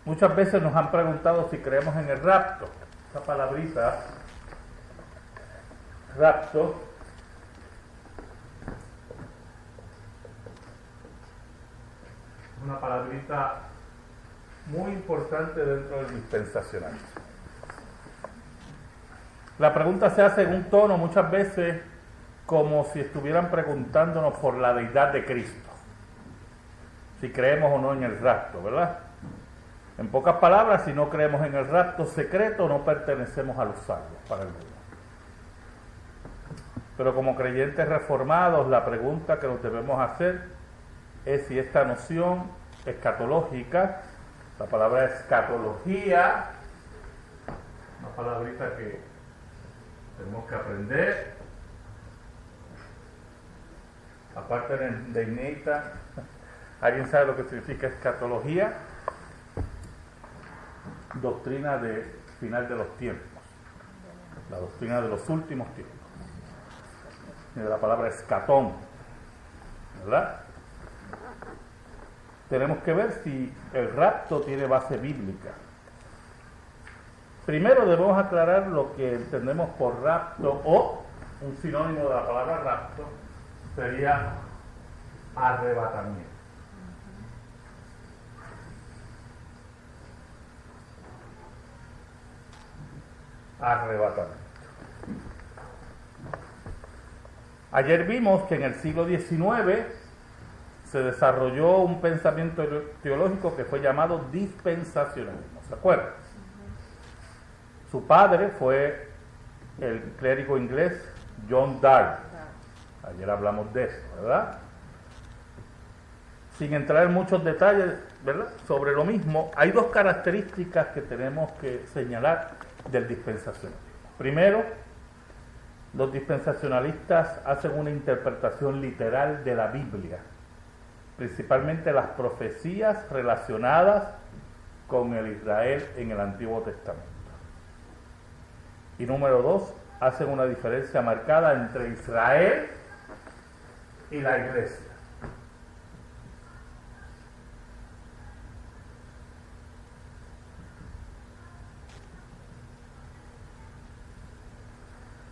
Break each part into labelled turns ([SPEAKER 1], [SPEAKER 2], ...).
[SPEAKER 1] Muchas veces nos han preguntado si creemos en el rapto. Esa palabrita, rapto, es una palabrita muy importante dentro del dispensacionalismo. La pregunta se hace en un tono muchas veces como si estuvieran preguntándonos por la deidad de Cristo, si creemos o no en el rapto, ¿verdad? En pocas palabras, si no creemos en el rapto secreto, no pertenecemos a los salvos para el mundo. Pero como creyentes reformados, la pregunta que nos debemos hacer es si esta noción escatológica, la palabra escatología, una palabrita que tenemos que aprender, aparte de innata, ¿alguien sabe lo que significa escatología? Doctrina de final de los tiempos, la doctrina de los últimos tiempos, de la palabra escatón, ¿verdad? Tenemos que ver si el rapto tiene base bíblica. Primero debemos aclarar lo que entendemos por rapto, o un sinónimo de la palabra rapto sería arrebatamiento. Arrebatamiento. Ayer vimos que en el siglo XIX se desarrolló un pensamiento teológico que fue llamado dispensacionalismo, ¿se acuerdan? Su padre fue el clérigo inglés John Darby. Ayer hablamos de eso, ¿verdad? Sin entrar en muchos detalles, ¿verdad?, sobre lo mismo, hay dos características que tenemos que señalar del dispensacionalismo. Primero, los dispensacionalistas hacen una interpretación literal de la Biblia, principalmente las profecías relacionadas con el Israel en el Antiguo Testamento. Y número dos, hacen una diferencia marcada entre Israel y la iglesia.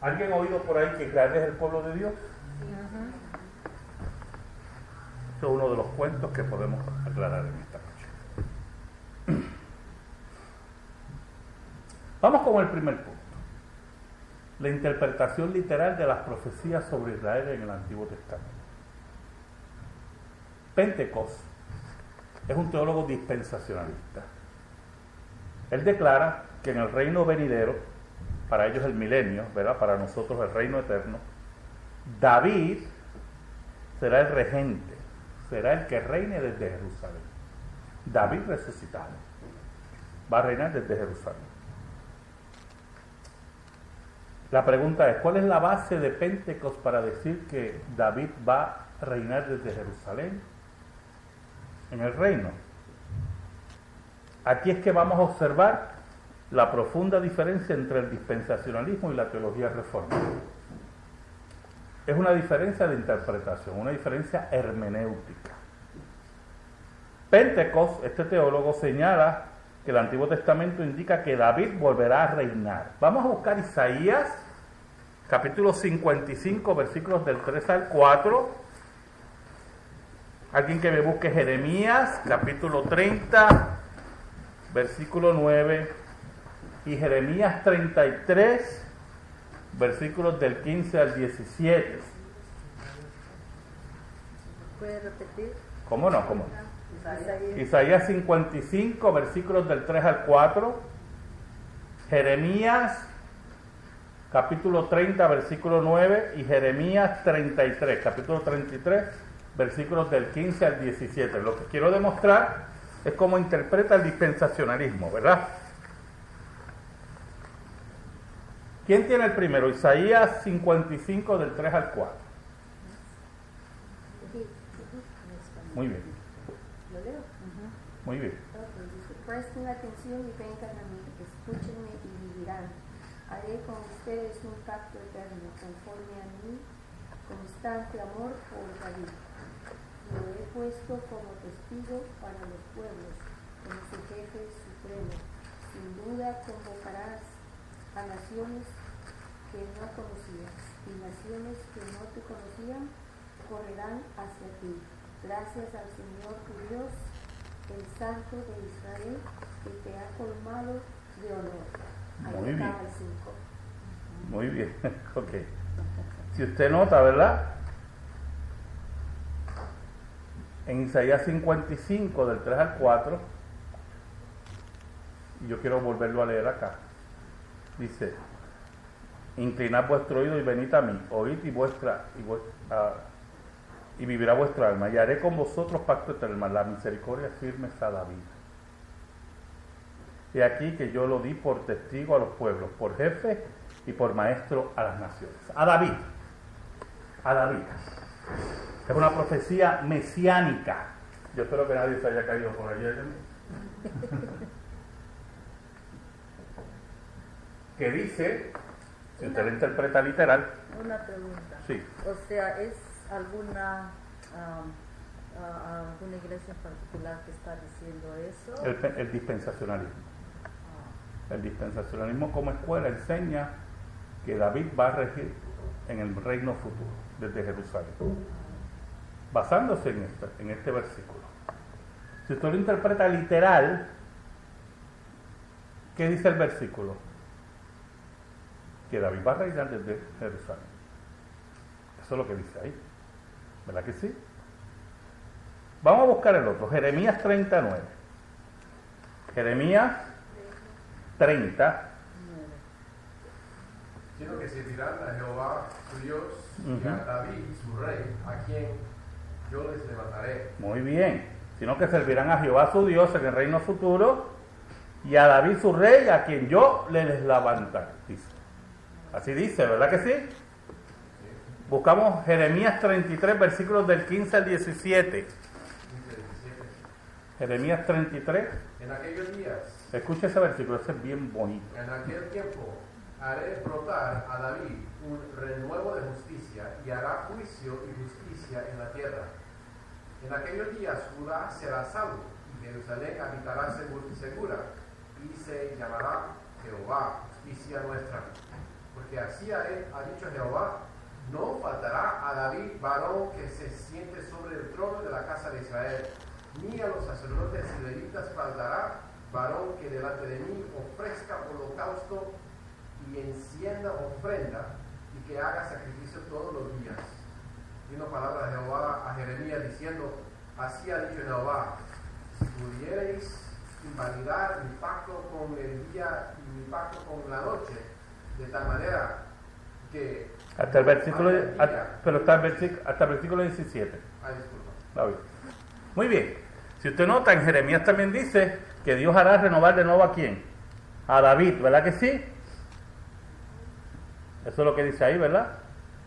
[SPEAKER 1] ¿Alguien ha oído por ahí que Israel es el pueblo de Dios? Este es uno de los cuentos que podemos aclarar en esta noche. Vamos con el primer punto. La interpretación literal de las profecías sobre Israel en el Antiguo Testamento. Pentecostés es un teólogo dispensacionalista. Él declara que en el reino venidero, para ellos el milenio, ¿verdad?, para nosotros el reino eterno, David será el regente, será el que reine desde Jerusalén. David resucitado va a reinar desde Jerusalén. La pregunta es, ¿cuál es la base de Pentecostés para decir que David va a reinar desde Jerusalén en el reino? Aquí es que vamos a observar la profunda diferencia entre el dispensacionalismo y la teología reformada. Es una diferencia de interpretación, una diferencia hermenéutica. Pentecostés, este teólogo, señala que el Antiguo Testamento indica que David volverá a reinar. Vamos a buscar Isaías, capítulo 55, versículos del 3 al 4. Alguien que me busque Jeremías, capítulo 30, versículo 9, y Jeremías 33, versículos del 15 al 17.
[SPEAKER 2] ¿Puede repetir?
[SPEAKER 1] ¿Cómo no? Isaías 55, versículos del 3 al 4. Jeremías, capítulo 30, versículo 9. Y Jeremías 33, capítulo 33, versículos del 15 al 17. Lo que quiero demostrar es cómo interpreta el dispensacionalismo, ¿verdad? ¿Quién tiene el primero? Isaías 55, del 3 al 4. Muy bien.
[SPEAKER 2] ¿Lo leo?
[SPEAKER 1] Muy bien.
[SPEAKER 2] Presten atención y vengan a mí, escúchenme y vivirán. Haré con ustedes un pacto eterno, conforme a mi constante amor por David. Lo he puesto como testigo para los pueblos, como su jefe convocarás a naciones que no conocías, y naciones que no te conocían correrán hacia ti. Gracias al Señor tu Dios, el Santo de Israel, que te ha colmado de honor. Ahí
[SPEAKER 1] Muy bien.
[SPEAKER 2] acaba el 5.
[SPEAKER 1] Muy bien, ok. Si usted nota, ¿verdad? En Isaías 55, del 3 al 4, y yo quiero volverlo a leer acá, dice: inclinad vuestro oído y venid a mí, oíd y vivirá vuestra alma, y haré con vosotros pacto eterno, la misericordia firme a David. Y aquí que yo lo di por testigo a los pueblos, por jefe y por maestro a las naciones. A David. Es una profecía mesiánica. Yo espero que nadie se haya caído por allí. Que dice, si usted lo interpreta literal.
[SPEAKER 3] Una pregunta.
[SPEAKER 1] Sí.
[SPEAKER 3] O sea, ¿es alguna iglesia en particular que está diciendo eso?
[SPEAKER 1] El dispensacionalismo. El dispensacionalismo como escuela enseña que David va a regir en el reino futuro, desde Jerusalén, basándose en este versículo. Si usted lo interpreta literal, ¿qué dice el versículo? Que David va a reinar desde Jerusalén. Eso es lo que dice ahí. ¿Verdad que sí? Vamos a buscar el otro, Jeremías 39. Jeremías 30.
[SPEAKER 4] Sino que servirán a Jehová su Dios y a David su rey, a quien yo les levantaré.
[SPEAKER 1] Muy bien. Sino que servirán a Jehová su Dios en el reino futuro y a David su rey, a quien yo les levantaré. Dice. Así dice, ¿verdad que sí? Buscamos Jeremías 33, versículos del 15 al 17. Jeremías 33.
[SPEAKER 4] En aquellos días,
[SPEAKER 1] Escucha ese versículo, ese es bien bonito.
[SPEAKER 4] en aquel tiempo, haré brotar a David un renuevo de justicia y hará juicio y justicia en la tierra. En aquellos días Judá será salvo y Jerusalén habitará segura y se llamará Jehová, justicia nuestra. Porque así ha dicho Jehová: no faltará a David varón que se siente sobre el trono de la casa de Israel, ni a los sacerdotes y levitas faltará varón que delante de mí ofrezca holocausto y encienda ofrenda y que haga sacrificio todos los días. Vino palabra de Jehová a Jeremías diciendo: así ha dicho Jehová, si pudierais invalidar mi pacto con el día y mi pacto con la noche, de tal manera que
[SPEAKER 1] Hasta el versículo, pero hasta el versículo 17.
[SPEAKER 4] disculpa.
[SPEAKER 1] David. Muy bien. Si usted nota, en Jeremías también dice que Dios hará renovar de nuevo a quién? A David, ¿verdad que sí? Eso es lo que dice ahí, ¿verdad?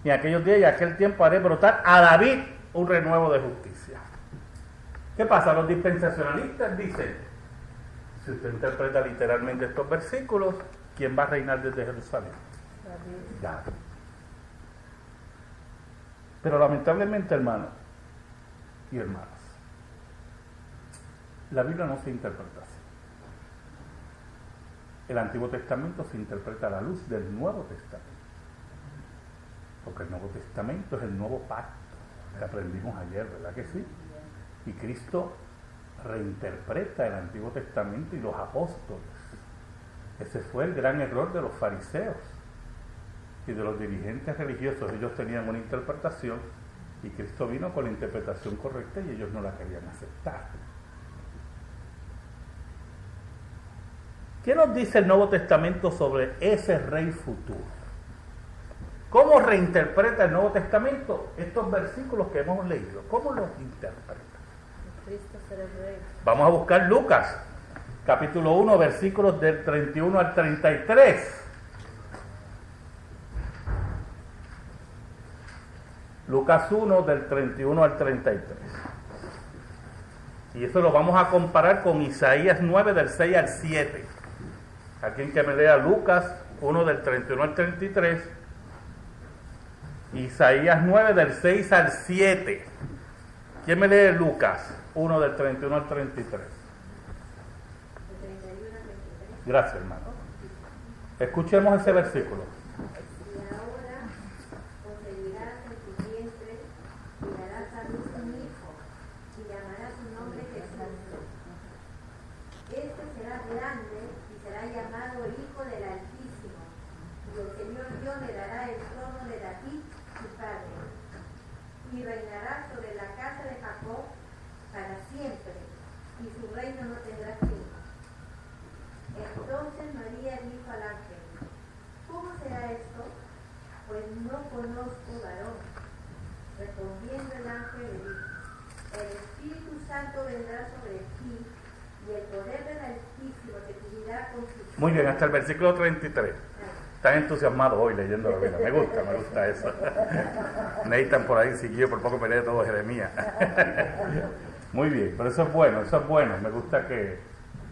[SPEAKER 1] Y en aquellos días y aquel tiempo haré brotar a David un renuevo de justicia. ¿Qué pasa? Los dispensacionalistas dicen, si usted interpreta literalmente estos versículos, ¿quién va a reinar desde Jerusalén? David. Pero lamentablemente, hermanos y hermanas, la Biblia no se interpreta así. El Antiguo Testamento se interpreta a la luz del Nuevo Testamento. Porque el Nuevo Testamento es el nuevo pacto que aprendimos ayer, ¿verdad que sí? Y Cristo reinterpreta el Antiguo Testamento y los apóstoles. Ese fue el gran error de los fariseos y de los dirigentes religiosos. Ellos tenían una interpretación y Cristo vino con la interpretación correcta y ellos no la querían aceptar. ¿Qué nos dice el Nuevo Testamento sobre ese rey futuro? ¿Cómo reinterpreta el Nuevo Testamento estos versículos que hemos leído? ¿Cómo los interpreta?
[SPEAKER 3] Cristo será el rey.
[SPEAKER 1] Vamos a buscar Lucas, capítulo 1, versículos del 31 al 33. Lucas 1, del 31 al 33. Y eso lo vamos a comparar con Isaías 9, del 6 al 7. Aquí que me lea Lucas 1, del 31 al 33. Isaías 9, del 6 al 7. ¿Quién me lee Lucas 1, del 31 al 33? Gracias, hermano. Escuchemos ese versículo.
[SPEAKER 2] Y ahora concebirás en tu vientre y darás a luz un hijo, y llamarás su nombre Jesús. Este será grande y será llamado Hijo del Altísimo, y el Señor Dios le dará el trono de David, su padre, y reinará sobre la casa de Jacob para siempre, y su reino no tendrá fin. Entonces María dijo al ángel: ¿Cómo será esto? Pues no conozco varón. Respondiendo el ángel le dijo: El Espíritu Santo vendrá sobre ti, y el poder del Altísimo te cubrirá con su...
[SPEAKER 1] Muy bien, hasta el versículo 33. Están entusiasmados hoy leyendo la Biblia. Me gusta eso. Nathan por ahí siguió, por poco me lee todo Jeremías. Muy bien, pero eso es bueno. Me gusta que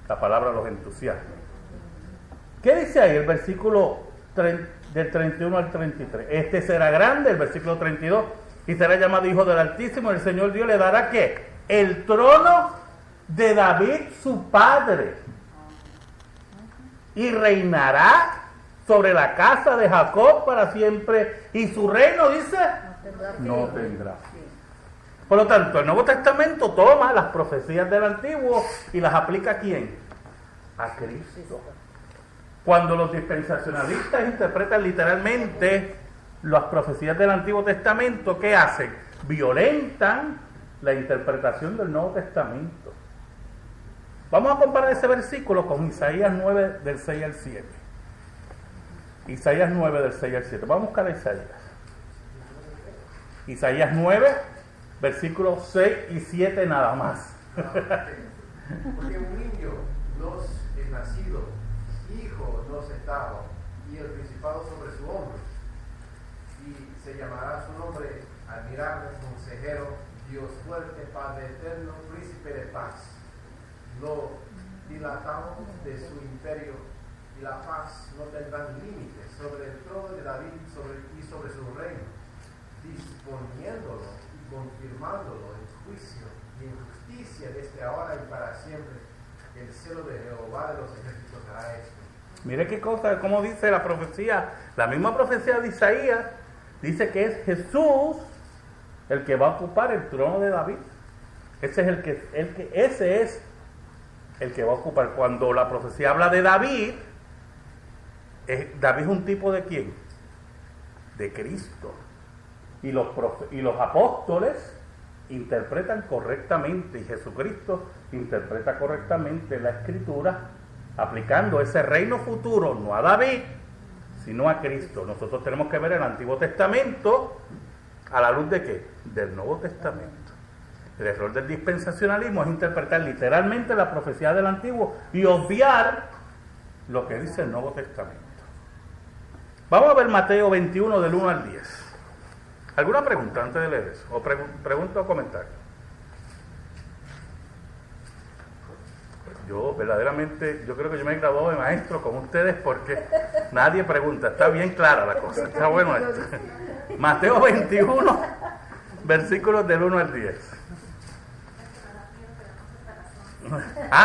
[SPEAKER 1] la palabra los entusiasme. ¿Qué dice ahí el versículo del 31 al 33? Este será grande, el versículo 32, y será llamado Hijo del Altísimo. El Señor Dios le dará ¿qué? El trono de David su padre, y reinará sobre la casa de Jacob para siempre, y su reino, dice, no tendrá fin. Por lo tanto, el Nuevo Testamento toma las profecías del Antiguo y las aplica ¿a quién? A Cristo. Cuando los dispensacionalistas interpretan literalmente las profecías del Antiguo Testamento, ¿qué hacen? Violentan la interpretación del Nuevo Testamento. Vamos a comparar ese versículo con Isaías 9 del 6 al 7. Isaías 9 del 6 al 7. Vamos a buscar a Isaías. Isaías 9, versículos 6 y 7 nada más.
[SPEAKER 4] Porque un niño nos es nacido, hijo nos es dado, y el principado sobre su hombro. Y se llamará su nombre Admirable, Consejero, Dios fuerte, Padre eterno, Príncipe de paz. Lo dilatamos de su imperio, y la paz no tendrán límites sobre el trono de David y sobre su reino, disponiéndolo y confirmándolo en juicio y en justicia desde ahora y para siempre. El celo de Jehová de los ejércitos hará esto.
[SPEAKER 1] Mire qué cosa, como dice la profecía, la misma profecía de Isaías, dice que es Jesús el que va a ocupar el trono de David. Ese es el que va a ocupar. Cuando la profecía habla de David, David es un tipo de ¿quién? De Cristo. Y los apóstoles interpretan correctamente, y Jesucristo interpreta correctamente la Escritura, aplicando ese reino futuro no a David, sino a Cristo. Nosotros tenemos que ver el Antiguo Testamento a la luz de ¿qué? Del Nuevo Testamento. El error del dispensacionalismo es interpretar literalmente la profecía del Antiguo y obviar lo que dice el Nuevo Testamento. Vamos a ver Mateo 21 del 1 al 10. ¿Alguna pregunta antes de leer eso? ¿O pregunta o comentario? Yo verdaderamente, yo creo que yo me he graduado de maestro con ustedes porque nadie pregunta. Está bien clara la cosa. Está bueno esto. Mateo 21, versículos del 1 al 10.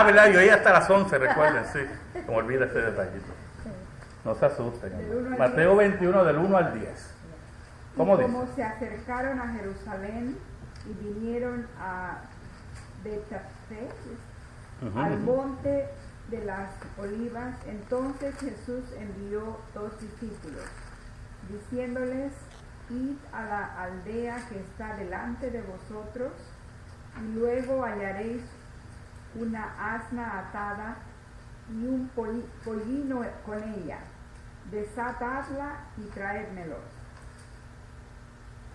[SPEAKER 1] ¿Verdad? Yo ahí hasta las 11, recuerden, sí. Como olvida ese detallito. No se asusten. Mateo 21 del 1 al 10. ¿Cómo dice?
[SPEAKER 5] Como se acercaron a Jerusalén y vinieron a Betfagé, al monte de las olivas, entonces Jesús envió 2 discípulos, diciéndoles: id a la aldea que está delante de vosotros, y luego hallaréis una asna atada y un pollino con ella. Desatadla y traédmelos.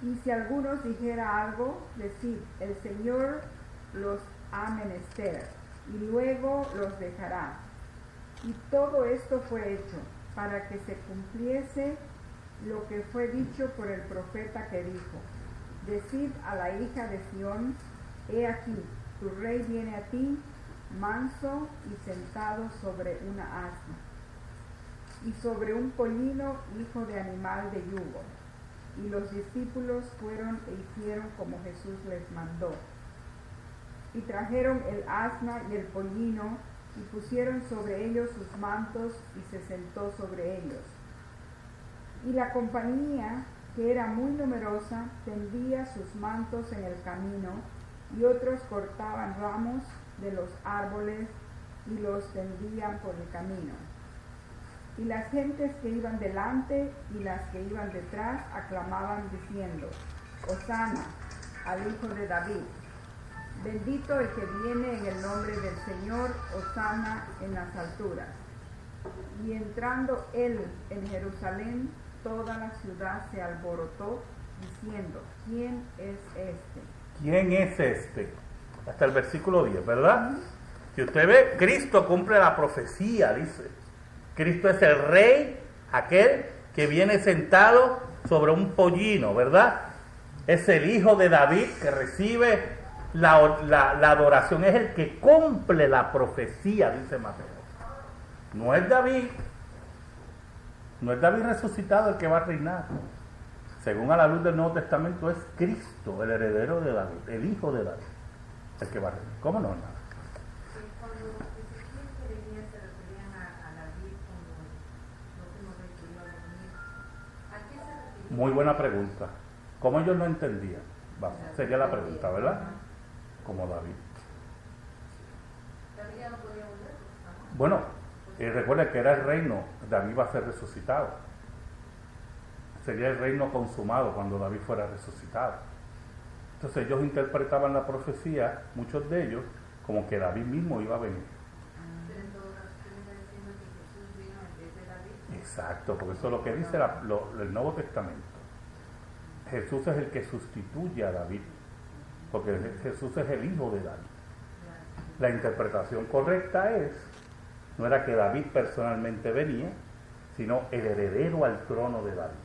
[SPEAKER 5] Y si alguno os dijera algo, decid: el Señor los ha menester, y luego los dejará. Y todo esto fue hecho para que se cumpliese lo que fue dicho por el profeta, que dijo: decid a la hija de Sión: he aquí, tu rey viene a ti, manso y sentado sobre una asna, y sobre un pollino, hijo de animal de yugo. Y los discípulos fueron e hicieron como Jesús les mandó. Y trajeron el asna y el pollino, y pusieron sobre ellos sus mantos y se sentó sobre ellos. Y la compañía, que era muy numerosa, tendía sus mantos en el camino, y otros cortaban ramos de los árboles y los tendían por el camino. Y las gentes que iban delante y las que iban detrás aclamaban diciendo: Hosana al Hijo de David. Bendito el que viene en el nombre del Señor, Hosana en las alturas. Y entrando él en Jerusalén, toda la ciudad se alborotó, diciendo: ¿Quién es este?
[SPEAKER 1] ¿Quién es este? Hasta el versículo 10, ¿verdad? Si usted ve, Cristo cumple la profecía, dice. Cristo es el rey, aquel que viene sentado sobre un pollino, ¿verdad? Es el hijo de David que recibe la adoración, es el que cumple la profecía, dice Mateo. No es David resucitado el que va a reinar. Según a la luz del Nuevo Testamento, es Cristo, el heredero de David, el hijo de David, el que va a reinar. ¿Cómo no, hermano?
[SPEAKER 3] Cuando Ezequiel y Jeremías se referían a David como lo que nos refirió a dormir, ¿a qué se referían?
[SPEAKER 1] Muy buena pregunta. ¿Cómo ellos no entendían? Vamos, sería la pregunta, ¿verdad? Como David.
[SPEAKER 3] David ya no podía volver.
[SPEAKER 1] Bueno, recuerda que era el reino, David va a ser resucitado. Sería el reino consumado cuando David fuera resucitado. Entonces ellos interpretaban la profecía, muchos de ellos, como que David mismo iba a venir.
[SPEAKER 3] Pero en todo caso, usted me está diciendo que Jesús vino en vez de David.
[SPEAKER 1] Exacto, porque eso es lo que dice el Nuevo Testamento. Jesús es el que sustituye a David, porque Jesús es el hijo de David. La interpretación correcta no era que David personalmente venía, sino el heredero al trono de David.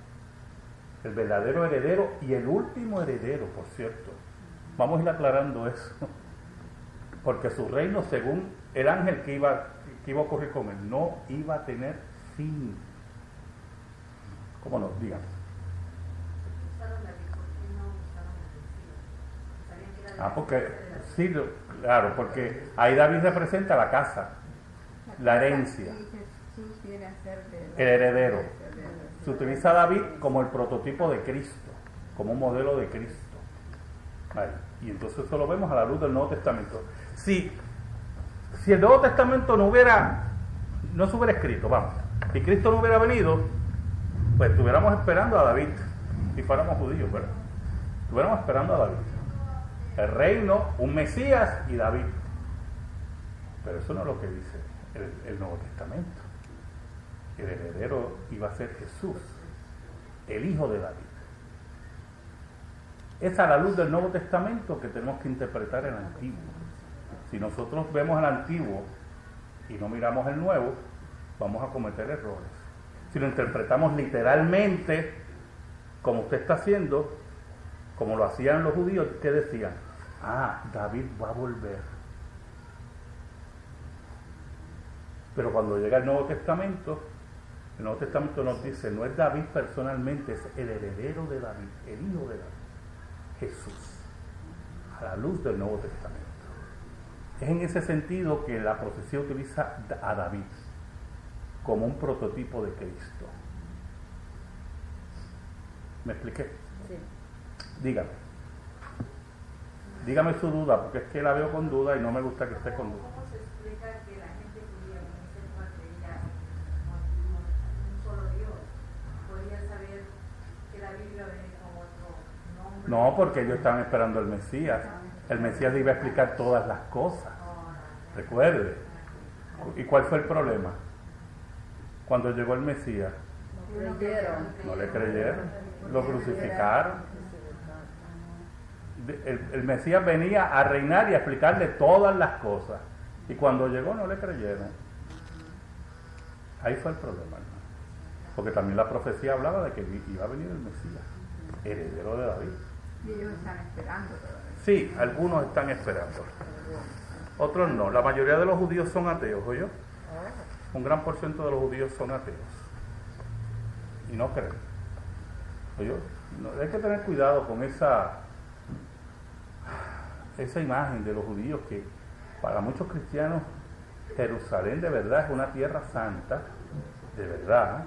[SPEAKER 1] El verdadero heredero y el último heredero, por cierto. Vamos a ir aclarando eso. Porque su reino, según el ángel que iba a ocurrir con él, no iba a tener fin. ¿Cómo no? Díganme.
[SPEAKER 3] Usaron David, ¿por qué no usaron el Mesías? Sabían que era de
[SPEAKER 1] Porque,
[SPEAKER 3] la
[SPEAKER 1] sí, claro, porque ahí David representa la casa, la herencia,
[SPEAKER 5] Y Jesús viene a ser
[SPEAKER 1] el heredero. Se utiliza a David como el prototipo de Cristo, como un modelo de Cristo. Ahí. Y entonces eso lo vemos a la luz del Nuevo Testamento. Si el Nuevo Testamento no se hubiera escrito, vamos, si Cristo no hubiera venido, pues estuviéramos esperando a David, si fuéramos judíos, ¿verdad? Estuviéramos esperando a David. El reino, un Mesías y David. Pero eso no es lo que dice el Nuevo Testamento. El heredero iba a ser Jesús, el hijo de David. Es a la luz del Nuevo Testamento que tenemos que interpretar el Antiguo. Si nosotros vemos el Antiguo y no miramos el Nuevo, vamos a cometer errores. Si lo interpretamos literalmente, como usted está haciendo, como lo hacían los judíos, ¿qué decían? David va a volver. Pero cuando llega el Nuevo Testamento nos dice, no es David personalmente, es el heredero de David, el hijo de David, Jesús, a la luz del Nuevo Testamento. Es en ese sentido que la profecía utiliza a David como un prototipo de Cristo. ¿Me expliqué?
[SPEAKER 3] Sí.
[SPEAKER 1] Dígame su duda, porque es que la veo con duda y no me gusta que esté con duda.
[SPEAKER 3] ¿Cómo se explica que la gente judía en esa época creía en un solo Dios? ¿Podrían saber que David iba a venir con otro nombre?
[SPEAKER 1] No, porque ellos estaban esperando el Mesías. El Mesías le iba a explicar todas las cosas. Recuerde. ¿Y cuál fue el problema? Cuando llegó el Mesías, no le creyeron, lo crucificaron. El Mesías venía a reinar y a explicarle todas las cosas. Y cuando llegó no le creyeron. Ahí fue el problema, hermano. Porque también la profecía hablaba de que iba a venir el Mesías, heredero de David.
[SPEAKER 5] Y ellos están esperando todavía.
[SPEAKER 1] Sí, algunos están esperando. Otros no. La mayoría de los judíos son ateos, ¿oyó? Un gran porcentaje de los judíos son ateos. Y no creen. ¿Oyó? No, hay que tener cuidado con esa imagen de los judíos que para muchos cristianos Jerusalén de verdad es una tierra santa, de verdad.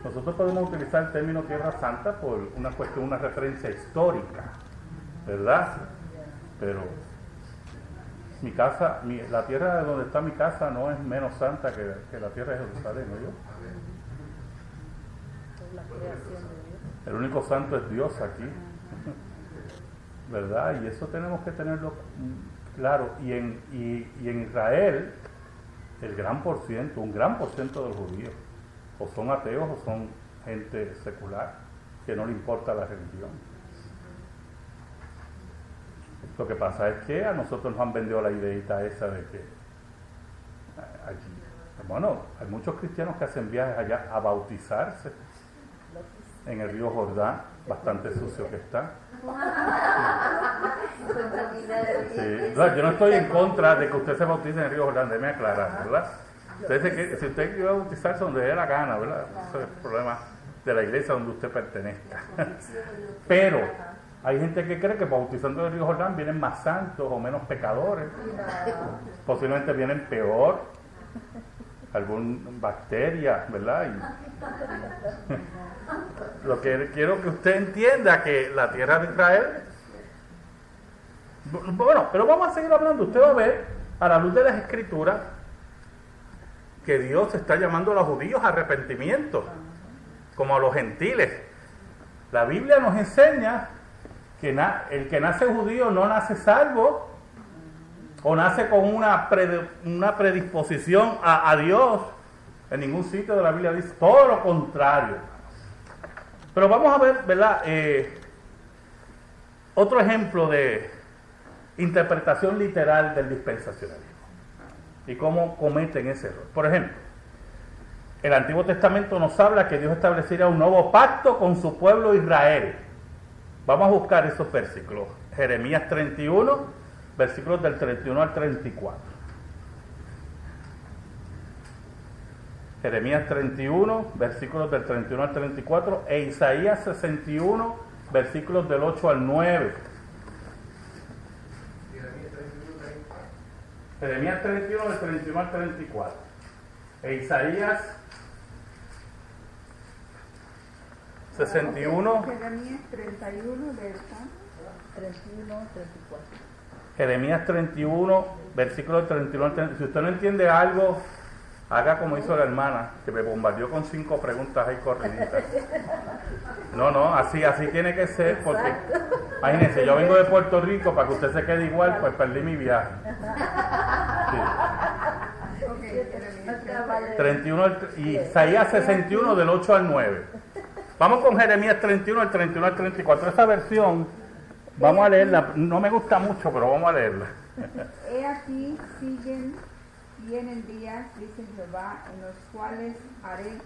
[SPEAKER 1] Nosotros podemos utilizar el término tierra santa por una cuestión, una referencia histórica, ¿verdad? Pero mi casa, la tierra de donde está mi casa no es menos santa que la tierra de Jerusalén, ¿no?
[SPEAKER 2] La creación de Dios.
[SPEAKER 1] El único santo es Dios aquí, ¿verdad? Y eso tenemos que tenerlo claro. Y en Israel, el gran por ciento, un gran por ciento de los judíos, o son ateos o son gente secular, que no le importa la religión. Lo que pasa es que a nosotros nos han vendido la ideita esa de que allí, bueno, hay muchos cristianos que hacen viajes allá a bautizarse en el río Jordán, bastante sucio que está. Sí. No, yo no estoy en contra de que usted se bautice en el río Jordán, déjeme aclarar, ¿verdad? Si usted quiere bautizarse donde dé la gana, ¿verdad? Eso es el problema de la iglesia donde usted pertenezca. Pero hay gente que cree que bautizando en el río Jordán vienen más santos o menos pecadores. Posiblemente vienen peor, alguna bacteria, ¿verdad? Y lo que quiero que usted entienda que la tierra de Israel, bueno, pero vamos a seguir hablando. Usted va a ver a la luz de las Escrituras que Dios está llamando a los judíos a arrepentimiento, como a los gentiles. La Biblia nos enseña que el que nace judío no nace salvo, o nace con una predisposición a Dios. En ningún sitio de la Biblia dice todo lo contrario. Pero vamos a ver, ¿verdad? Otro ejemplo de interpretación literal del dispensacionalismo y cómo cometen ese error. Por ejemplo, el Antiguo Testamento nos habla que Dios estableciera un nuevo pacto con su pueblo Israel. Vamos a buscar esos versículos. Jeremías 31, versículos del 31 al 34. Jeremías 31, versículos del 31 al 34, e Isaías 61, versículos del 8 al 9. Jeremías 31, del 31 al 34. E Isaías 61.
[SPEAKER 5] Jeremías 31, del
[SPEAKER 2] 31, 34.
[SPEAKER 1] Jeremías 31, versículos del 31 al 34. Si usted no entiende algo, haga como hizo la hermana, que me bombardeó con 5 preguntas ahí corriditas. No, así tiene que ser, porque imagínense, yo vengo de Puerto Rico, para que usted se quede igual, pues perdí mi viaje. Sí.
[SPEAKER 5] Jeremías
[SPEAKER 1] 31 y Isaías 61 del 8 al 9. Vamos con Jeremías 31 del 31 al 34. Esa versión, vamos a leerla, no me gusta mucho, pero vamos a leerla.
[SPEAKER 5] He aquí vienen días, dice Jehová, en los cuales haré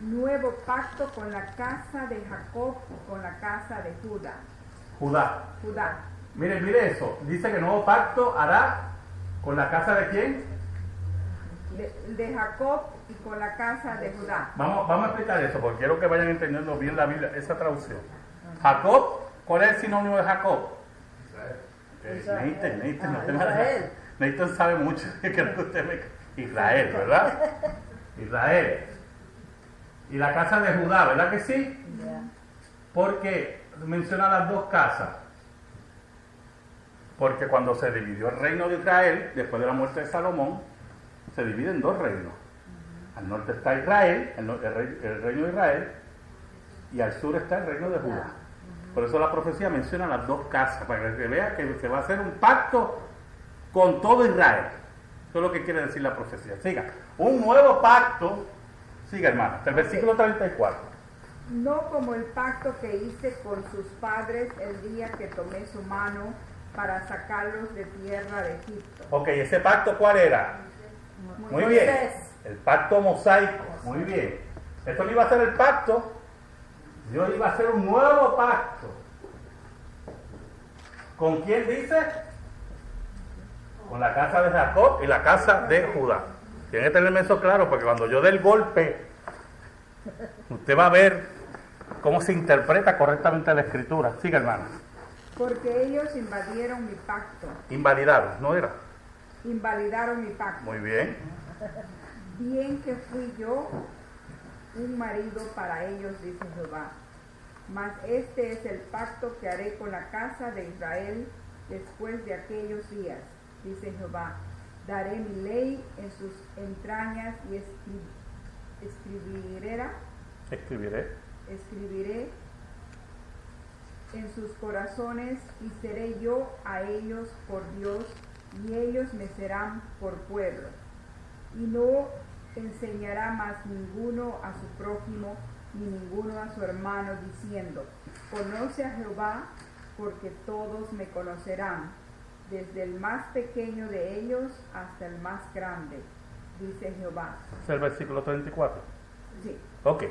[SPEAKER 5] nuevo pacto con la casa de Jacob y con la casa de Judá.
[SPEAKER 1] Mire eso, dice que nuevo pacto hará con la casa de ¿quién?
[SPEAKER 5] De Jacob y con la casa de Judá.
[SPEAKER 1] Vamos a explicar eso, porque quiero que vayan entendiendo bien la Biblia, esa traducción. Jacob, ¿cuál es el sinónimo de Jacob? Nathan sabe mucho, Israel, ¿verdad? Israel. Y la casa de Judá, ¿verdad que sí? Porque menciona las dos casas. Porque cuando se dividió el reino de Israel, después de la muerte de Salomón, se divide en 2 reinos. Al norte está Israel, el reino de Israel, y al sur está el reino de Judá. Por eso la profecía menciona las 2 casas, para que vea que se va a hacer un pacto con todo Israel. Eso es lo que quiere decir la profecía. Siga. Un nuevo pacto. Siga, hermano. Hasta el versículo 34.
[SPEAKER 5] No como el pacto que hice con sus padres el día que tomé su mano para sacarlos de tierra de Egipto.
[SPEAKER 1] Ok, ¿ese pacto cuál era? Muy bien. El pacto mosaico. Muy bien. Esto no iba a ser el pacto. Dios iba a hacer un nuevo pacto. ¿Con quién dice? Con la casa de Jacob y la casa de Judá. Tiene que tenerme eso claro, porque cuando yo dé el golpe, usted va a ver cómo se interpreta correctamente la escritura. Siga, hermano.
[SPEAKER 5] Porque ellos invadieron mi pacto.
[SPEAKER 1] Invalidaron, ¿no era?
[SPEAKER 5] Invalidaron mi pacto.
[SPEAKER 1] Muy bien.
[SPEAKER 5] Bien que fui yo un marido para ellos, dice Jehová. Mas este es el pacto que haré con la casa de Israel después de aquellos días, dice Jehová. Daré mi ley en sus entrañas y escribiré en sus corazones, y seré yo a ellos por Dios, y ellos me serán por pueblo. Y no enseñará más ninguno a su prójimo, ni ninguno a su hermano, diciendo: conoce a Jehová, porque todos me conocerán, desde el más pequeño de ellos hasta el más grande, dice Jehová.
[SPEAKER 1] ¿Es el versículo 34?
[SPEAKER 5] Sí.
[SPEAKER 1] Ok,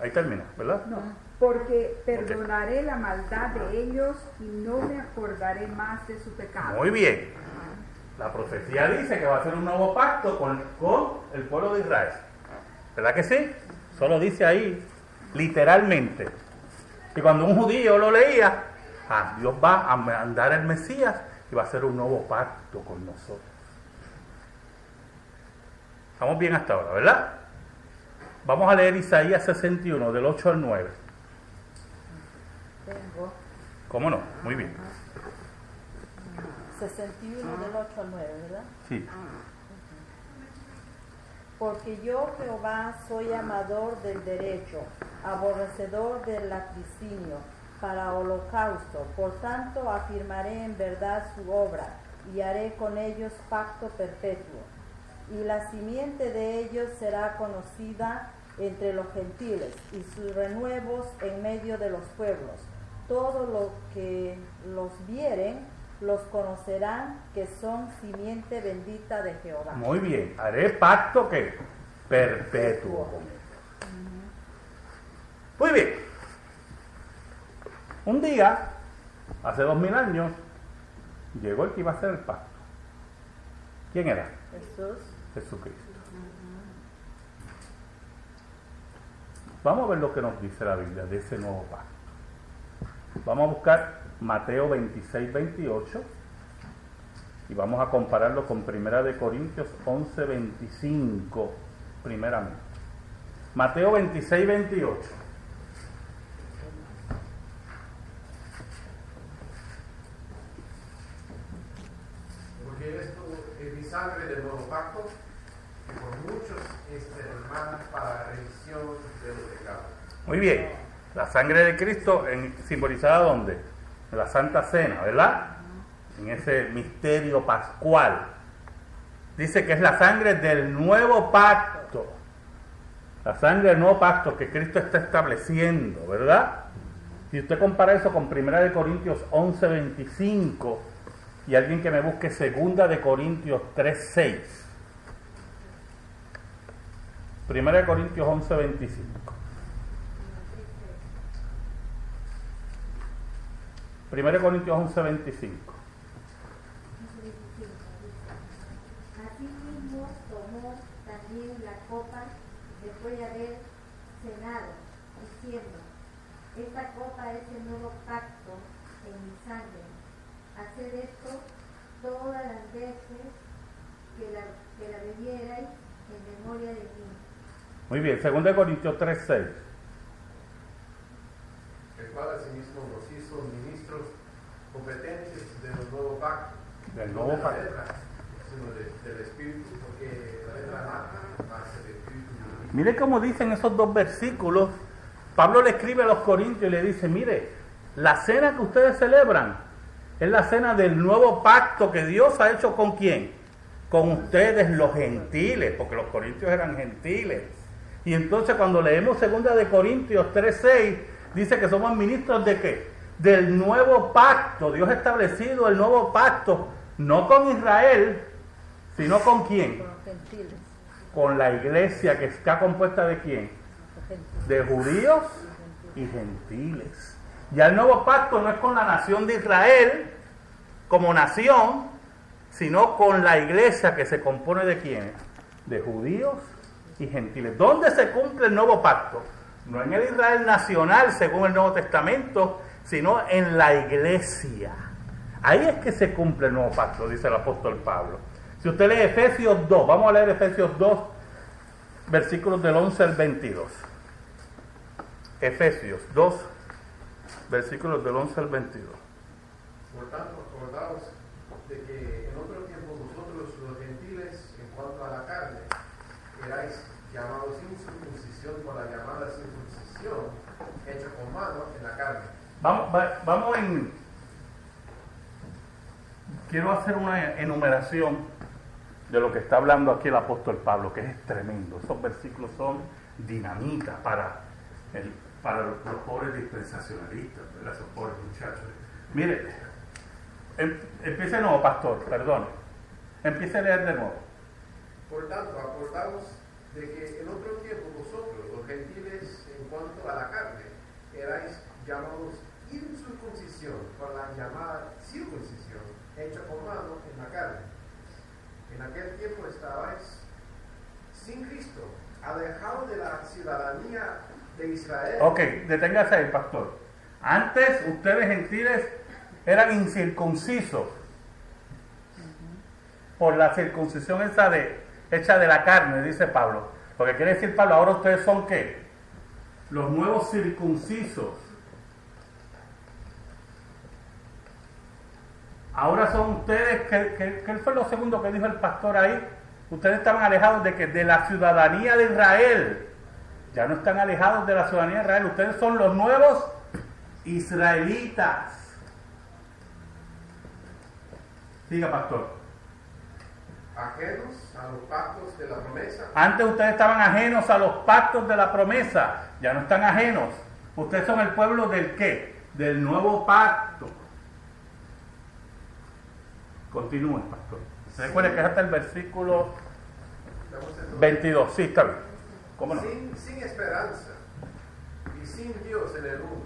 [SPEAKER 1] ahí termina, ¿verdad?
[SPEAKER 5] No, porque perdonaré la maldad de ellos y no me acordaré más de su pecado.
[SPEAKER 1] Muy bien. La profecía dice que va a hacer un nuevo pacto con el pueblo de Israel. ¿Verdad que sí? Solo dice ahí, literalmente. Y cuando un judío lo leía, Dios va a mandar el Mesías y va a hacer un nuevo pacto con nosotros. Estamos bien hasta ahora, ¿verdad? Vamos a leer Isaías 61, del 8 al 9.
[SPEAKER 6] Tengo
[SPEAKER 1] ¿Cómo no? Muy bien.
[SPEAKER 6] 61 del 8 al 9, ¿verdad?
[SPEAKER 1] Sí.
[SPEAKER 6] Porque yo, Jehová, soy amador del derecho, aborrecedor del latrocinio, para holocausto. Por tanto, afirmaré en verdad su obra, y haré con ellos pacto perpetuo. Y la simiente de ellos será conocida entre los gentiles, y sus renuevos en medio de los pueblos. Todos los que los vieren los conocerán, que son simiente bendita de Jehová.
[SPEAKER 1] Muy bien. Haré pacto que perpetuo con ellos. Muy bien. Un día, hace 2000 años, llegó el que iba a hacer el pacto. ¿Quién era?
[SPEAKER 6] Jesús.
[SPEAKER 1] Jesucristo. Vamos a ver lo que nos dice la Biblia de ese nuevo pacto. Vamos a buscar Mateo 26, 28 y vamos a compararlo con 1 Corintios 11, 25 primeramente. Mateo 26, 28.
[SPEAKER 4] Porque esto es mi sangre del nuevo pacto, que por muchos es derramada para la remisión de los pecados.
[SPEAKER 1] Muy bien. La sangre de Cristo simbolizada ¿dónde? En la Santa Cena, ¿verdad? En ese misterio pascual. Dice que es la sangre del nuevo pacto. La sangre del nuevo pacto que Cristo está estableciendo, ¿verdad? Si usted compara eso con 1 Corintios 11, 25 y alguien que me busque 2 Corintios 3, 6. 1 Corintios 11, 25. 1 Corintios 11, 25.
[SPEAKER 2] Asimismo tomó también la copa después de haber cenado, diciendo: esta copa es el nuevo pacto en mi sangre. Haced esto todas las veces que la bebierais en memoria de mí.
[SPEAKER 1] Muy bien, 2 Corintios 3, 6.
[SPEAKER 4] El cual asimismo nos hizo ministros competentes del nuevo pacto.
[SPEAKER 1] Del
[SPEAKER 4] No
[SPEAKER 1] nuevo
[SPEAKER 4] de la
[SPEAKER 1] pacto.
[SPEAKER 4] letra, sino del espíritu, porque la letra mata, más el espíritu.
[SPEAKER 1] Mire cómo dicen esos dos versículos. Pablo le escribe a los corintios y le dice: mire, la cena que ustedes celebran es la cena del nuevo pacto que Dios ha hecho ¿con quién? Con ustedes los gentiles, porque los corintios eran gentiles. Y entonces cuando leemos 2 Corintios 3:6, dice que somos ministros de ¿qué? Del nuevo pacto. Dios ha establecido el nuevo pacto, no con Israel, sino ¿con quién?
[SPEAKER 6] Con los gentiles.
[SPEAKER 1] Con la iglesia, que está compuesta ¿de quién?
[SPEAKER 6] Los gentiles.
[SPEAKER 1] De judíos y gentiles. Ya el nuevo pacto no es con la nación de Israel como nación, sino con la iglesia que se compone ¿de quién? De judíos y gentiles. ¿Dónde se cumple el nuevo pacto? No en el Israel nacional según el Nuevo Testamento, sino en la iglesia. Ahí es que se cumple el nuevo pacto, dice el apóstol Pablo. Si usted lee Efesios 2, vamos a leer Efesios 2, versículos del 11 al 22. Efesios 2, versículos del 11 al 22.
[SPEAKER 4] Por tanto, acordaos de que en otro tiempo vosotros los gentiles, en cuanto a la carne, erais llamados incircuncisión por la llamada circuncisión, hecha con mano en la carne.
[SPEAKER 1] Vamos en... Quiero hacer una enumeración de lo que está hablando aquí el apóstol Pablo, que es tremendo. Esos versículos son dinamita para los pobres dispensacionalistas, ¿verdad? Esos pobres muchachos. Mire, empiece de nuevo, pastor, perdón. Empiece a leer de nuevo.
[SPEAKER 4] Por tanto, acordaos de que en otro tiempo vosotros, los gentiles, en cuanto a la carne, erais llamados incircuncisión por la llamada circuncisión, hecha con mano en la carne. En aquel tiempo estabais sin Cristo, alejados de la ciudadanía de Israel.
[SPEAKER 1] Ok, deténgase ahí, pastor. Antes ustedes gentiles eran incircuncisos por la circuncisión esa hecha de la carne, dice Pablo. Lo que quiere decir Pablo, ahora ustedes son ¿qué? Los nuevos circuncisos. Ahora son ustedes, ¿qué fue lo segundo que dijo el pastor ahí? Ustedes estaban alejados de la ciudadanía de Israel. Ya no están alejados de la ciudadanía de Israel. Ustedes son los nuevos israelitas. Siga, pastor.
[SPEAKER 4] Ajenos a los pactos de la promesa.
[SPEAKER 1] Antes ustedes estaban ajenos a los pactos de la promesa. Ya no están ajenos. Ustedes son el pueblo del ¿qué? Del nuevo pacto. Continúe, pastor. Recuerde que es hasta el versículo 22. Sí, está bien. ¿Cómo no?
[SPEAKER 4] Sin esperanza y sin Dios en el mundo.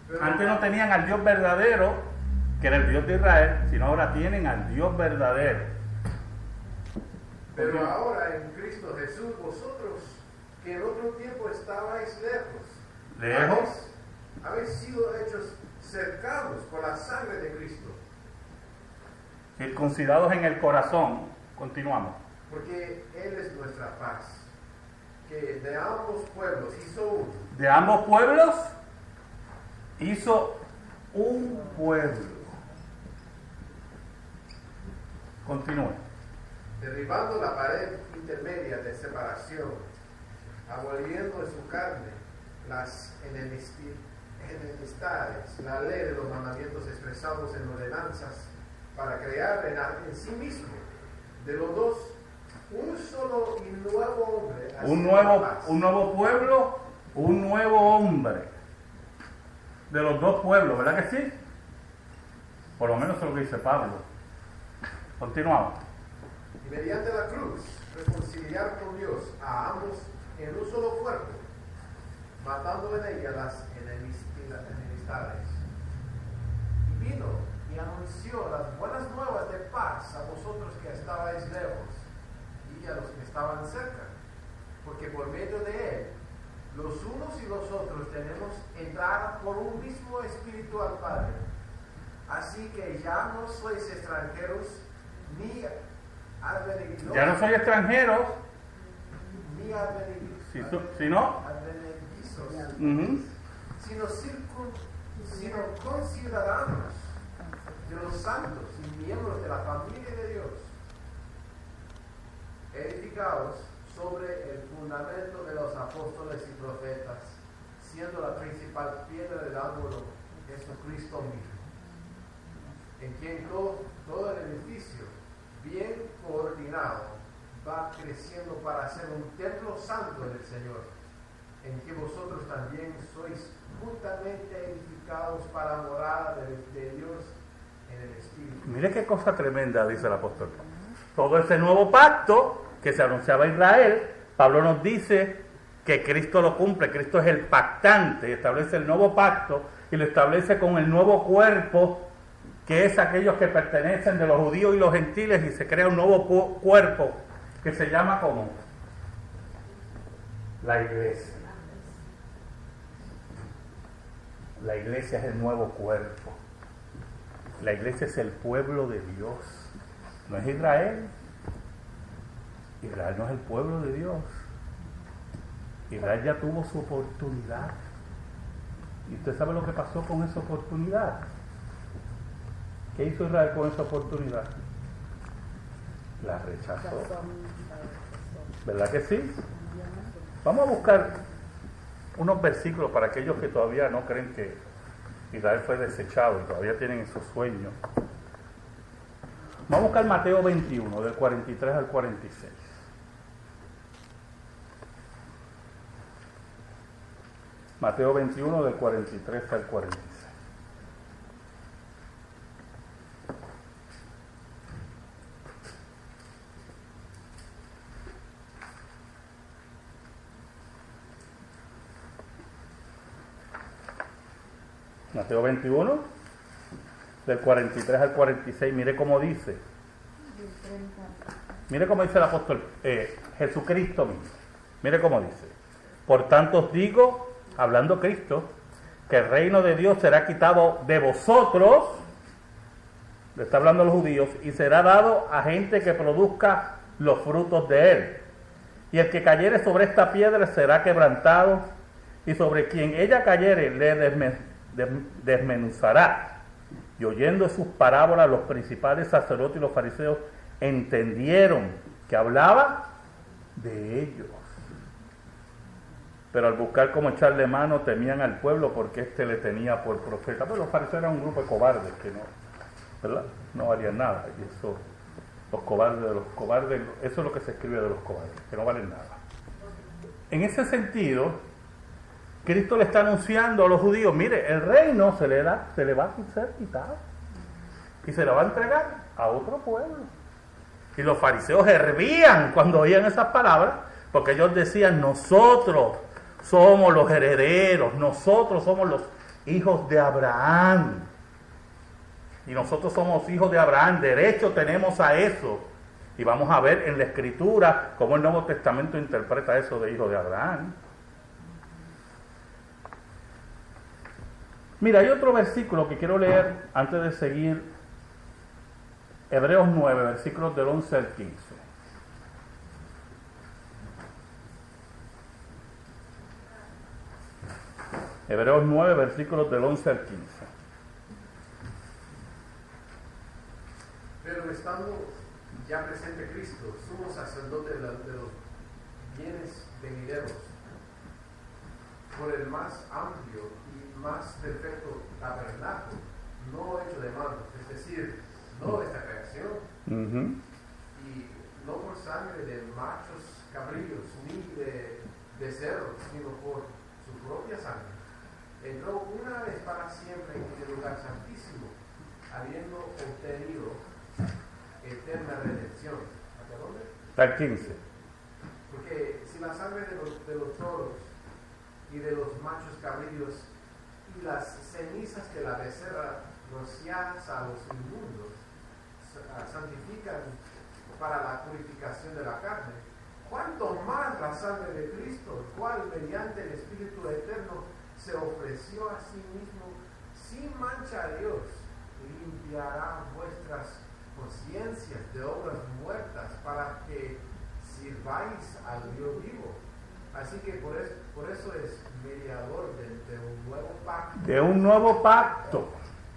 [SPEAKER 4] Pero
[SPEAKER 1] antes no tenían al Dios verdadero, que era el Dios de Israel, sino ahora tienen al Dios verdadero.
[SPEAKER 4] Pero ahora en Cristo Jesús, vosotros que en otro tiempo estabais lejos, habéis sido hechos cercanos por la sangre de Cristo.
[SPEAKER 1] Circuncidados en el corazón. Continuamos.
[SPEAKER 4] Porque Él es nuestra paz, que de ambos pueblos hizo uno.
[SPEAKER 1] De ambos pueblos hizo un pueblo. Continúe.
[SPEAKER 4] Derribando la pared intermedia de separación, aboliendo en su carne las enemistades, la ley de los mandamientos expresados en ordenanzas, para crear en sí mismo de los dos un solo y nuevo hombre.
[SPEAKER 1] Un nuevo pueblo, un nuevo hombre. De los dos pueblos, ¿verdad que sí? Por lo menos es lo que dice Pablo. Continuamos.
[SPEAKER 4] Y mediante la cruz, reconciliar con Dios a ambos en un solo cuerpo, matando en ella las enemistades. Y vino y anunció las buenas nuevas de paz a vosotros que estabais lejos y a los que estaban cerca, porque por medio de él los unos y los otros tenemos entrada por un mismo espíritu al Padre. Así que ya no sois extranjeros ni advenedizos.
[SPEAKER 1] Ya no soy extranjeros,
[SPEAKER 4] ni advenedizos,
[SPEAKER 1] sino
[SPEAKER 4] sino conciudadanos de los santos y miembros de la familia de Dios, edificados sobre el fundamento de los apóstoles y profetas, siendo la principal piedra del ángulo Jesucristo mismo, en quien todo el edificio, bien coordinado, va creciendo para ser un templo santo del Señor, en que vosotros también sois juntamente edificados para morada de Dios en el Espíritu.
[SPEAKER 1] Mire qué cosa tremenda dice el apóstol. Todo ese nuevo pacto que se anunciaba a Israel, Pablo nos dice que Cristo lo cumple. Cristo es el pactante, establece el nuevo pacto y lo establece con el nuevo cuerpo, que es aquellos que pertenecen de los judíos y los gentiles, y se crea un nuevo cuerpo que se llama como la iglesia. La iglesia es el nuevo cuerpo. La iglesia es el pueblo de Dios. No es Israel. Israel no es el pueblo de Dios. Israel ya tuvo su oportunidad. ¿Y usted sabe lo que pasó con esa oportunidad? ¿Qué hizo Israel con esa oportunidad? La rechazó. ¿Verdad que sí? Vamos a buscar unos versículos para aquellos que todavía no creen que Israel fue desechado y todavía tienen esos sueños. Vamos a buscar Mateo 21, del 43 al 46. Mateo 21, del 43 al 46. Mateo 21, del 43 al 46, mire cómo dice. Mire cómo dice el apóstol Jesucristo mismo. Mire cómo dice. Por tanto os digo, hablando Cristo, que el reino de Dios será quitado de vosotros, le está hablando a los judíos, y será dado a gente que produzca los frutos de él. Y el que cayere sobre esta piedra será quebrantado, y sobre quien ella cayere le desmenuzará. Y oyendo sus parábolas, los principales sacerdotes y los fariseos entendieron que hablaba de ellos. Pero al buscar cómo echarle mano, temían al pueblo porque éste le tenía por profeta. Pero los fariseos eran un grupo de cobardes que no, ¿verdad? No valían nada. Y eso, los cobardes de los cobardes, eso es lo que se escribe de los cobardes, que no valen nada. En ese sentido, Cristo le está anunciando a los judíos, mire, el reino se le va a ser quitado y se le va a entregar a otro pueblo. Y los fariseos hervían cuando oían esas palabras, porque ellos decían, nosotros somos los herederos, nosotros somos los hijos de Abraham. Y nosotros somos hijos de Abraham, derecho tenemos a eso. Y vamos a ver en la Escritura cómo el Nuevo Testamento interpreta eso de hijo de Abraham. Mira, hay otro versículo que quiero leer antes de seguir. Hebreos 9, versículos del 11 al 15. Hebreos 9, versículos del 11 al 15.
[SPEAKER 4] Pero estando ya presente Cristo, sumo sacerdote de los bienes venideros, por el más amplio y más perfecto tabernáculo, no hecho de manos, es decir, no de esta creación, y no por sangre de machos cabrillos, ni de becerros, sino por su propia sangre. Entró una vez para siempre en el lugar santísimo, habiendo obtenido eterna redención. ¿Hasta dónde?
[SPEAKER 1] Hasta el 15.
[SPEAKER 4] Porque si la sangre de los toros y de los machos cabrillos y las cenizas de la becerra rociadas a los inmundos santifican para la purificación de la carne, cuánto más la sangre de Cristo, el cual mediante el Espíritu Eterno se ofreció a sí mismo sin mancha a Dios, limpiará vuestras conciencias de obras muertas para que sirváis al Dios vivo. Así que por eso es mediador de un nuevo pacto.
[SPEAKER 1] De un nuevo pacto.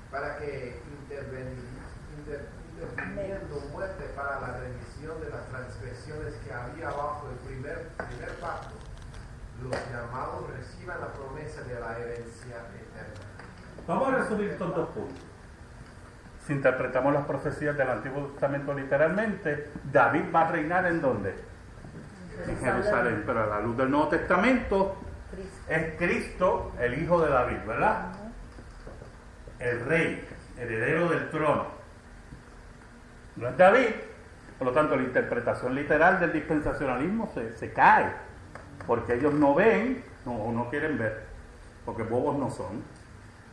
[SPEAKER 4] Para que interviniendo muerte para la remisión de las transgresiones que había bajo el primer pacto, los llamados reciban la promesa de la herencia eterna.
[SPEAKER 1] Vamos a resumir estos dos puntos. Si interpretamos las profecías del Antiguo Testamento literalmente, David va a reinar ¿en dónde? En Jerusalén. Pero a la luz del Nuevo Testamento es Cristo, el hijo de David, ¿verdad? El rey, heredero del trono. No es David. Por lo tanto, la interpretación literal del dispensacionalismo se cae, porque ellos no ven, no quieren ver, porque bobos no son,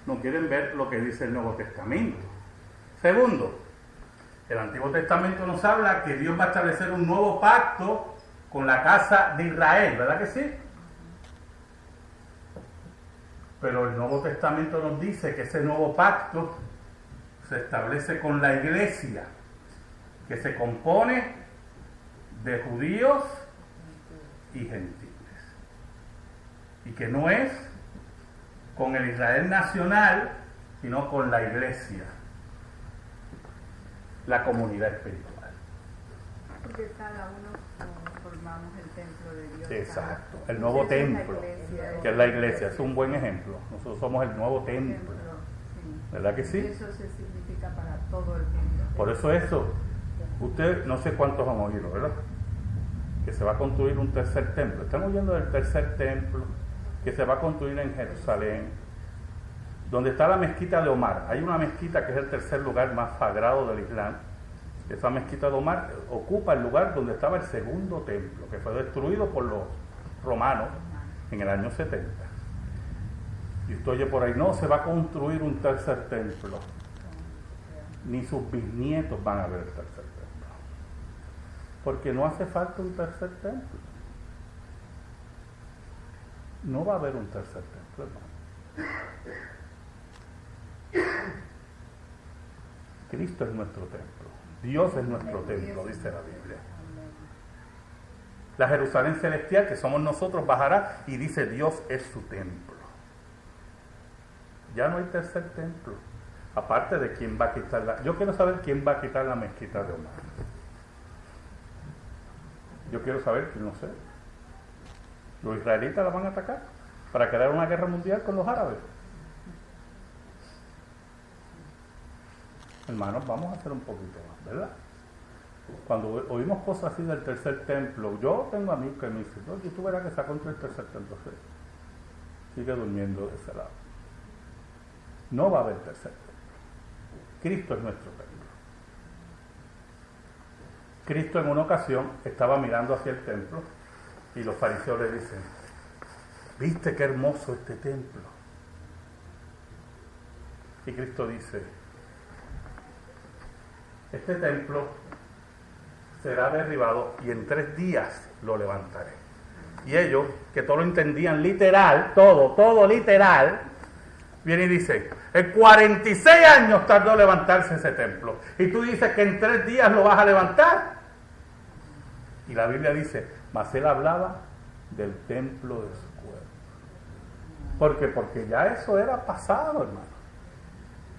[SPEAKER 1] no quieren ver lo que dice el Nuevo Testamento. Segundo, el Antiguo Testamento nos habla que Dios va a establecer un nuevo pacto con la casa de Israel, ¿verdad que sí? Pero el Nuevo Testamento nos dice que ese nuevo pacto se establece con la iglesia, que se compone de judíos y gentiles. Y que no es con el Israel nacional, sino con la iglesia, la comunidad espiritual.
[SPEAKER 5] Porque cada uno formamos el templo de Dios.
[SPEAKER 1] Exacto, el nuevo
[SPEAKER 5] Esa es la
[SPEAKER 1] templo,
[SPEAKER 5] iglesia,
[SPEAKER 1] que es la iglesia, es un buen ejemplo. Nosotros somos el nuevo templo,
[SPEAKER 5] sí.
[SPEAKER 1] ¿verdad que sí?
[SPEAKER 5] Eso se significa para todo el mundo.
[SPEAKER 1] Por eso, usted no sé cuántos han oído, ¿verdad? Que se va a construir un tercer templo. Están oyendo del tercer templo que se va a construir en Jerusalén, donde está la mezquita de Omar. Hay una mezquita que es el tercer lugar más sagrado del Islam. Esa mezquita de Omar ocupa el lugar donde estaba el segundo templo, que fue destruido por los romanos en el año 70. Y usted oye por ahí, no, se va a construir un tercer templo. Ni sus bisnietos van a ver el tercer templo. Porque no hace falta un tercer templo. No va a haber un tercer templo, hermano. Cristo es nuestro templo. Dios es nuestro templo, dice la Biblia. La Jerusalén celestial, que somos nosotros, bajará y dice Dios es su templo. Ya no hay tercer templo. Aparte de quién va a quitarla. Yo quiero saber quién va a quitar la mezquita de Omar. Yo quiero saber quién, no sé. Los israelitas la van a atacar para crear una guerra mundial con los árabes. Hermanos, vamos a hacer un poquito más, ¿verdad? Cuando oímos cosas así del tercer templo, yo tengo amigos que me dicen, oye, tú verás que está contra el tercer templo. Sigue durmiendo de ese lado. No va a haber tercer templo. Cristo es nuestro templo. Cristo en una ocasión estaba mirando hacia el templo y los fariseos le dicen, ¿viste qué hermoso este templo? Y Cristo dice, este templo será derribado y en 3 días lo levantaré. Y ellos, que todo lo entendían literal, todo literal, viene y dice, en 46 años tardó levantarse ese templo. Y tú dices que en 3 días lo vas a levantar. Y la Biblia dice, mas él hablaba del templo de su cuerpo. ¿Por qué? Porque ya eso era pasado, hermano.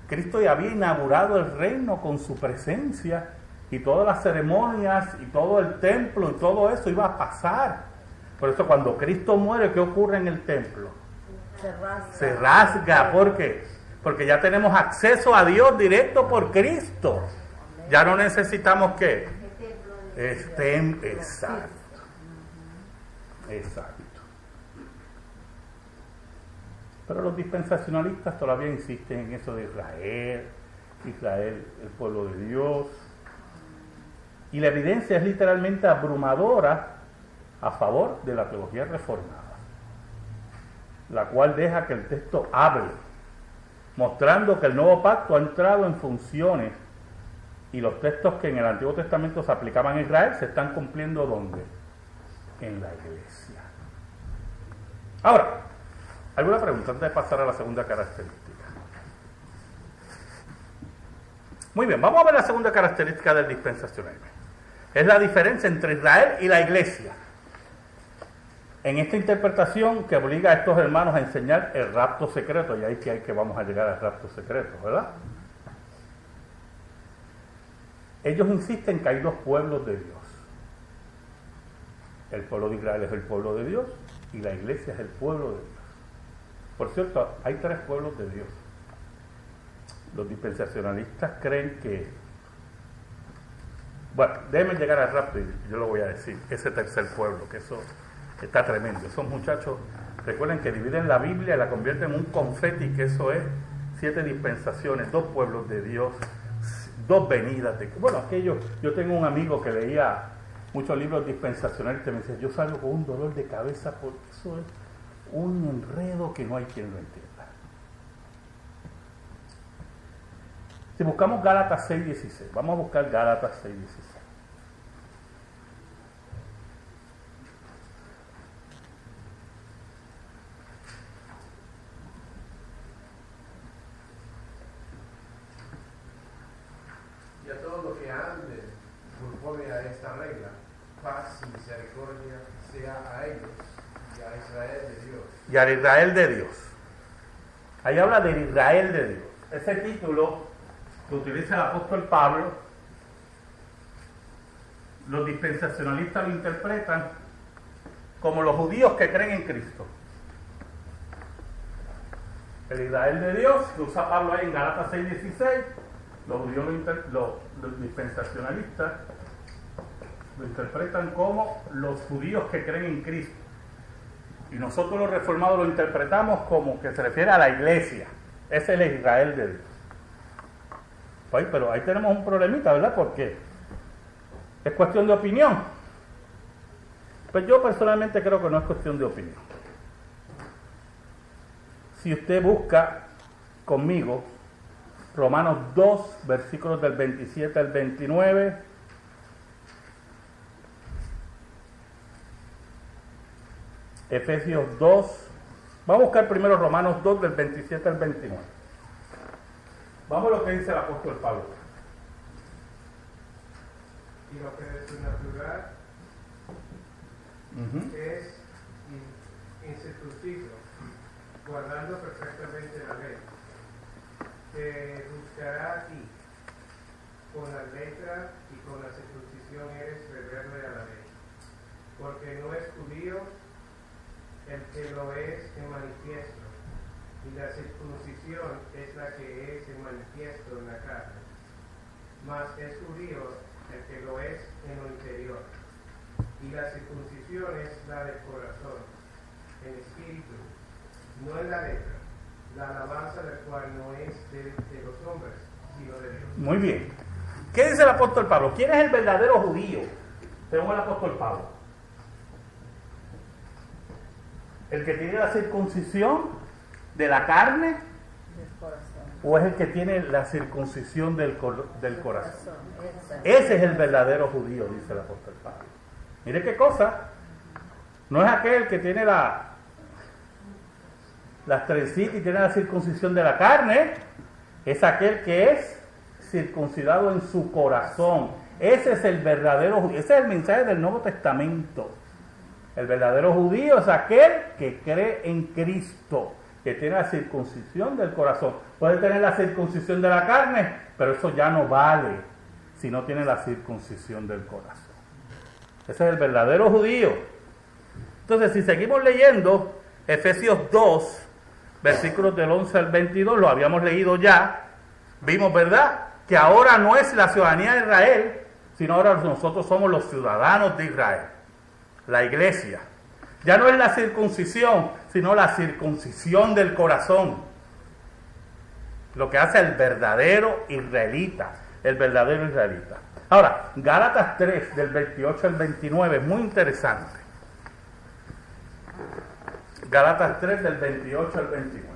[SPEAKER 1] Cristo ya había inaugurado el reino con su presencia y todas las ceremonias y todo el templo y todo eso iba a pasar. Por eso cuando Cristo muere, ¿qué ocurre en el templo? Se rasga. ¿Por qué? Porque ya tenemos acceso a Dios directo por Cristo. Ya no necesitamos ¿qué? Exacto. Pero los dispensacionalistas todavía insisten en eso de Israel, el pueblo de Dios. Y la evidencia es literalmente abrumadora a favor de la teología reformada, la cual deja que el texto hable, mostrando que el nuevo pacto ha entrado en funciones y los textos que en el Antiguo Testamento se aplicaban a Israel se están cumpliendo ¿dónde? En la iglesia. Ahora, ¿alguna pregunta antes de pasar a la segunda característica? Muy bien, vamos a ver la segunda característica del dispensacionalismo. Es la diferencia entre Israel y la iglesia. En esta interpretación que obliga a estos hermanos a enseñar el rapto secreto, y ahí que vamos a llegar al rapto secreto, ¿verdad? Ellos insisten que hay 2 pueblos de Dios. El pueblo de Israel es el pueblo de Dios y la iglesia es el pueblo de Dios. Por cierto, hay 3 pueblos de Dios. Los dispensacionalistas creen que... Bueno, déjenme llegar al rapto y yo lo voy a decir. Ese tercer pueblo, que eso está tremendo. Esos muchachos, recuerden que dividen la Biblia y la convierten en un confeti, que eso es 7 dispensaciones, 2 pueblos de Dios, 2 venidas de... Bueno, aquello, yo tengo un amigo que leía muchos libros dispensacionales y me decía, yo salgo con un dolor de cabeza porque eso es un enredo que no hay quien lo entienda. Si buscamos Gálatas 6:16, vamos a buscar Gálatas 6:16.
[SPEAKER 4] que anden conforme a esta regla, paz y misericordia sea a ellos y a Israel de Dios.
[SPEAKER 1] Y al Israel de Dios. Ahí habla del Israel de Dios. Ese título que utiliza el apóstol Pablo, los dispensacionalistas lo interpretan como los judíos que creen en Cristo. El Israel de Dios, que usa Pablo ahí en Gálatas 6:16, los judíos, los dispensacionalistas, lo interpretan como los judíos que creen en Cristo. Y nosotros los reformados lo interpretamos como que se refiere a la iglesia. Ese es el Israel de Dios. Pues, pero ahí tenemos un problemita, ¿verdad? Porque es cuestión de opinión. Pues yo personalmente creo que no es cuestión de opinión. Si usted busca conmigo Romanos 2, versículos del 27 al 29, Efesios 2, vamos a buscar primero Romanos 2 del 27 al 29. Vamos a lo que dice el apóstol Pablo.
[SPEAKER 7] Y lo que de su natural es incircunciso, guardando perfectamente la ley, te buscará a ti, con las letras y con la circuncisión eres rebelde a la ley, porque no es judío el que lo es en manifiesto, y la circuncisión es la que es en manifiesto en la carne, mas es judío el que lo es en lo interior, y la circuncisión es la del corazón, en espíritu, no en la letra, la alabanza del cual no es de los hombres, sino de Dios.
[SPEAKER 1] Muy bien. ¿Qué dice el apóstol Pablo? ¿Quién es el verdadero judío? Según el apóstol Pablo. ¿El que tiene la circuncisión de la carne?
[SPEAKER 6] Del corazón.
[SPEAKER 1] ¿O es el que tiene la circuncisión del corazón? Ese es el verdadero judío, dice el apóstol Pablo. Mire qué cosa. No es aquel que tiene las trencitas y tiene la circuncisión de la carne. Es aquel que es circuncidado en su corazón. Ese es el verdadero judío. Ese es el mensaje del Nuevo Testamento. El verdadero judío es aquel que cree en Cristo, que tiene la circuncisión del corazón. Puede tener la circuncisión de la carne, pero eso ya no vale si no tiene la circuncisión del corazón. Ese es el verdadero judío. Entonces, si seguimos leyendo Efesios 2, versículos del 11 al 22, lo habíamos leído ya, vimos, ¿verdad?, que ahora no es la ciudadanía de Israel, sino ahora nosotros somos los ciudadanos de Israel, la iglesia. Ya no es la circuncisión, sino la circuncisión del corazón. Lo que hace el verdadero israelita, el verdadero israelita. Ahora, Gálatas 3, del 28 al 29, es muy interesante. Gálatas 3, del 28 al 29.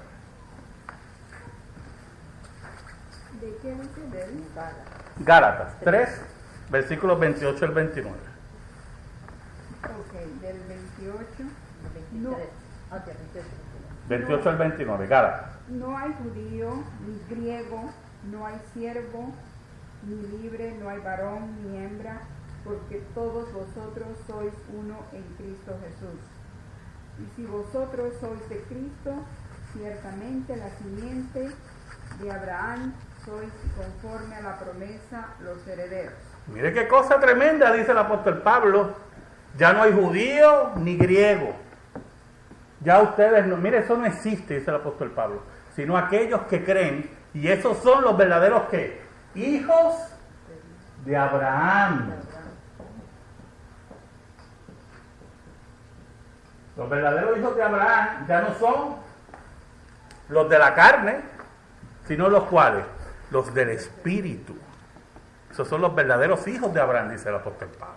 [SPEAKER 5] ¿De qué dice? Del
[SPEAKER 1] Gálatas 3, versículos 28 al 29.
[SPEAKER 5] Ok, del 28.
[SPEAKER 6] 23.
[SPEAKER 1] 28 al 29, Gálatas.
[SPEAKER 5] No hay judío, ni griego, no hay siervo, ni libre, no hay varón, ni hembra, porque todos vosotros sois uno en Cristo Jesús. Y si vosotros sois de Cristo, ciertamente la simiente de Abraham sois conforme a la promesa los herederos.
[SPEAKER 1] Mire qué cosa tremenda, dice el apóstol Pablo. Ya no hay judío ni griego. Ya ustedes no, mire, eso no existe, dice el apóstol Pablo, sino aquellos que creen, y esos son los verdaderos ¿qué? Hijos de Abraham. Los verdaderos hijos de Abraham ya no son los de la carne, sino los cuales, los del Espíritu. Esos son los verdaderos hijos de Abraham, dice el apóstol Pablo.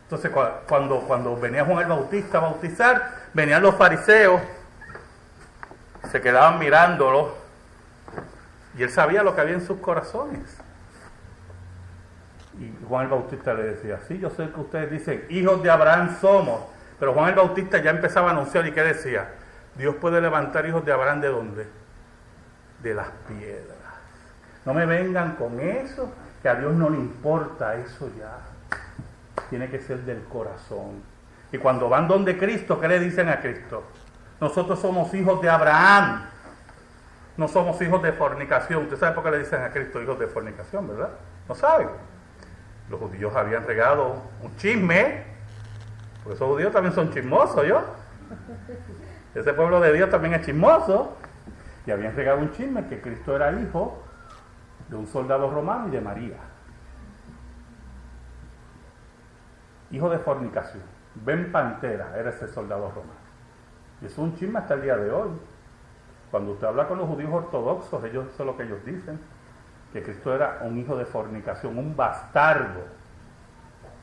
[SPEAKER 1] Entonces, cuando venía Juan el Bautista a bautizar, venían los fariseos, se quedaban mirándolo, y él sabía lo que había en sus corazones. Y Juan el Bautista le decía, sí, yo sé que ustedes dicen, hijos de Abraham somos, pero Juan el Bautista ya empezaba a anunciar, ¿y qué decía? Dios puede levantar hijos de Abraham, ¿de dónde? De las piedras. No me vengan con eso, que a Dios no le importa eso ya. Tiene que ser del corazón. Y cuando van donde Cristo, ¿qué le dicen a Cristo? Nosotros somos hijos de Abraham. No somos hijos de fornicación. Usted sabe por qué le dicen a Cristo hijos de fornicación, ¿verdad? No saben. Los judíos habían regado un chisme, porque esos judíos también son chismosos, ¿yo? Ese pueblo de Dios también es chismoso. Y habían regado un chisme que Cristo era hijo de un soldado romano y de María. Hijo de fornicación. Ben Pantera era ese soldado romano. Y eso es un chisme hasta el día de hoy. Cuando usted habla con los judíos ortodoxos, ellos, eso es lo que ellos dicen, que Cristo era un hijo de fornicación, un bastardo.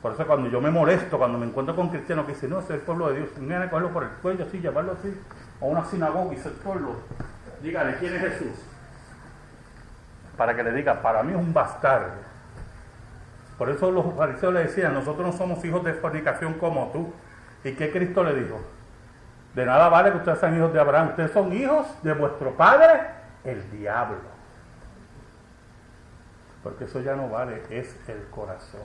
[SPEAKER 1] Por eso cuando yo me molesto, cuando me encuentro con cristianos que dicen, no, ese es el pueblo de Dios, vienen a cogerlo por el cuello así, llevarlo así, a una sinagoga y sectorlo, dígale, ¿quién es Jesús? Para que le diga, para mí es un bastardo. Por eso los fariseos le decían, nosotros no somos hijos de fornicación como tú. ¿Y qué Cristo le dijo? De nada vale que ustedes sean hijos de Abraham, ustedes son hijos de vuestro padre, el diablo. Porque eso ya no vale, es el corazón.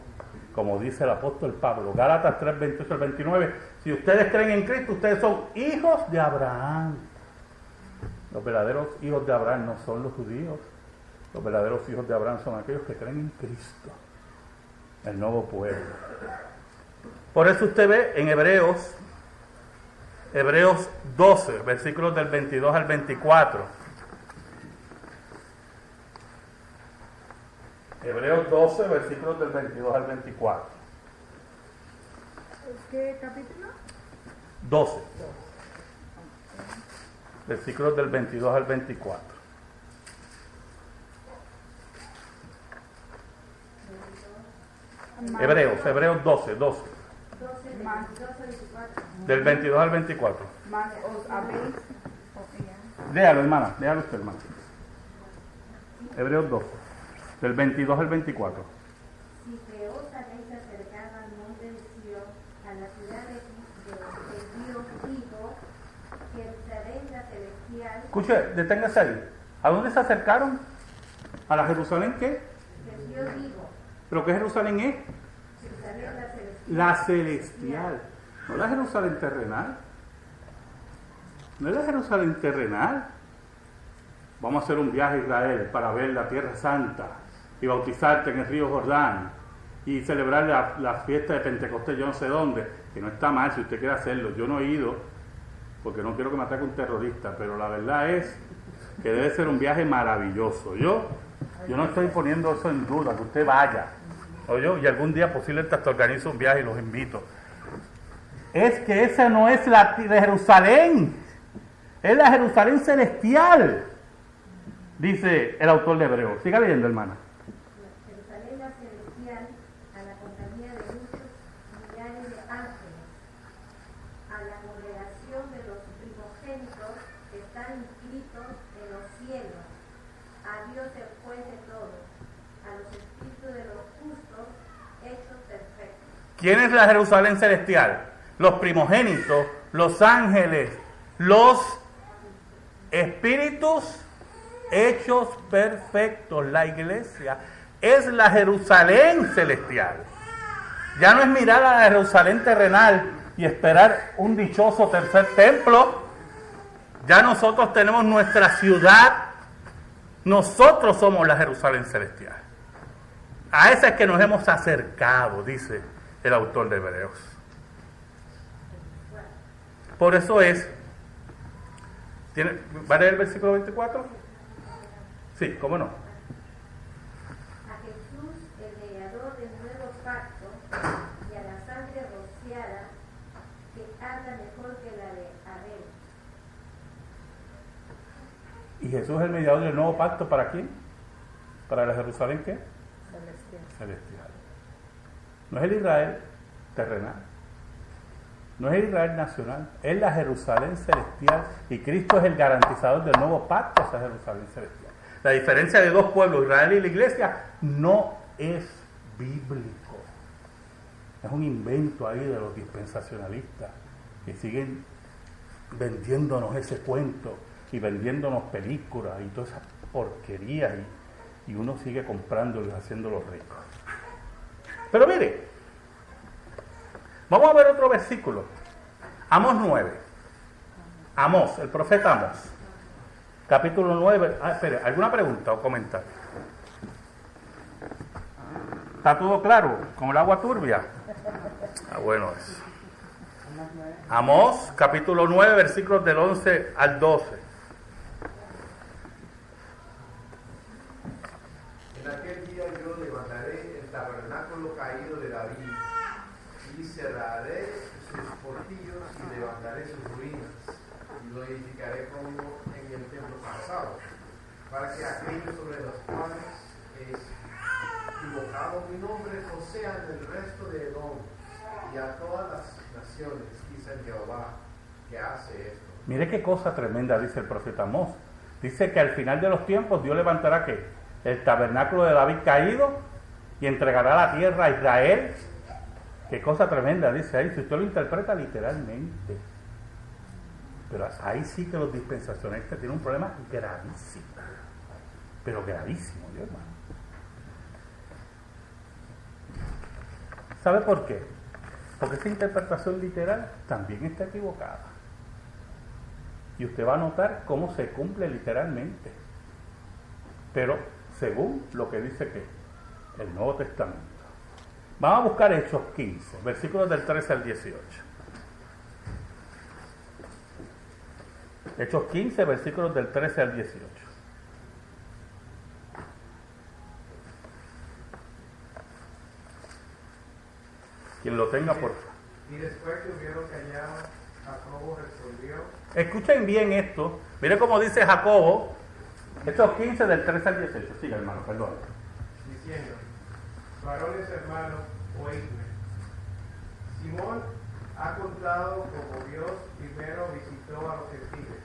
[SPEAKER 1] Como dice el apóstol Pablo, Gálatas 3, 28 al 29, si ustedes creen en Cristo, ustedes son hijos de Abraham. Los verdaderos hijos de Abraham no son los judíos, los verdaderos hijos de Abraham son aquellos que creen en Cristo, el nuevo pueblo. Por eso usted ve en Hebreos 12, versículos del 22 al 24. Hebreos 12, versículos del 22 al 24.
[SPEAKER 5] ¿Qué capítulo?
[SPEAKER 1] 12. Versículos del 22 al 24. Hebreos 12.
[SPEAKER 5] Más,
[SPEAKER 1] Del 22 al 24.
[SPEAKER 5] más os habéis...
[SPEAKER 1] Léalo, hermana, léalo usted, hermano. Hebreos 12, del 22 al 24.
[SPEAKER 3] Si que os habéis acercado al monte de Sion, a la ciudad de Dios vivo, Jerusalén la celestial.
[SPEAKER 1] Escuche, deténgase ahí. ¿A dónde se acercaron? ¿A la Jerusalén qué?
[SPEAKER 3] Del Dios vivo.
[SPEAKER 1] ¿Pero qué Jerusalén es?
[SPEAKER 3] Jerusalén la celestial.
[SPEAKER 1] La celestial. No la Jerusalén terrenal. No es la Jerusalén terrenal. Vamos a hacer un viaje a Israel para ver la Tierra Santa y bautizarte en el río Jordán y celebrar la fiesta de Pentecostés, yo no sé dónde, que no está mal si usted quiere hacerlo. Yo no he ido porque no quiero que me ataque un terrorista, pero la verdad es que debe ser un viaje maravilloso. Yo no estoy poniendo eso en duda, que usted vaya. Y algún día posiblemente hasta organizo un viaje y los invito. Es que esa no es la de Jerusalén, es la Jerusalén celestial, dice el autor de Hebreos. Siga leyendo, hermana.
[SPEAKER 3] Jerusalén la celestial, a la compañía de muchos millares de ángeles, a la congregación de los primogénitos que están inscritos en los cielos, a Dios el juez de todos, a los espíritus de los justos hechos perfectos.
[SPEAKER 1] ¿Quién es la Jerusalén celestial? Los primogénitos, los ángeles, los espíritus hechos perfectos. La iglesia es la Jerusalén celestial. Ya no es mirar a la Jerusalén terrenal y esperar un dichoso tercer templo. Ya nosotros tenemos nuestra ciudad. Nosotros somos la Jerusalén celestial. A esa es que nos hemos acercado, dice el autor de Hebreos. Por eso es... ¿Va a leer el versículo 24? Sí, ¿cómo no?
[SPEAKER 3] A Jesús, el mediador del nuevo pacto, y a la sangre rociada, que habla mejor que la de Abel.
[SPEAKER 1] ¿Y Jesús es el mediador del nuevo pacto para quién? ¿Para la Jerusalén qué? Celestial. No es el Israel terrenal. No es el Israel nacional, es la Jerusalén celestial y Cristo es el garantizador del nuevo pacto a esa Jerusalén celestial. La diferencia de dos pueblos, Israel y la iglesia, no es bíblico. Es un invento ahí de los dispensacionalistas que siguen vendiéndonos ese cuento y vendiéndonos películas y todas esas porquerías y uno sigue comprándolos, haciéndolos ricos. Pero mire, vamos a ver otro versículo. Amós 9. Amós, el profeta Amós. Capítulo 9. Espere, ¿alguna pregunta o comentario? ¿Está todo claro? ¿Con el agua turbia? Bueno eso. Amós, capítulo 9, versículos del 11 al 12.
[SPEAKER 4] En aquel día yo levantaré el tabernáculo caído de David y cerraré sus portillos y levantaré sus ruinas y lo edificaré como en el tiempo pasado, para que aquellos sobre los cuales es invocado mi nombre no sean el resto de Edom, y a todas las naciones, dice Jehová, que hace esto.
[SPEAKER 1] Mire qué cosa tremenda dice el profeta Amós. Dice que al final de los tiempos Dios levantará ¿qué? El tabernáculo de David caído y entregará la tierra a Israel. Qué cosa tremenda dice ahí, si usted lo interpreta literalmente. Pero ahí sí que los dispensacionalistas tienen un problema gravísimo. Pero gravísimo, Dios hermano. ¿Sabe por qué? Porque esa interpretación literal también está equivocada. Y usted va a notar cómo se cumple literalmente. Pero según lo que dice que el Nuevo Testamento. Vamos a buscar Hechos 15, versículos del 13 al 18. Hechos 15, versículos del 13 al 18. Quien lo tenga, por favor.
[SPEAKER 7] Y después que hubieron callado, Jacobo respondió.
[SPEAKER 1] Escuchen bien esto. Mire cómo dice Jacobo. Hechos 15 del 13 al 18. Siga, hermano, perdón.
[SPEAKER 7] Diciendo: varones hermanos, oídme. Simón ha contado como Dios primero visitó a los gentiles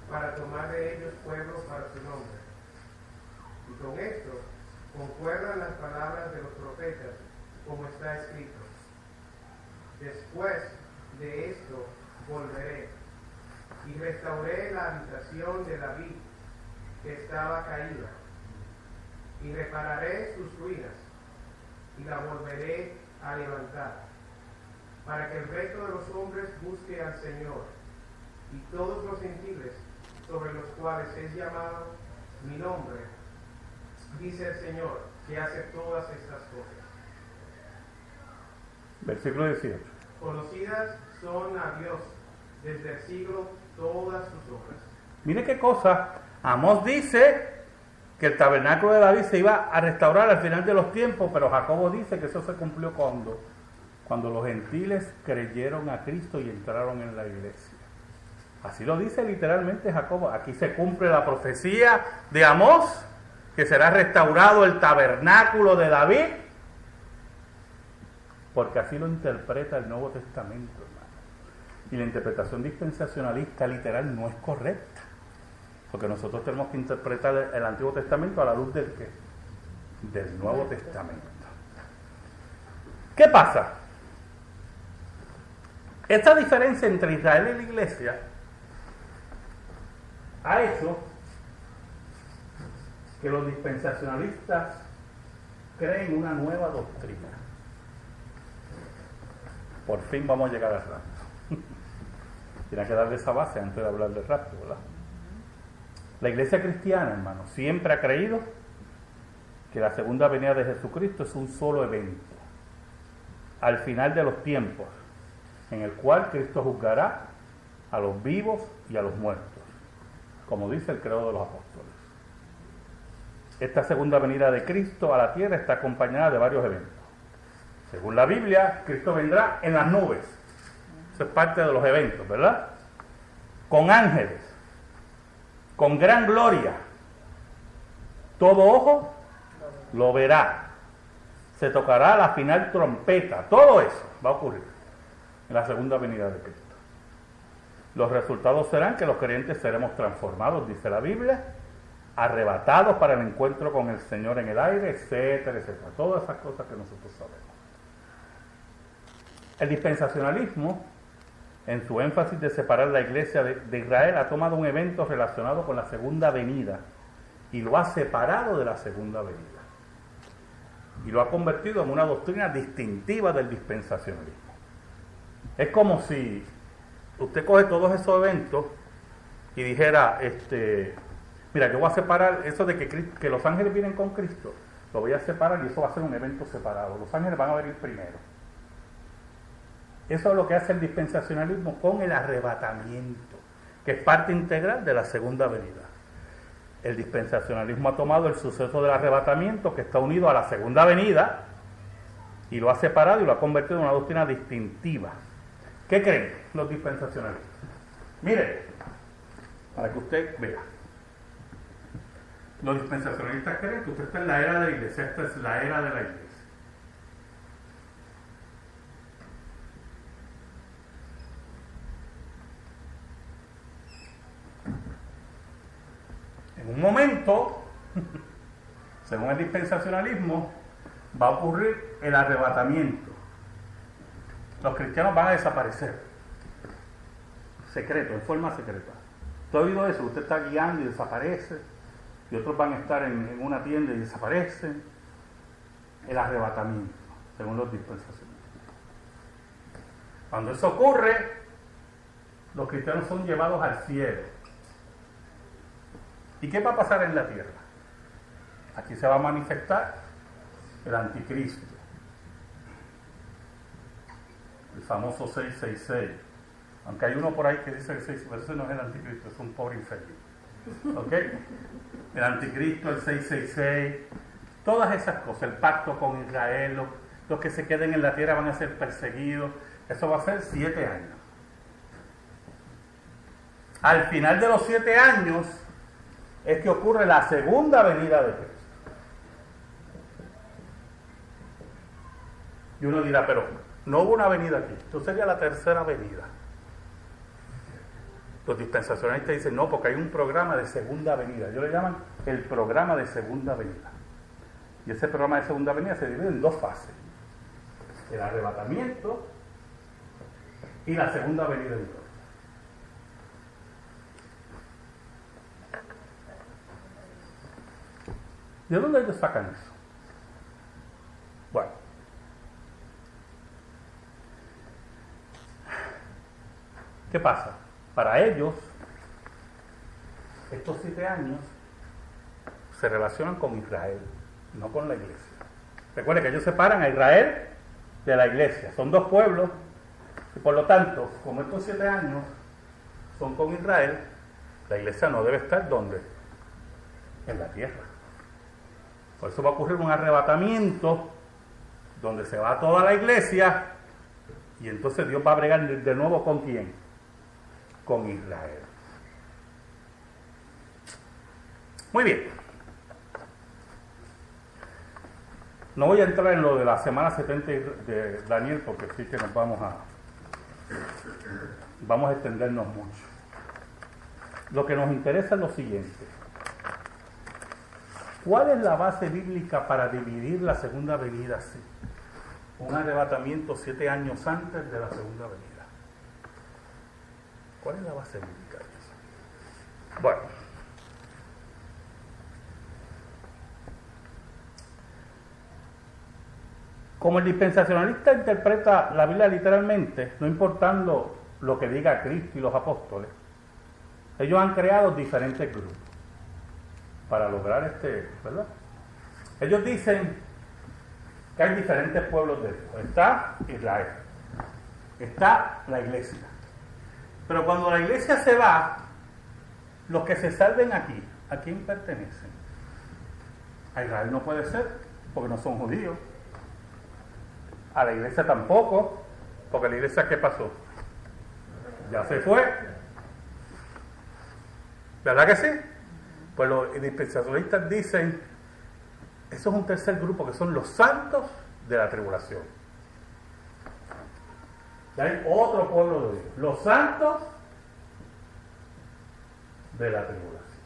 [SPEAKER 7] para tomar de ellos pueblos para su nombre. Y con esto concuerdan las palabras de los profetas, como está escrito: después de esto volveré y restauré la habitación de David que estaba caída, y repararé sus ruinas y la volveré a levantar, para que el resto de los hombres busque al Señor, y todos los gentiles sobre los cuales es llamado mi nombre, dice el Señor, que hace todas estas cosas.
[SPEAKER 1] Versículo 18.
[SPEAKER 7] Conocidas son a Dios desde el siglo todas sus obras.
[SPEAKER 1] Mire qué cosa. Amós dice que el tabernáculo de David se iba a restaurar al final de los tiempos, pero Jacobo dice que eso se cumplió cuando los gentiles creyeron a Cristo y entraron en la iglesia. Así lo dice literalmente Jacobo. Aquí se cumple la profecía de Amós, que será restaurado el tabernáculo de David, porque así lo interpreta el Nuevo Testamento, hermano. Y la interpretación dispensacionalista literal no es correcta, porque nosotros tenemos que interpretar el Antiguo Testamento a la luz del ¿qué? Del Nuevo Testamento. ¿Qué pasa? Esta diferencia entre Israel y la iglesia ha hecho que los dispensacionalistas creen una nueva doctrina. Por fin vamos a llegar al rapto. Tiene que darle esa base antes de hablar del rapto, ¿verdad? La iglesia cristiana, hermano, siempre ha creído que la segunda venida de Jesucristo es un solo evento, al final de los tiempos, en el cual Cristo juzgará a los vivos y a los muertos, como dice el credo de los apóstoles. Esta segunda venida de Cristo a la tierra está acompañada de varios eventos. Según la Biblia, Cristo vendrá en las nubes. Eso es parte de los eventos, ¿verdad? Con ángeles, con gran gloria. Todo ojo lo verá. Se tocará la final trompeta. Todo eso va a ocurrir en la segunda venida de Cristo. Los resultados serán que los creyentes seremos transformados, dice la Biblia, arrebatados para el encuentro con el Señor en el aire, etcétera, etcétera. Todas esas cosas que nosotros sabemos. El dispensacionalismo, en su énfasis de separar la iglesia de Israel, ha tomado un evento relacionado con la segunda venida y lo ha separado de la segunda venida. Y lo ha convertido en una doctrina distintiva del dispensacionalismo. Es como si usted coge todos esos eventos y dijera, mira, yo voy a separar eso de que los ángeles vienen con Cristo, lo voy a separar y eso va a ser un evento separado. Los ángeles van a venir primero. Eso es lo que hace el dispensacionalismo con el arrebatamiento, que es parte integral de la segunda venida. El dispensacionalismo ha tomado el suceso del arrebatamiento, que está unido a la segunda venida, y lo ha separado y lo ha convertido en una doctrina distintiva. ¿Qué creen los dispensacionalistas? Miren, para que usted vea. Los dispensacionalistas creen que usted está en la era de la iglesia. Esta es la era de la iglesia. En un momento, según el dispensacionalismo, va a ocurrir el arrebatamiento. Los cristianos van a desaparecer. Secreto, en forma secreta. ¿Tú has oído eso? Usted está guiando y desaparece. Y otros van a estar en una tienda y desaparecen. El arrebatamiento, según los dispensacionalistas. Cuando eso ocurre, los cristianos son llevados al cielo. ¿Y qué va a pasar en la tierra? Aquí se va a manifestar el anticristo. El famoso 666. Aunque hay uno por ahí que dice que 666, pero ese no es el anticristo, es un pobre infeliz. ¿Ok? El anticristo, el 666, todas esas cosas, el pacto con Israel, los que se queden en la tierra van a ser perseguidos. Eso va a ser 7 años. Al final de los 7 años es que ocurre la segunda venida de Cristo. Y uno dirá, pero no hubo una venida aquí, esto sería la tercera venida. Los dispensacionalistas dicen, no, porque hay un programa de segunda venida. Ellos le llaman el programa de segunda venida. Y ese programa de segunda venida se divide en 2 fases. El arrebatamiento y la segunda venida de Dios. ¿De dónde ellos sacan eso? Bueno, ¿qué pasa? Para ellos, estos 7 años se relacionan con Israel, no con la iglesia. Recuerden que ellos separan a Israel de la iglesia. Son 2 pueblos y por lo tanto, como estos 7 años son con Israel, la iglesia no debe estar ¿dónde? En la tierra. Por eso va a ocurrir un arrebatamiento donde se va toda la iglesia y entonces Dios va a bregar de nuevo ¿con quién? Con Israel. Muy bien. No voy a entrar en lo de la semana 70 de Daniel porque sí que nos vamos a extendernos mucho. Lo que nos interesa es lo siguiente. ¿Cuál es la base bíblica para dividir la segunda venida así? Un arrebatamiento 7 años antes de la segunda venida. ¿Cuál es la base bíblica de eso? Bueno. Como el dispensacionalista interpreta la Biblia literalmente, no importando lo que diga Cristo y los apóstoles, ellos han creado diferentes grupos para lograr ¿verdad? Ellos dicen que hay diferentes pueblos de Dios. Está Israel, está la iglesia. Pero cuando la iglesia se va, los que se salven aquí, ¿a quién pertenecen? A Israel no puede ser, porque no son judíos. A la iglesia tampoco, porque la iglesia ¿qué pasó? Ya se fue. ¿Verdad que sí? Pues los dispensacionalistas dicen, eso es un tercer grupo, que son los santos de la tribulación. Y hay otro pueblo de Dios, los santos de la tribulación.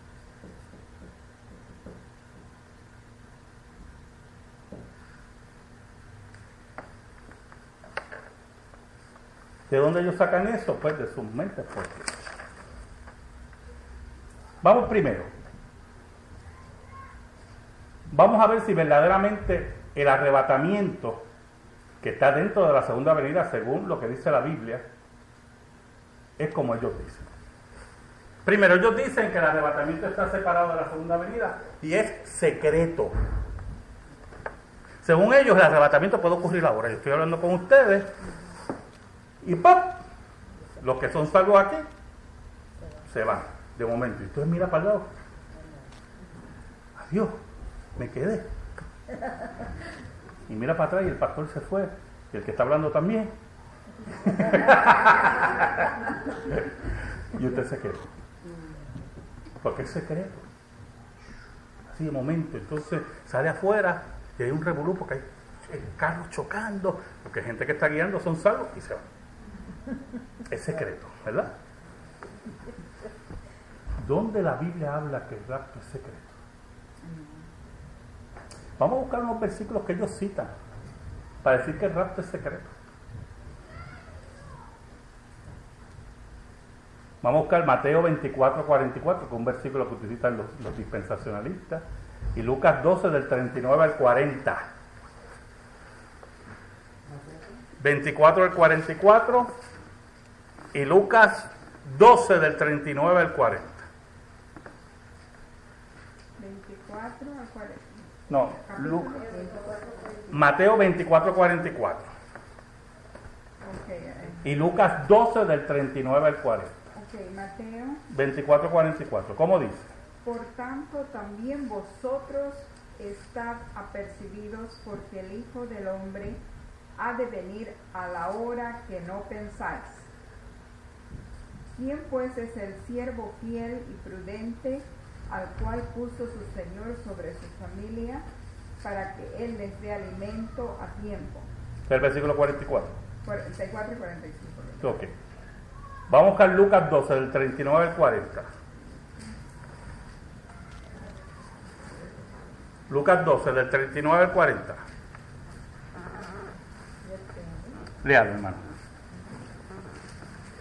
[SPEAKER 1] ¿De dónde ellos sacan eso? Pues de sus mentes fuertes. Vamos primero. vamos a ver si verdaderamente el arrebatamiento que está dentro de la segunda venida, según lo que dice la Biblia, es como ellos dicen. Primero, ellos dicen que el arrebatamiento está separado de la segunda venida y es secreto. Según ellos, el arrebatamiento puede ocurrir ahora. Yo estoy hablando con ustedes y ¡pop! Los que son salvos aquí se van de momento. Y usted mira para el lado. Adiós, me quedé. Y mira para atrás y el pastor se fue. Y el que está hablando también. Y usted se quedó. Porque es secreto. Así de momento. Entonces sale afuera y hay un revolú porque hay carros chocando. Porque hay gente que está guiando, son salvos y se van. Es secreto, ¿verdad? ¿Dónde la Biblia habla que el rapto es secreto? Vamos a buscar unos versículos que ellos citan para decir que el rapto es secreto. Vamos a buscar Mateo 24:44, que es un versículo que utilizan los dispensacionalistas, y Lucas 12 del 39 al 40. 24 al 44 y Lucas 12 del 39 al 40.
[SPEAKER 5] 24 al 40.
[SPEAKER 1] No, Mateo 24:44 y Lucas 12 del 39 al 40.
[SPEAKER 5] Ok, Mateo
[SPEAKER 1] 24:44. ¿Cómo dice?
[SPEAKER 5] Por tanto, también vosotros estad apercibidos, porque el Hijo del Hombre ha de venir a la hora que no pensáis. ¿Quién pues es el siervo fiel y prudente, al cual puso su Señor sobre su familia, para que Él les dé alimento a tiempo?
[SPEAKER 1] El versículo 44.
[SPEAKER 5] 44 y 45.
[SPEAKER 1] Ok. Vamos a buscar Lucas 12 del 39 al 40. Lucas 12 del 39 al 40. Léalo, hermano.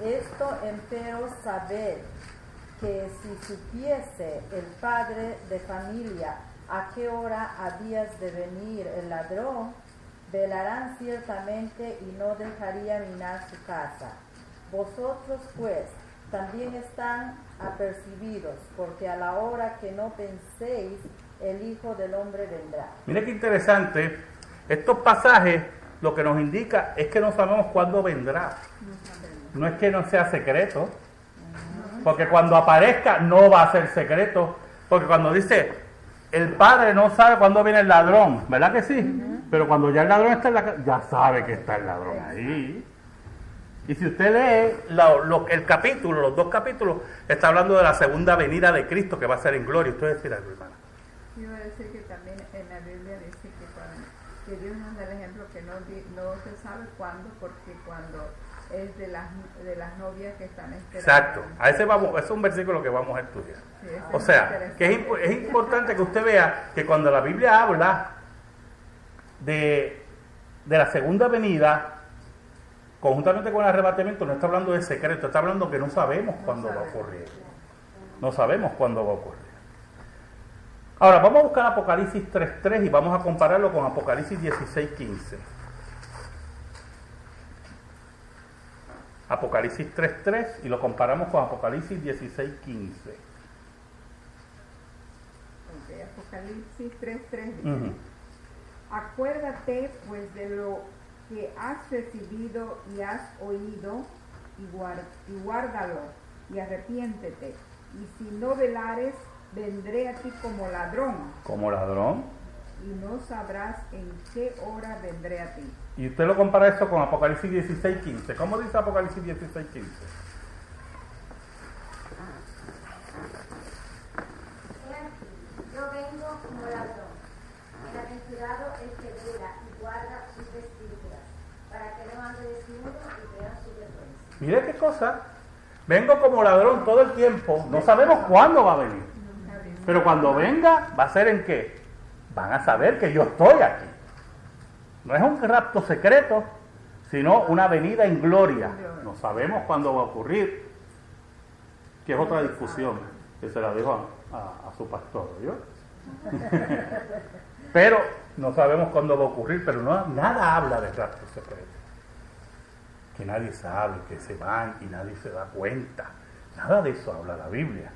[SPEAKER 6] Esto empero sabed, que si supiese el padre de familia a qué hora habías de venir el ladrón, velarán ciertamente y no dejaría minar su casa. Vosotros pues también están apercibidos, porque a la hora que no penséis, el Hijo del Hombre vendrá.
[SPEAKER 1] Mire qué interesante. Estos pasajes lo que nos indica es que no sabemos cuándo vendrá. No es que no sea secreto, porque cuando aparezca no va a ser secreto, porque cuando dice el padre no sabe cuándo viene el ladrón, ¿verdad que sí? Pero cuando ya el ladrón está en la casa, ya sabe que está el ladrón ahí. Y si usted lee el capítulo, los dos capítulos, está hablando de la segunda venida de Cristo que va a ser en gloria. Usted va a decir algo, hermana.
[SPEAKER 5] Yo iba a decir que también en la Biblia dice que Dios nos da el ejemplo que no se sabe cuándo, porque cuando es de las novias que están esperando.
[SPEAKER 1] Exacto, a ese vamos, ese es un versículo que vamos a estudiar. Sí, o sea, que es importante que usted vea que cuando la Biblia habla de la segunda venida, conjuntamente con el arrebatamiento, no está hablando de secreto, está hablando que no sabemos cuándo va a ocurrir. No sabemos cuándo va a ocurrir. Ahora, vamos a buscar Apocalipsis 3:3 y vamos a compararlo con Apocalipsis 16:15. Apocalipsis 3:3 y lo comparamos con Apocalipsis 16:15.
[SPEAKER 5] Okay, Apocalipsis 3:3 dice: Acuérdate pues de lo que has recibido y has oído, y guárdalo, y arrepiéntete. Y si no velares, vendré a ti como ladrón.
[SPEAKER 1] ¿Como ladrón?
[SPEAKER 5] Y no sabrás en qué hora vendré a ti.
[SPEAKER 1] Y usted lo compara esto con Apocalipsis 16:15. ¿Cómo dice Apocalipsis 16:15?
[SPEAKER 3] Yo vengo como ladrón. Bienaventurado el que vela y guarda sus vestiduras, para que no ande desnudo y vea su vergüenza.
[SPEAKER 1] Mire qué cosa. Vengo como ladrón todo el tiempo. No sabemos cuándo va a venir. Pero cuando venga, ¿va a ser en qué? Van a saber que yo estoy aquí. No es un rapto secreto, sino una venida en gloria. No sabemos cuándo va a ocurrir, que es otra discusión que se la dejo a su pastor, ¿yo? Pero no sabemos cuándo va a ocurrir, pero nada habla de rapto secreto. Que nadie sabe, que se van y nadie se da cuenta. Nada de eso habla la Biblia.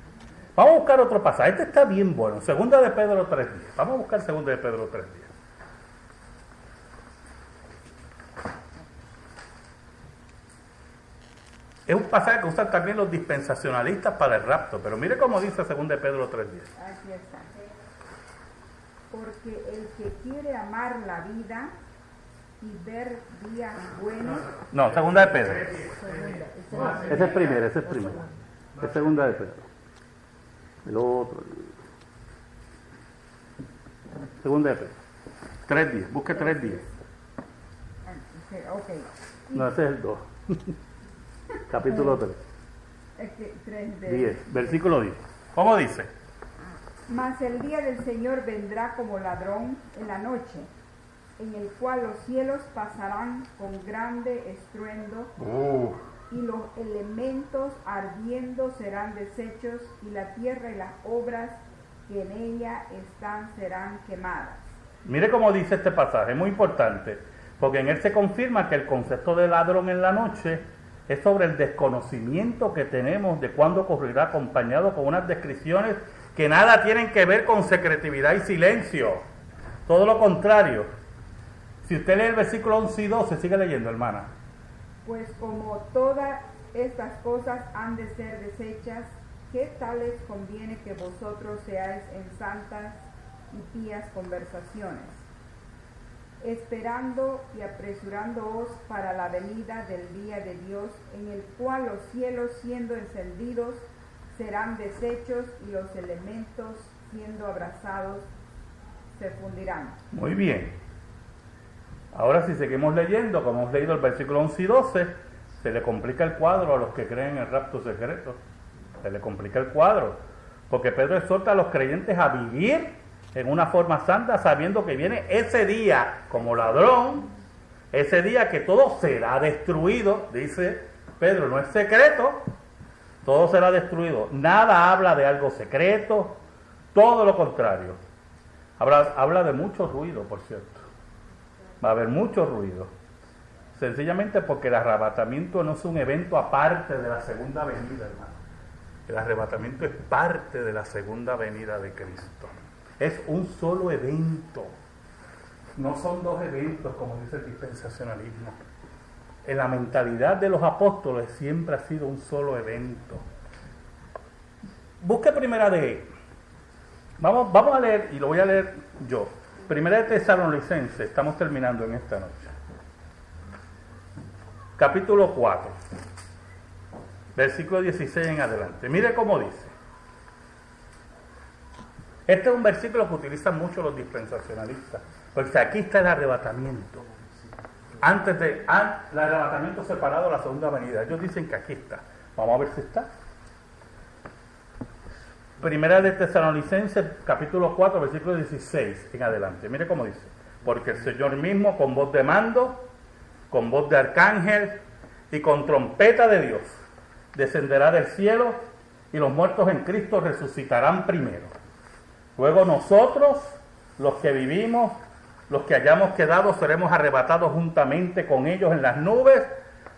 [SPEAKER 1] Vamos a buscar otro pasaje. Este está bien bueno. Segunda de Pedro 3:10. Vamos a buscar Segunda de Pedro 3:10. Es un pasaje que usan también los dispensacionalistas para el rapto. Pero mire cómo dice Segunda de Pedro 3:10.
[SPEAKER 5] Aquí está. Porque el que quiere amar la vida y ver días buenos.
[SPEAKER 1] No, Segunda de Pedro.
[SPEAKER 5] Segunda,
[SPEAKER 1] Ese es primero, ese es primero. Es Segunda de Pedro. El otro. Segunda de Pedro. 3:10. Busque 3:10.
[SPEAKER 5] Ok.
[SPEAKER 1] No, ese es el 2. Capítulo 3.
[SPEAKER 5] Es que 3 de
[SPEAKER 1] 10. Versículo 10. ¿Cómo dice?
[SPEAKER 5] Mas el día del Señor vendrá como ladrón en la noche, en el cual los cielos pasarán con grande estruendo, y los elementos ardiendo serán deshechos, y la tierra y las obras que en ella están serán quemadas.
[SPEAKER 1] Mire cómo dice este pasaje, es muy importante, porque en él se confirma que el concepto de ladrón en la noche es sobre el desconocimiento que tenemos de cuándo ocurrirá, acompañado con unas descripciones que nada tienen que ver con secretividad y silencio. Todo lo contrario. Si usted lee el versículo 11 y 12, sigue leyendo, hermana.
[SPEAKER 5] Pues como todas estas cosas han de ser deshechas, ¿qué tales conviene que vosotros seáis en santas y pías conversaciones, esperando y apresurándoos para la venida del día de Dios, en el cual los cielos siendo encendidos serán deshechos y los elementos siendo abrazados se fundirán?
[SPEAKER 1] Muy bien. Ahora si seguimos leyendo, como hemos leído el versículo 11 y 12, se le complica el cuadro a los que creen en el rapto secreto. Se le complica el cuadro. Porque Pedro exhorta a los creyentes a vivir en una forma santa, sabiendo que viene ese día como ladrón, ese día que todo será destruido. Dice Pedro, no es secreto, todo será destruido. Nada habla de algo secreto, todo lo contrario. Habla de mucho ruido, por cierto. Va a haber mucho ruido. Sencillamente porque el arrebatamiento no es un evento aparte de la segunda venida, hermano. El arrebatamiento es parte de la segunda venida de Cristo. Es un solo evento. No son dos eventos, como dice el dispensacionalismo. En la mentalidad de los apóstoles siempre ha sido un solo evento. Busque primera de... Vamos a leer, y lo voy a leer yo. Primera de Tesalonicenses, estamos terminando en esta noche. Capítulo 4, versículo 16 en adelante. Mire cómo dice. Este es un versículo que utilizan mucho los dispensacionalistas, porque aquí está el arrebatamiento. El arrebatamiento separado de la segunda venida. Ellos dicen que aquí está. Vamos a ver si está. Primera de Tesalonicenses, capítulo 4, versículo 16 en adelante. Mire cómo dice. Porque el Señor mismo, con voz de mando, con voz de arcángel y con trompeta de Dios, descenderá del cielo, y los muertos en Cristo resucitarán primero. Luego nosotros, los que vivimos, los que hayamos quedado, seremos arrebatados juntamente con ellos en las nubes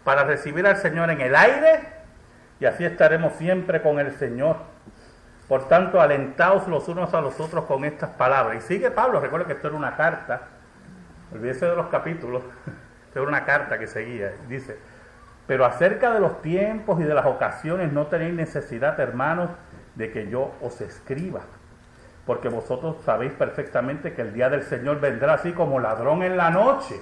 [SPEAKER 1] para recibir al Señor en el aire, y así estaremos siempre con el Señor. Por tanto, alentaos los unos a los otros con estas palabras. Y sigue Pablo, recuerda que esto era una carta, olvídese de los capítulos, esto era una carta que seguía, dice: pero acerca de los tiempos y de las ocasiones no tenéis necesidad, hermanos, de que yo os escriba, porque vosotros sabéis perfectamente que el día del Señor vendrá así como ladrón en la noche,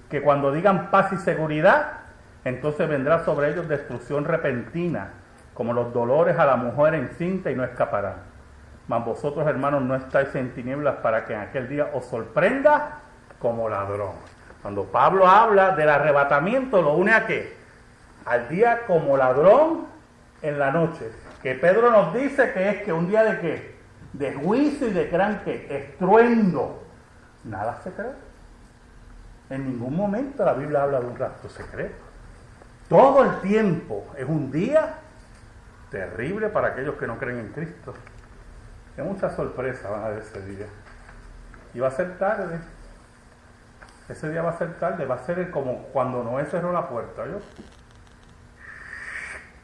[SPEAKER 1] que cuando digan paz y seguridad, entonces vendrá sobre ellos destrucción repentina, como los dolores a la mujer encinta, y no escaparán. Mas vosotros, hermanos, no estáis en tinieblas para que en aquel día os sorprenda como ladrón. Cuando Pablo habla del arrebatamiento, lo une a ¿qué? Al día como ladrón en la noche. Que Pedro nos dice que es que un día de ¿qué? De juicio y de gran ¿qué? Estruendo. Nada secreto. En ningún momento la Biblia habla de un rapto secreto. Todo el tiempo es un día terrible para aquellos que no creen en Cristo. Hay muchas sorpresas van a haber ese día. Y va a ser tarde. Ese día va a ser tarde. Va a ser como cuando Noé cerró la puerta, ¿yo?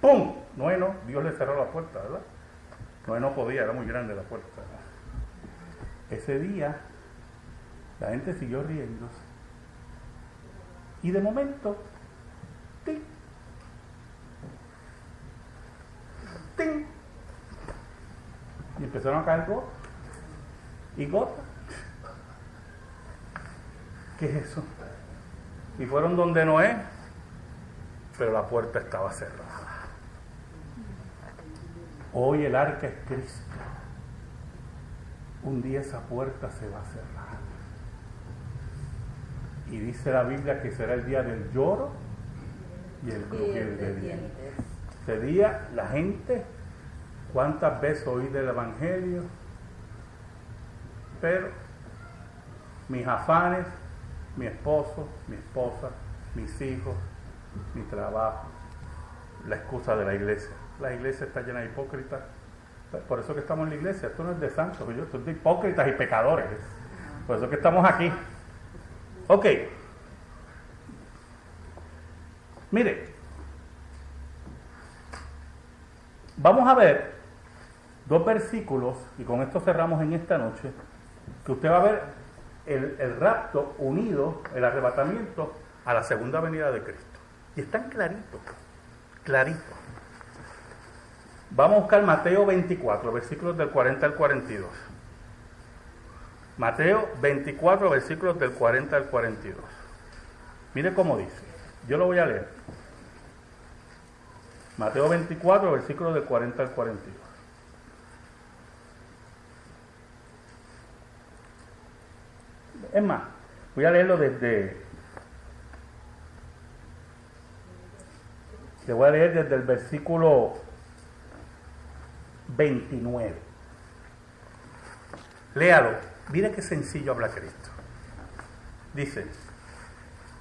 [SPEAKER 1] ¡Pum! Noé no, Dios le cerró la puerta, ¿verdad? Noé no podía, era muy grande la puerta. Ese día, la gente siguió riéndose. Y de momento, ¡ting! ¡ting! Y empezaron a caer gotas. Y gotas. ¿Qué es eso? Y fueron donde Noé, pero la puerta estaba cerrada. Hoy el arca es Cristo. Un día esa puerta se va a cerrar. Y dice la Biblia que será el día del lloro y el crujir de dientes. Ese día la gente, ¿cuántas veces oí del Evangelio? Pero mis afanes, mi esposo, mi esposa, mis hijos, mi trabajo, la excusa de la iglesia. La iglesia está llena de hipócritas. Por eso que estamos en la iglesia. Esto no es de santos, esto es de hipócritas y pecadores. Por eso que estamos aquí. Ok. Mire, vamos a ver 2 versículos, y con esto cerramos en esta noche, que usted va a ver el rapto unido, el arrebatamiento a la segunda venida de Cristo. Y están claritos, claritos. Vamos a buscar Mateo 24, versículos del 40 al 42. Mateo 24, versículos del 40 al 42. Mire cómo dice. Yo lo voy a leer. Mateo 24, versículos del 40 al 42. Es más, voy a leerlo le voy a leer desde el versículo 29. Léalo. Mire qué sencillo habla Cristo. Dice: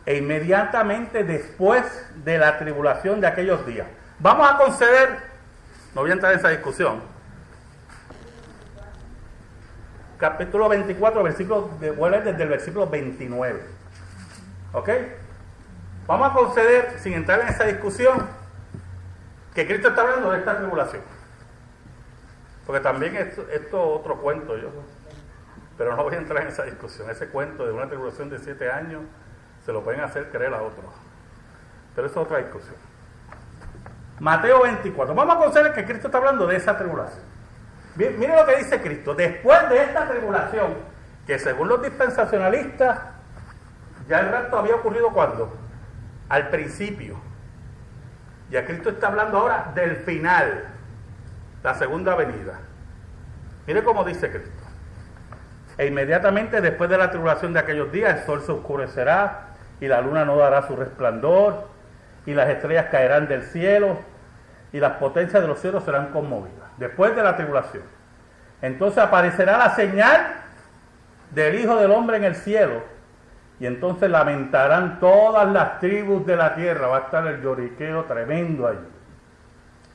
[SPEAKER 1] e inmediatamente después de la tribulación de aquellos días. Vamos a conceder, no voy a entrar en esa discusión, capítulo 24, versículo, voy a leer desde el versículo 29. ¿Ok? Vamos a conceder, sin entrar en esa discusión, que Cristo está hablando de esta tribulación. Porque también esto es otro cuento, pero no voy a entrar en esa discusión. Ese cuento de una tribulación de 7 años se lo pueden hacer creer a otros. Pero eso es otra discusión. Mateo 24. Vamos a conceder que Cristo está hablando de esa tribulación. Mire lo que dice Cristo. Después de esta tribulación, que según los dispensacionalistas, ya el rapto había ocurrido ¿cuándo? Al principio. Ya Cristo está hablando ahora del final, la segunda venida. Mire cómo dice Cristo. E inmediatamente después de la tribulación de aquellos días, el sol se oscurecerá y la luna no dará su resplandor y las estrellas caerán del cielo y las potencias de los cielos serán conmovidas. Después de la tribulación. Entonces aparecerá la señal del Hijo del Hombre en el cielo y entonces lamentarán todas las tribus de la tierra. Va a estar el lloriqueo tremendo allí.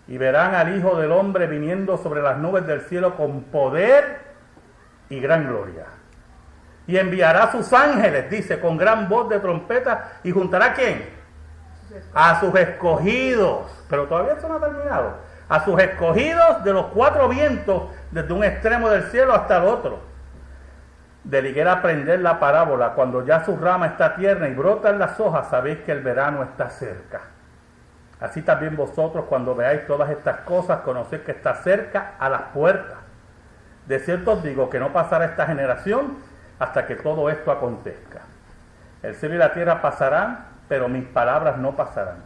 [SPEAKER 1] Y verán al Hijo del Hombre viniendo sobre las nubes del cielo con poder y gran gloria. Y enviará a sus ángeles, dice, con gran voz de trompeta, y juntará ¿a quién? A sus escogidos. Pero todavía esto no ha terminado. A sus escogidos de los 4 vientos, desde un extremo del cielo hasta el otro. De la higuera aprender la parábola: cuando ya su rama está tierna y brotan las hojas, sabéis que el verano está cerca. Así también vosotros, cuando veáis todas estas cosas, conocéis que está cerca a las puertas. De cierto os digo que no pasará esta generación hasta que todo esto acontezca. El cielo y la tierra pasarán, pero mis palabras no pasarán.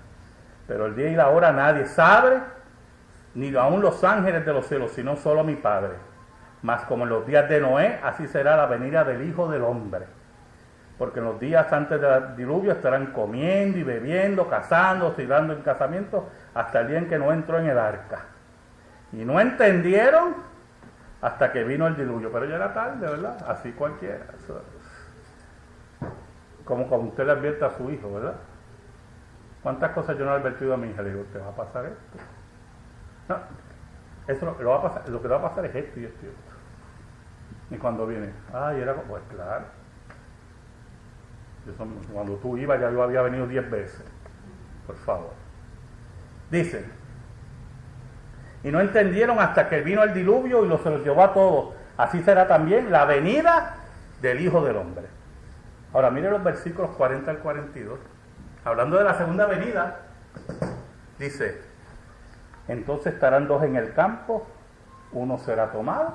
[SPEAKER 1] Pero el día y la hora nadie sabe, ni aun los ángeles de los cielos, sino solo mi Padre. Mas como en los días de Noé, así será la venida del Hijo del Hombre. Porque en los días antes del diluvio estarán comiendo y bebiendo, casándose y dando en casamiento, hasta el día en que no entró en el arca. Y no entendieron hasta que vino el diluvio. Pero ya era tarde, ¿verdad? Así cualquiera. Como usted le advierte a su hijo, ¿verdad? ¿Cuántas cosas yo no he advertido a mi hija? Le digo, ¿te va a pasar esto? No, eso lo que va a pasar es esto y esto y esto. Y cuando viene, ay, era pues claro. Cuando tú ibas ya yo había venido 10 veces. Por favor. Dice, y no entendieron hasta que vino el diluvio y se los llevó a todos. Así será también la venida del Hijo del Hombre. Ahora mire los versículos 40 al 42. Hablando de la segunda venida, dice, entonces estarán dos en el campo, uno será tomado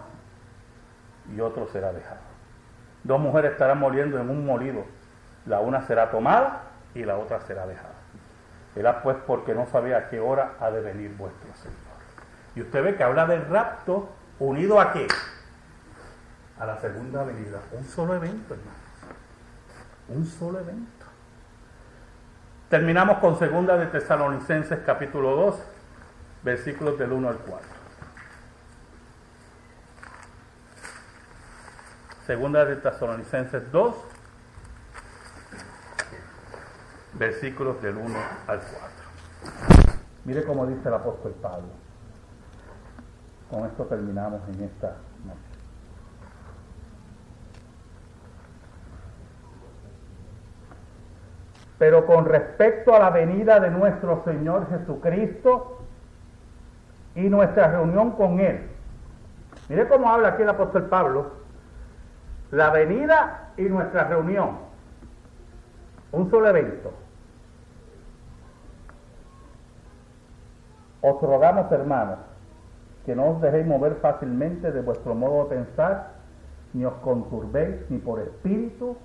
[SPEAKER 1] y otro será dejado. Dos mujeres estarán moliendo en un molido, la una será tomada y la otra será dejada. Era pues porque no sabía a qué hora ha de venir vuestro Señor. Y usted ve que habla del rapto unido ¿a qué? A la segunda venida. Un solo evento, hermanos. Un solo evento. Terminamos con segunda de Tesalonicenses capítulo 2, versículos del 1 al 4. Segunda de Tesalonicenses 2, versículos del 1 al 4. Mire cómo dice el apóstol Pablo. Con esto terminamos en esta noche. Pero con respecto a la venida de nuestro Señor Jesucristo y nuestra reunión con Él. Mire cómo habla aquí el apóstol Pablo. La venida y nuestra reunión. Un solo evento. Os rogamos, hermanos, que no os dejéis mover fácilmente de vuestro modo de pensar, ni os conturbéis ni por espíritu,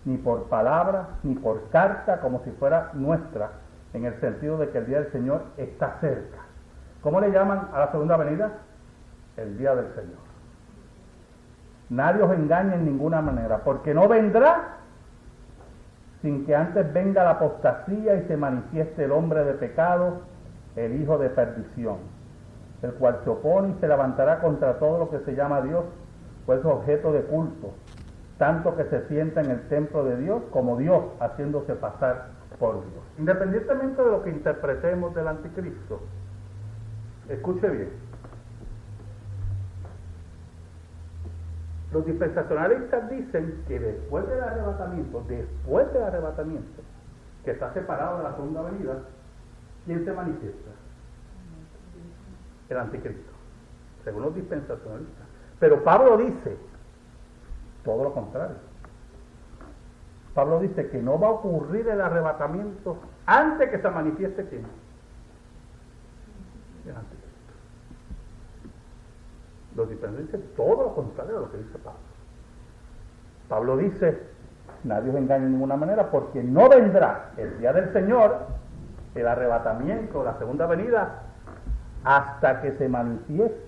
[SPEAKER 1] ni por palabra, ni por carta, como si fuera nuestra, en el sentido de que el día del Señor está cerca. ¿Cómo le llaman a la segunda venida? El día del Señor. Nadie os engañe en ninguna manera, porque no vendrá sin que antes venga la apostasía y se manifieste el hombre de pecado, el hijo de perdición, el cual se opone y se levantará contra todo lo que se llama Dios, pues es objeto de culto, tanto que se sienta en el templo de Dios como Dios, haciéndose pasar por Dios. Independientemente de lo que interpretemos del anticristo, escuche bien, los dispensacionalistas dicen que después del arrebatamiento, que está separado de la segunda venida, ¿quién se manifiesta? El anticristo, según los dispensacionalistas. Pero Pablo dice todo lo contrario. Pablo dice que no va a ocurrir el arrebatamiento antes que se manifieste ¿quién? El anticristo. Los dispensacionalistas dicen todo lo contrario de lo que dice Pablo. Pablo dice, nadie os engañe de ninguna manera, porque no vendrá el día del Señor, el arrebatamiento, la segunda venida, hasta que se manifieste,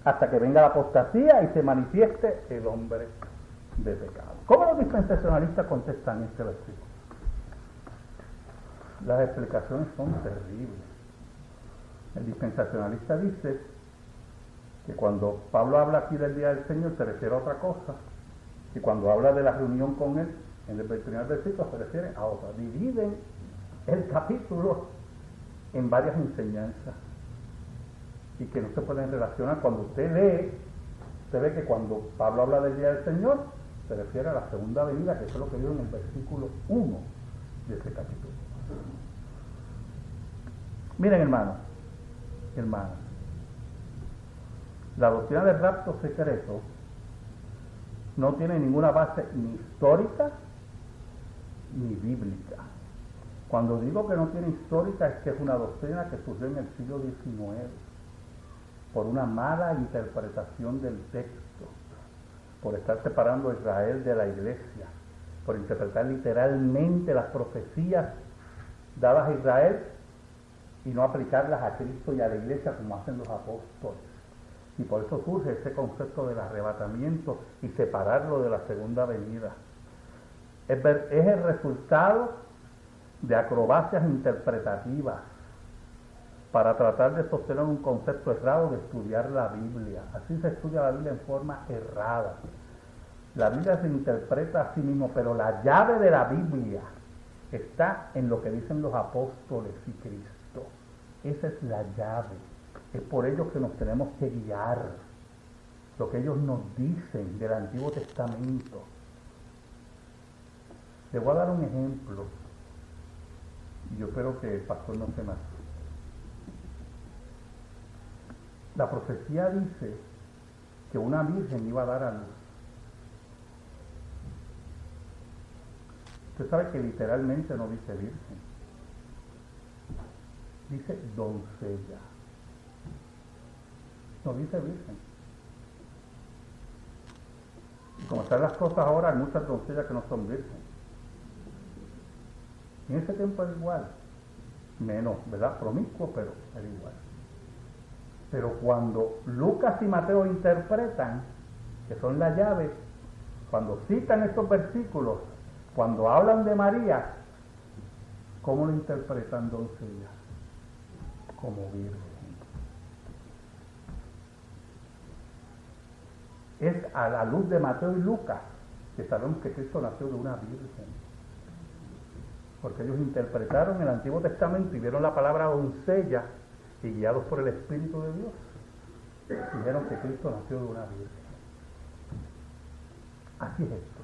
[SPEAKER 1] hasta que venga la apostasía y se manifieste el hombre de pecado. ¿Cómo los dispensacionalistas contestan este versículo? Las explicaciones son terribles. El dispensacionalista dice que cuando Pablo habla aquí del día del Señor se refiere a otra cosa, y cuando habla de la reunión con Él, en el primer versículo se refiere a otra. Dividen el capítulo en varias enseñanzas y que no se pueden relacionar. Cuando usted lee, usted ve que cuando Pablo habla del día del Señor se refiere a la segunda venida, que es lo que dijo en el versículo 1 de ese capítulo. Miren, hermanos, la doctrina del rapto secreto no tiene ninguna base ni histórica ni bíblica. Cuando digo que no tiene histórica es que es una doctrina que surgió en el siglo XIX por una mala interpretación del texto, por estar separando a Israel de la iglesia, por interpretar literalmente las profecías dadas a Israel y no aplicarlas a Cristo y a la iglesia como hacen los apóstoles. Y por eso surge ese concepto del arrebatamiento y separarlo de la segunda venida. Es el resultado de acrobacias interpretativas para tratar de sostener un concepto errado de estudiar la Biblia. Así se estudia la Biblia en forma errada. La Biblia se interpreta a sí mismo, pero la llave de la Biblia está en lo que dicen los apóstoles y Cristo. Esa es la llave. Es por ello que nos tenemos que guiar. lo que ellos nos dicen del Antiguo Testamento. Les voy a dar un ejemplo, y yo espero que el pastor no se me asuste. La profecía dice que una virgen iba a dar a luz. Usted sabe que literalmente no dice virgen, dice doncella, no dice virgen. Y como están las cosas ahora, hay muchas doncellas que no son virgen. En ese tiempo era igual, menos, ¿verdad? Promiscuo, pero era igual. Pero cuando Lucas y Mateo interpretan, que son la llave, cuando citan estos versículos, cuando hablan de María, ¿cómo lo interpretan doncella? Como virgen. Es a la luz de Mateo y Lucas que sabemos que Cristo nació de una virgen. Porque ellos interpretaron el Antiguo Testamento y vieron la palabra doncella y guiados por el Espíritu de Dios, dijeron que Cristo nació de una virgen. Así es esto.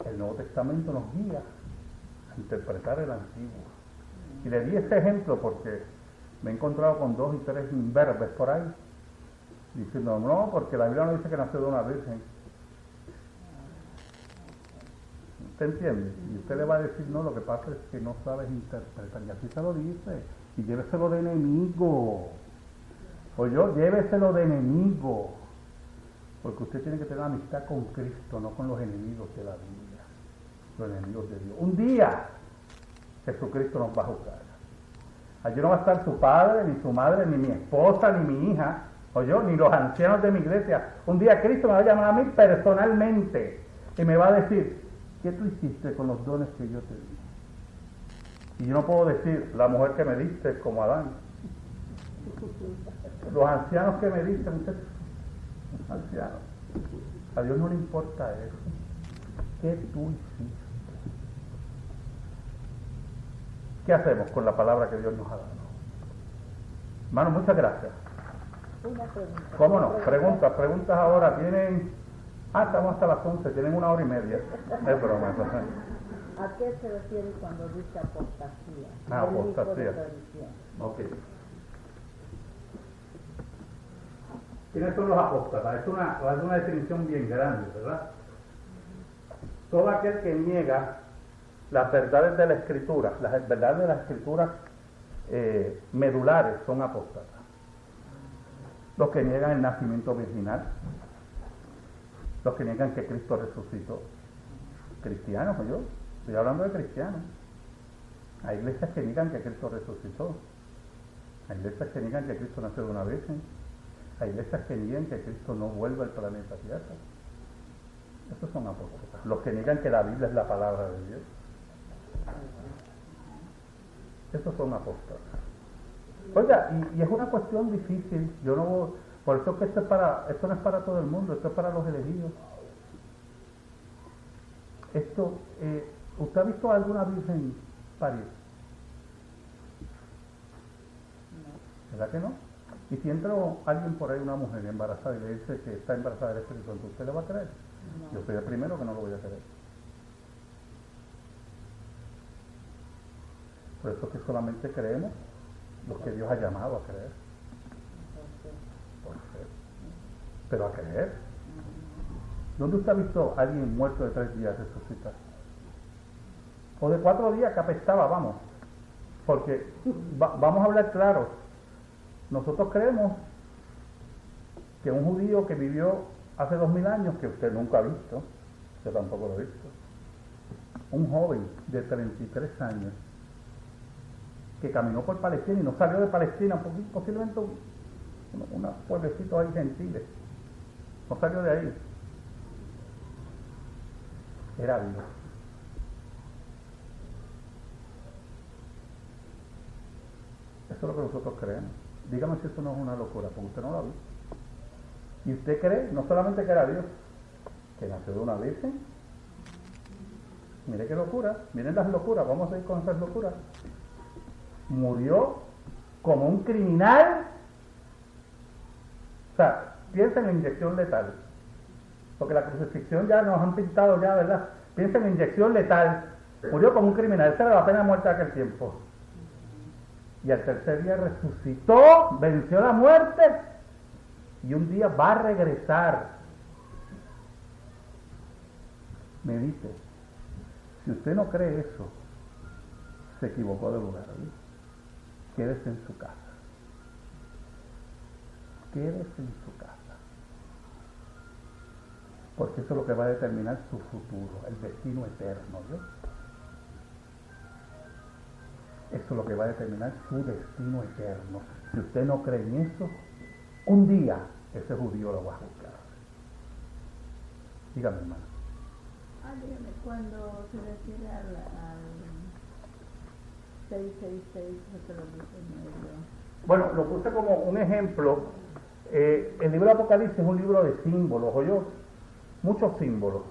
[SPEAKER 1] El Nuevo Testamento nos guía a interpretar el Antiguo. Y le di este ejemplo porque me he encontrado con 2 y 3 imberbes por ahí, diciendo, no, porque la Biblia no dice que nació de una virgen. ¿Usted entiende? Y usted le va a decir, no, lo que pasa es que no sabes interpretar. Y así se lo dice. Y lléveselo de enemigo. O yo, lléveselo de enemigo. Porque usted tiene que tener amistad con Cristo, no con los enemigos de la Biblia. Los enemigos de Dios. Un día, Jesucristo nos va a juzgar. Allí no va a estar su padre, ni su madre, ni mi esposa, ni mi hija, o yo, ni los ancianos de mi iglesia. Un día Cristo me va a llamar a mí personalmente y me va a decir, ¿qué tú hiciste con los dones que yo te di? Y yo no puedo decir, la mujer que me diste como Adán. Los ancianos que me diste, muchachos, ancianos. A Dios no le importa eso. ¿Qué tú hiciste? ¿Qué hacemos con la palabra que Dios nos ha dado? Hermano, muchas gracias.
[SPEAKER 6] Una pregunta.
[SPEAKER 1] ¿Cómo no? Preguntas ahora. Tienen... estamos hasta las 11, tienen 1 hora y media. Es broma.
[SPEAKER 6] ¿A qué se refiere cuando dice apostasía?
[SPEAKER 1] Apostasía. Ok. ¿Quiénes son los apóstatas? Es una definición bien grande, ¿verdad? Todo aquel que niega las verdades de la Escritura, las verdades de las Escrituras medulares son apóstatas. Los que niegan el nacimiento virginal, los que niegan que Cristo resucitó. Cristianos, yo estoy hablando de cristianos. Hay iglesias que niegan que Cristo resucitó. Hay iglesias que niegan que Cristo nació de una virgen. Hay iglesias que niegan que Cristo no vuelve al planeta Tierra. Esos son apóstatas. Los que niegan que la Biblia es la palabra de Dios. Esos son apóstatas. Oiga, y es una cuestión difícil. Yo no, por eso es que esto no es para todo el mundo, esto es para los elegidos. ¿Usted ha visto a alguna virgen parir? ¿Verdad que no? Y si entra alguien por ahí, una mujer embarazada, y le dice que está embarazada del Espíritu Santo, ¿usted le va a creer? No. Yo soy el primero que no lo voy a creer. Por eso es que solamente creemos los que Dios ha llamado a creer. Por fe. Pero a creer. ¿Dónde usted ha visto a alguien muerto de 3 días resucitar? O de 4 días que apestaba, vamos. Porque vamos a hablar claro. Nosotros creemos que un judío que vivió hace 2000 años, que usted nunca ha visto, yo tampoco lo he visto, un joven de 33 años que caminó por Palestina y no salió de Palestina, posiblemente unos pueblecitos ahí gentiles, no salió de ahí, era Dios. Eso es lo que nosotros creemos. Dígame si eso no es una locura, porque usted no lo ha visto. Y usted cree, no solamente que era Dios, que nació de una virgen. Mire qué locura, miren las locuras, vamos a ir con esas locuras. Murió como un criminal. O sea,
[SPEAKER 8] piensa en la inyección letal. Porque la crucifixión ya nos han pintado ya, ¿verdad? Piensa en la inyección letal. Murió como un criminal, esa era la pena de muerte de aquel tiempo. Y al tercer día resucitó, venció la muerte y un día va a regresar. Medite. Si usted no cree eso, se equivocó de lugar. ¿Sí? Quédese en su casa. Quédese en su casa. Porque eso es lo que va a determinar su futuro, el destino eterno. ¿Sí? Eso es lo que va a determinar su destino eterno. Si usted no cree en eso, un día ese judío lo va a juzgar. Dígame, hermano.
[SPEAKER 5] Dígame, cuando se refiere al 666, se lo dice en medio.
[SPEAKER 8] Bueno, lo puse como un ejemplo. El libro de Apocalipsis es un libro de símbolos, ¿oyó? Muchos símbolos.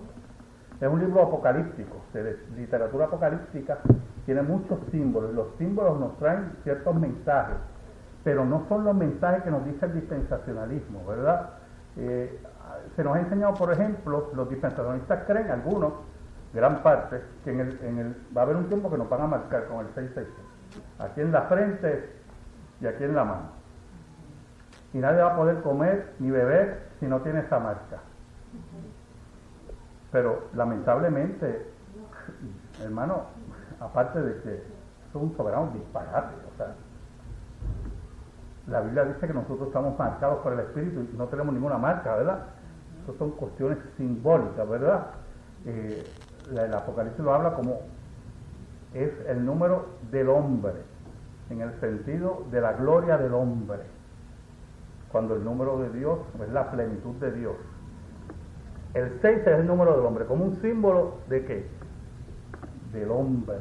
[SPEAKER 8] Es un libro apocalíptico, de literatura apocalíptica, tiene muchos símbolos. Los símbolos nos traen ciertos mensajes, pero no son los mensajes que nos dice el dispensacionalismo, ¿verdad? Se nos ha enseñado, por ejemplo, los dispensacionalistas creen, algunos, gran parte, que va a haber un tiempo que nos van a marcar con el 666, aquí en la frente y aquí en la mano. Y nadie va a poder comer ni beber si no tiene esa marca. Pero lamentablemente, hermano, aparte de que eso es un soberano disparate, o sea, la Biblia dice que nosotros estamos marcados por el Espíritu y no tenemos ninguna marca, ¿verdad? Eso son cuestiones simbólicas, ¿verdad? El Apocalipsis lo habla como es el número del hombre, en el sentido de la gloria del hombre, cuando el número de Dios es la plenitud de Dios. El 6 es el número del hombre, como un símbolo de ¿qué? Del hombre.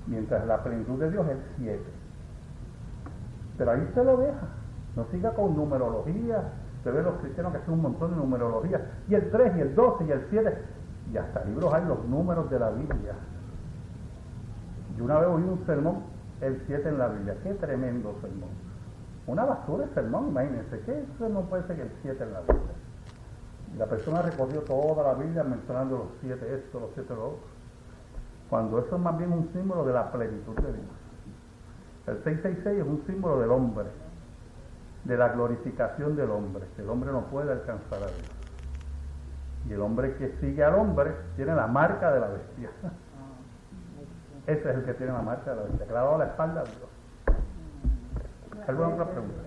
[SPEAKER 8] Mientras la plenitud de Dios es el 7. Pero ahí se lo deja. No siga con numerología. Usted ve los cristianos que hacen un montón de numerología. Y el 3, y el 12, y el 7. Y hasta libros hay los números de la Biblia. Yo una vez oí un sermón, el 7 en la Biblia. Qué tremendo sermón. Una basura de sermón, imagínense. ¿Qué sermón puede ser que el 7 en la Biblia? La persona recorrió toda la Biblia mencionando los 7 esto, los 7 lo otro. Cuando eso es más bien un símbolo de la plenitud de Dios. El 666 es un símbolo del hombre, de la glorificación del hombre, que el hombre no puede alcanzar a Dios. Y el hombre que sigue al hombre tiene la marca de la bestia. Ese es el que tiene la marca de la bestia, que le ha dado la espalda a Dios. ¿Alguna otra pregunta?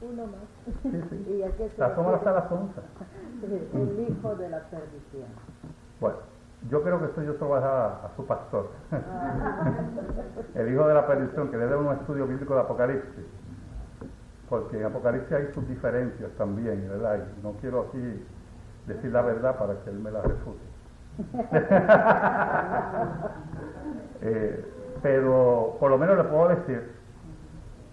[SPEAKER 6] Uno más.
[SPEAKER 8] Sí, sí.
[SPEAKER 6] ¿Y a qué se
[SPEAKER 8] La toma hasta las 11.
[SPEAKER 6] el hijo de la perdición?
[SPEAKER 8] Bueno, yo creo que eso yo se lo voy a dejar a su pastor. El hijo de la perdición, que le dé un estudio bíblico de Apocalipsis. Porque en Apocalipsis hay sus diferencias también, ¿verdad? Y no quiero aquí decir la verdad para que él me la refute. Pero por lo menos le puedo decir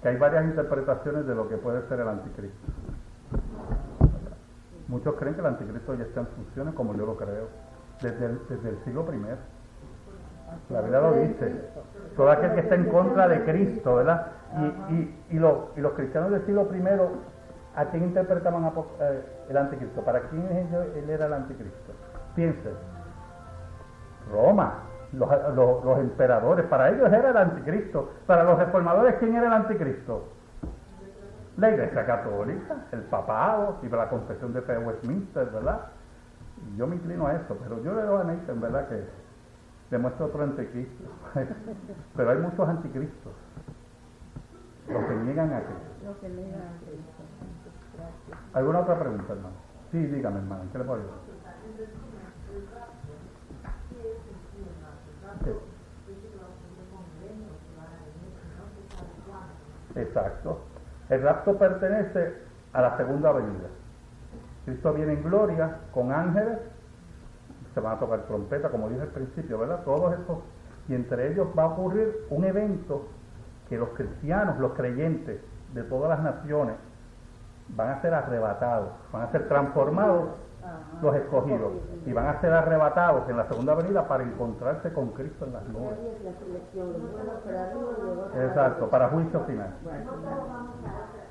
[SPEAKER 8] que hay varias interpretaciones de lo que puede ser el anticristo. Muchos creen que el anticristo ya está en funciones, como yo lo creo, desde el siglo I. La Biblia lo dice. Todo aquel que está en contra de Cristo, ¿verdad? Y los cristianos del siglo I, ¿a quién interpretaban el anticristo? ¿Para quién él era el anticristo? Piensen. Roma. Los emperadores, para ellos era el anticristo. Para los reformadores, ¿quién era el anticristo? La Iglesia Católica, el papado y la confesión de fe de Westminster, ¿verdad? Y yo me inclino a eso, pero yo le doy a Nathan, ¿verdad? Que demuestra otro anticristo. Pero hay muchos anticristos, los que niegan a Cristo. ¿Alguna otra pregunta, hermano? Sí, dígame, hermano, ¿qué le puedo ayudar? Exacto. El rapto pertenece a la segunda venida. Cristo viene en gloria con ángeles, se van a tocar trompeta, como dije al principio, ¿verdad? Todos esos, y entre ellos va a ocurrir un evento que los cristianos, los creyentes de todas las naciones, van a ser arrebatados, van a ser transformados los escogidos, y van a ser arrebatados en la segunda venida para encontrarse con Cristo en las nubes. Exacto, para juicio final.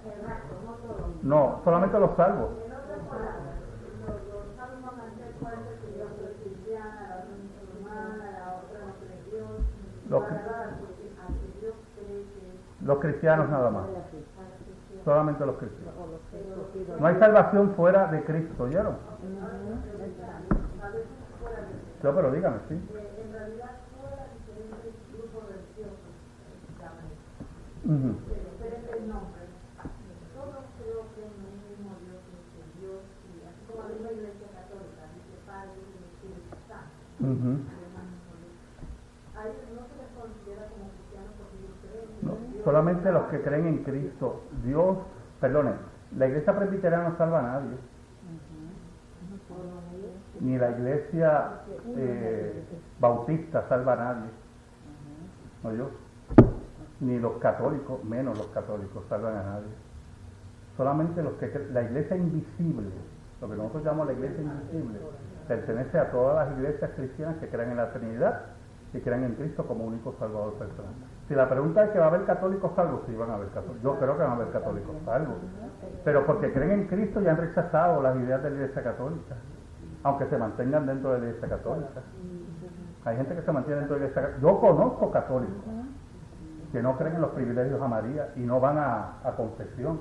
[SPEAKER 3] el rapto, no todos.
[SPEAKER 8] No, solamente los salvos.
[SPEAKER 3] En otras palabras, los salvos antes pueden ser que yo soy cristiana, la otra musulmana, la otra no cree Dios,
[SPEAKER 8] Los,
[SPEAKER 3] a que Dios cree que
[SPEAKER 8] los cristianos nada más. Solamente los cristianos. No hay salvación fuera de Cristo, ¿oyeron? No, pero dígame, sí.
[SPEAKER 3] en realidad fuera diferentes grupos religiosos,
[SPEAKER 8] Ujú.
[SPEAKER 3] diferentes nombres. Todos creo que en un mismo Dios, que Dios, y así como la misma Iglesia Católica, dice Padre y Espíritu Santo.
[SPEAKER 8] Ujú.
[SPEAKER 3] A ellos no se les considera como cristianos porque ellos creen que
[SPEAKER 8] No,
[SPEAKER 3] Dios.
[SPEAKER 8] solamente los que creen en Cristo. Dios, perdone, la iglesia presbiteriana no salva a nadie. Ni la iglesia bautista salva a nadie. No yo. Ni los católicos, menos los católicos, salvan a nadie. Solamente los que la iglesia invisible, lo que nosotros llamamos la iglesia invisible, pertenece a todas las iglesias cristianas que creen en la Trinidad y creen en Cristo como único salvador personal. Si la pregunta es que va a haber católicos salvos, sí van a haber católicos. Yo creo que van a haber católicos salvos. Pero porque creen en Cristo ya han rechazado las ideas de la iglesia católica, aunque se mantengan dentro de la iglesia católica. Hay gente que se mantiene dentro de la iglesia católica. Yo conozco católicos que no creen en los privilegios a María y no van a confesión.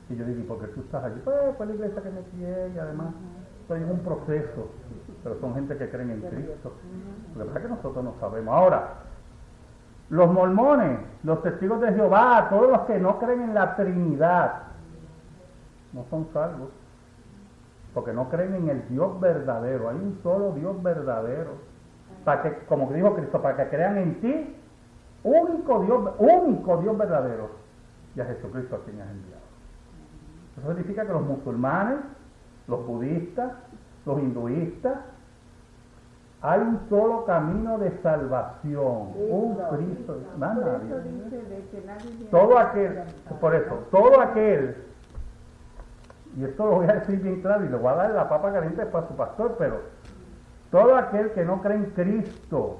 [SPEAKER 8] Y yo digo, ¿y por qué tú estás allí? Pues la iglesia que me quiere y además estoy en un proceso. Pero son gente que creen en Cristo. Lo que pasa es que nosotros no sabemos. Ahora, los mormones, los testigos de Jehová, todos los que no creen en la Trinidad, no son salvos. Porque no creen en el Dios verdadero. Hay un solo Dios verdadero. Para que, como dijo Cristo, para que crean en ti, único Dios verdadero. Y a Jesucristo a quien has enviado. Eso significa que los musulmanes, los budistas, los hinduistas, hay un solo camino de salvación, un Cristo, más nadie. Todo aquel, por eso, todo aquel, y esto lo voy a decir bien claro y le voy a dar la papa caliente para su pastor, pero todo aquel que no cree en Cristo,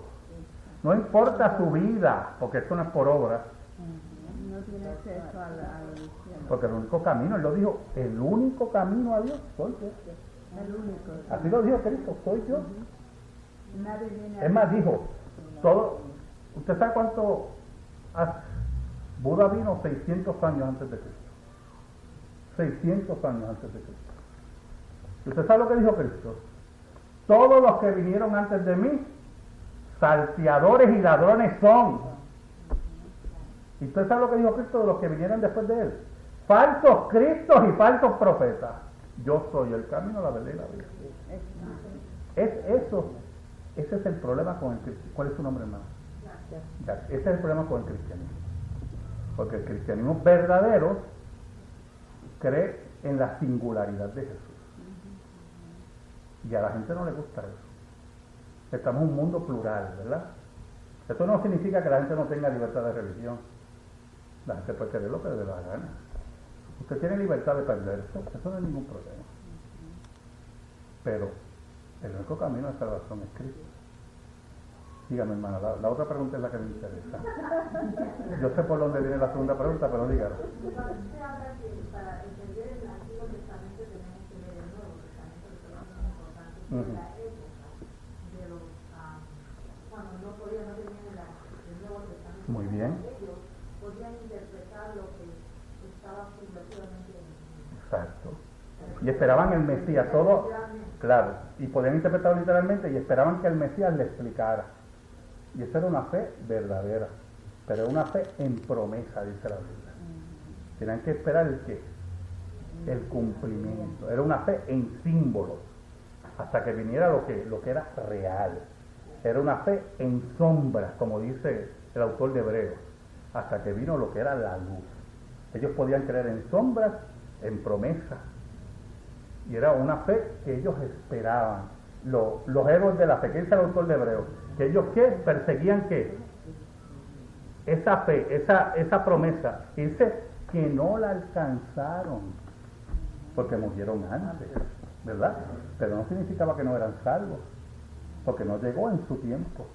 [SPEAKER 8] no importa su vida, porque esto no es por obra,
[SPEAKER 5] No tiene acceso al cielo.
[SPEAKER 8] porque el único camino, él lo dijo, el único camino a Dios soy yo.
[SPEAKER 5] El único.
[SPEAKER 8] Así lo dijo Cristo, soy yo.
[SPEAKER 5] Nadie viene a
[SPEAKER 8] Es más, dijo, todo, ¿usted sabe cuánto hace? Buda vino 600 años antes de Cristo. 600 años antes de Cristo. ¿Usted sabe lo que dijo Cristo? Todos los que vinieron antes de mí, salteadores y ladrones son. ¿Y usted sabe lo que dijo Cristo de los que vinieron después de él? Falsos cristos y falsos profetas. Yo soy el camino, la verdad y la vida. Ese es el problema con el cristianismo. ¿Cuál es su nombre, hermano? Ya, ese es el problema con el cristianismo. Porque el cristianismo verdadero cree en la singularidad de Jesús. Y a la gente no le gusta eso. Estamos en un mundo plural, ¿verdad? Esto no significa que la gente no tenga libertad de religión. La gente puede querer lo que le dé la gana. Usted tiene libertad de perderse, eso no es ningún problema. Pero el único camino de salvación es Cristo. Dígame, hermana, la otra pregunta es la que me interesa. Yo sé por dónde viene la segunda pregunta, pero dígala.
[SPEAKER 3] Usted habla que para entender el Antiguo Testamento tenemos que ver el Nuevo Testamento, que es muy importante, que es la época de los, cuando no tenían el Nuevo Testamento.
[SPEAKER 8] Muy bien.
[SPEAKER 3] Ellos podían interpretar lo que estaba subjetivamente en el
[SPEAKER 8] Exacto. Y esperaban el Mesías, todo, claro, y podían interpretarlo literalmente y esperaban que el Mesías le explicara. Y esa era una fe verdadera, pero era una fe en promesa, dice la Biblia. Tenían que esperar el qué, el cumplimiento. Era una fe en símbolos, hasta que viniera lo que era real. Era una fe en sombras, como dice el autor de Hebreos, hasta que vino lo que era la luz. Ellos podían creer en sombras, en promesas. Y era una fe que ellos esperaban. Los héroes de la fe, que dice el autor de Hebreos, que ellos ¿qué? Perseguían ¿qué? Esa fe, esa promesa. Y dice que no la alcanzaron, porque murieron antes, ¿verdad? Pero no significaba que no eran salvos, porque no llegó en su tiempo.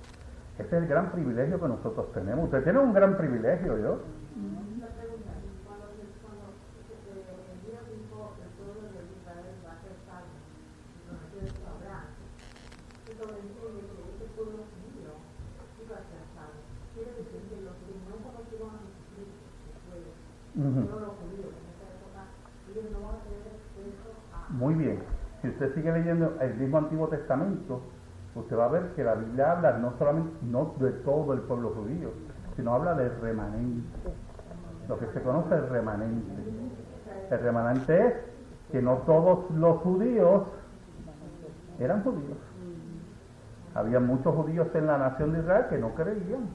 [SPEAKER 8] Ese es el gran privilegio que nosotros tenemos. Usted tiene un gran privilegio, ¿yo?
[SPEAKER 2] Ellos no van a tener acceso a...
[SPEAKER 8] Muy bien. Si usted sigue leyendo el mismo Antiguo Testamento, usted va a ver que la Biblia habla no solamente, no de todo el pueblo judío, sino habla del remanente, lo que se conoce el remanente. El remanente es que no todos los judíos eran judíos. Había muchos judíos en la nación de Israel que no creían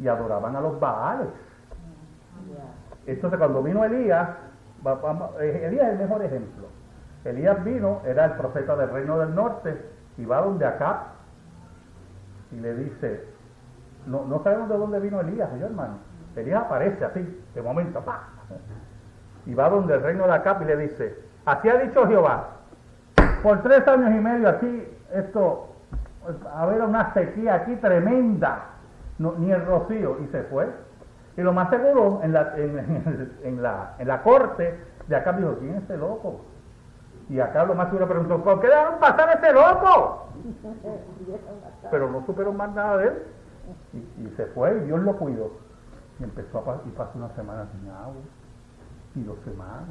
[SPEAKER 8] y adoraban a los Baales. Entonces cuando vino Elías, Elías es el mejor ejemplo. Elías vino, era el profeta del reino del norte, y va donde Acab y le dice, no sabemos de dónde vino Elías, yo hermano. Elías aparece así, de momento, ¡pah! Y va donde el reino de Acab y le dice, así ha dicho Jehová, por 3 años y medio aquí, haber una sequía aquí tremenda, ni el rocío, y se fue. Y lo más seguro, en la corte de Acab dijo, ¿quién es ese loco? Y acá lo más seguro preguntó, ¿por qué dejaron pasar ese loco? Pero no supieron más nada de él. Y se fue y Dios lo cuidó. Y empezó y pasó una semana sin agua. Y 2 semanas.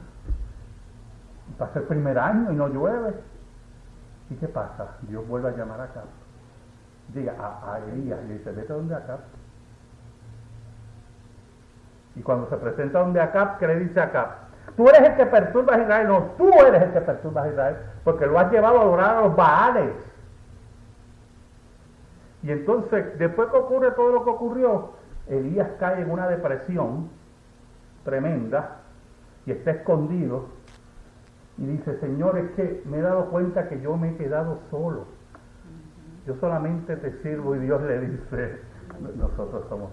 [SPEAKER 8] Y pasa el primer año y no llueve. ¿Y qué pasa? Dios vuelve a llamar a Acab. Diga, a Elías. Y dice, vete donde Acab. Y cuando se presenta donde Acab, ¿qué le dice a Acab? Tú eres el que perturbas a Israel. No, tú eres el que perturbas a Israel, porque lo has llevado a adorar a los Baales. Y entonces, después que ocurre todo lo que ocurrió, Elías cae en una depresión tremenda y está escondido y dice, Señor, es que me he dado cuenta que yo me he quedado solo. Yo solamente te sirvo. Y Dios le dice, nosotros somos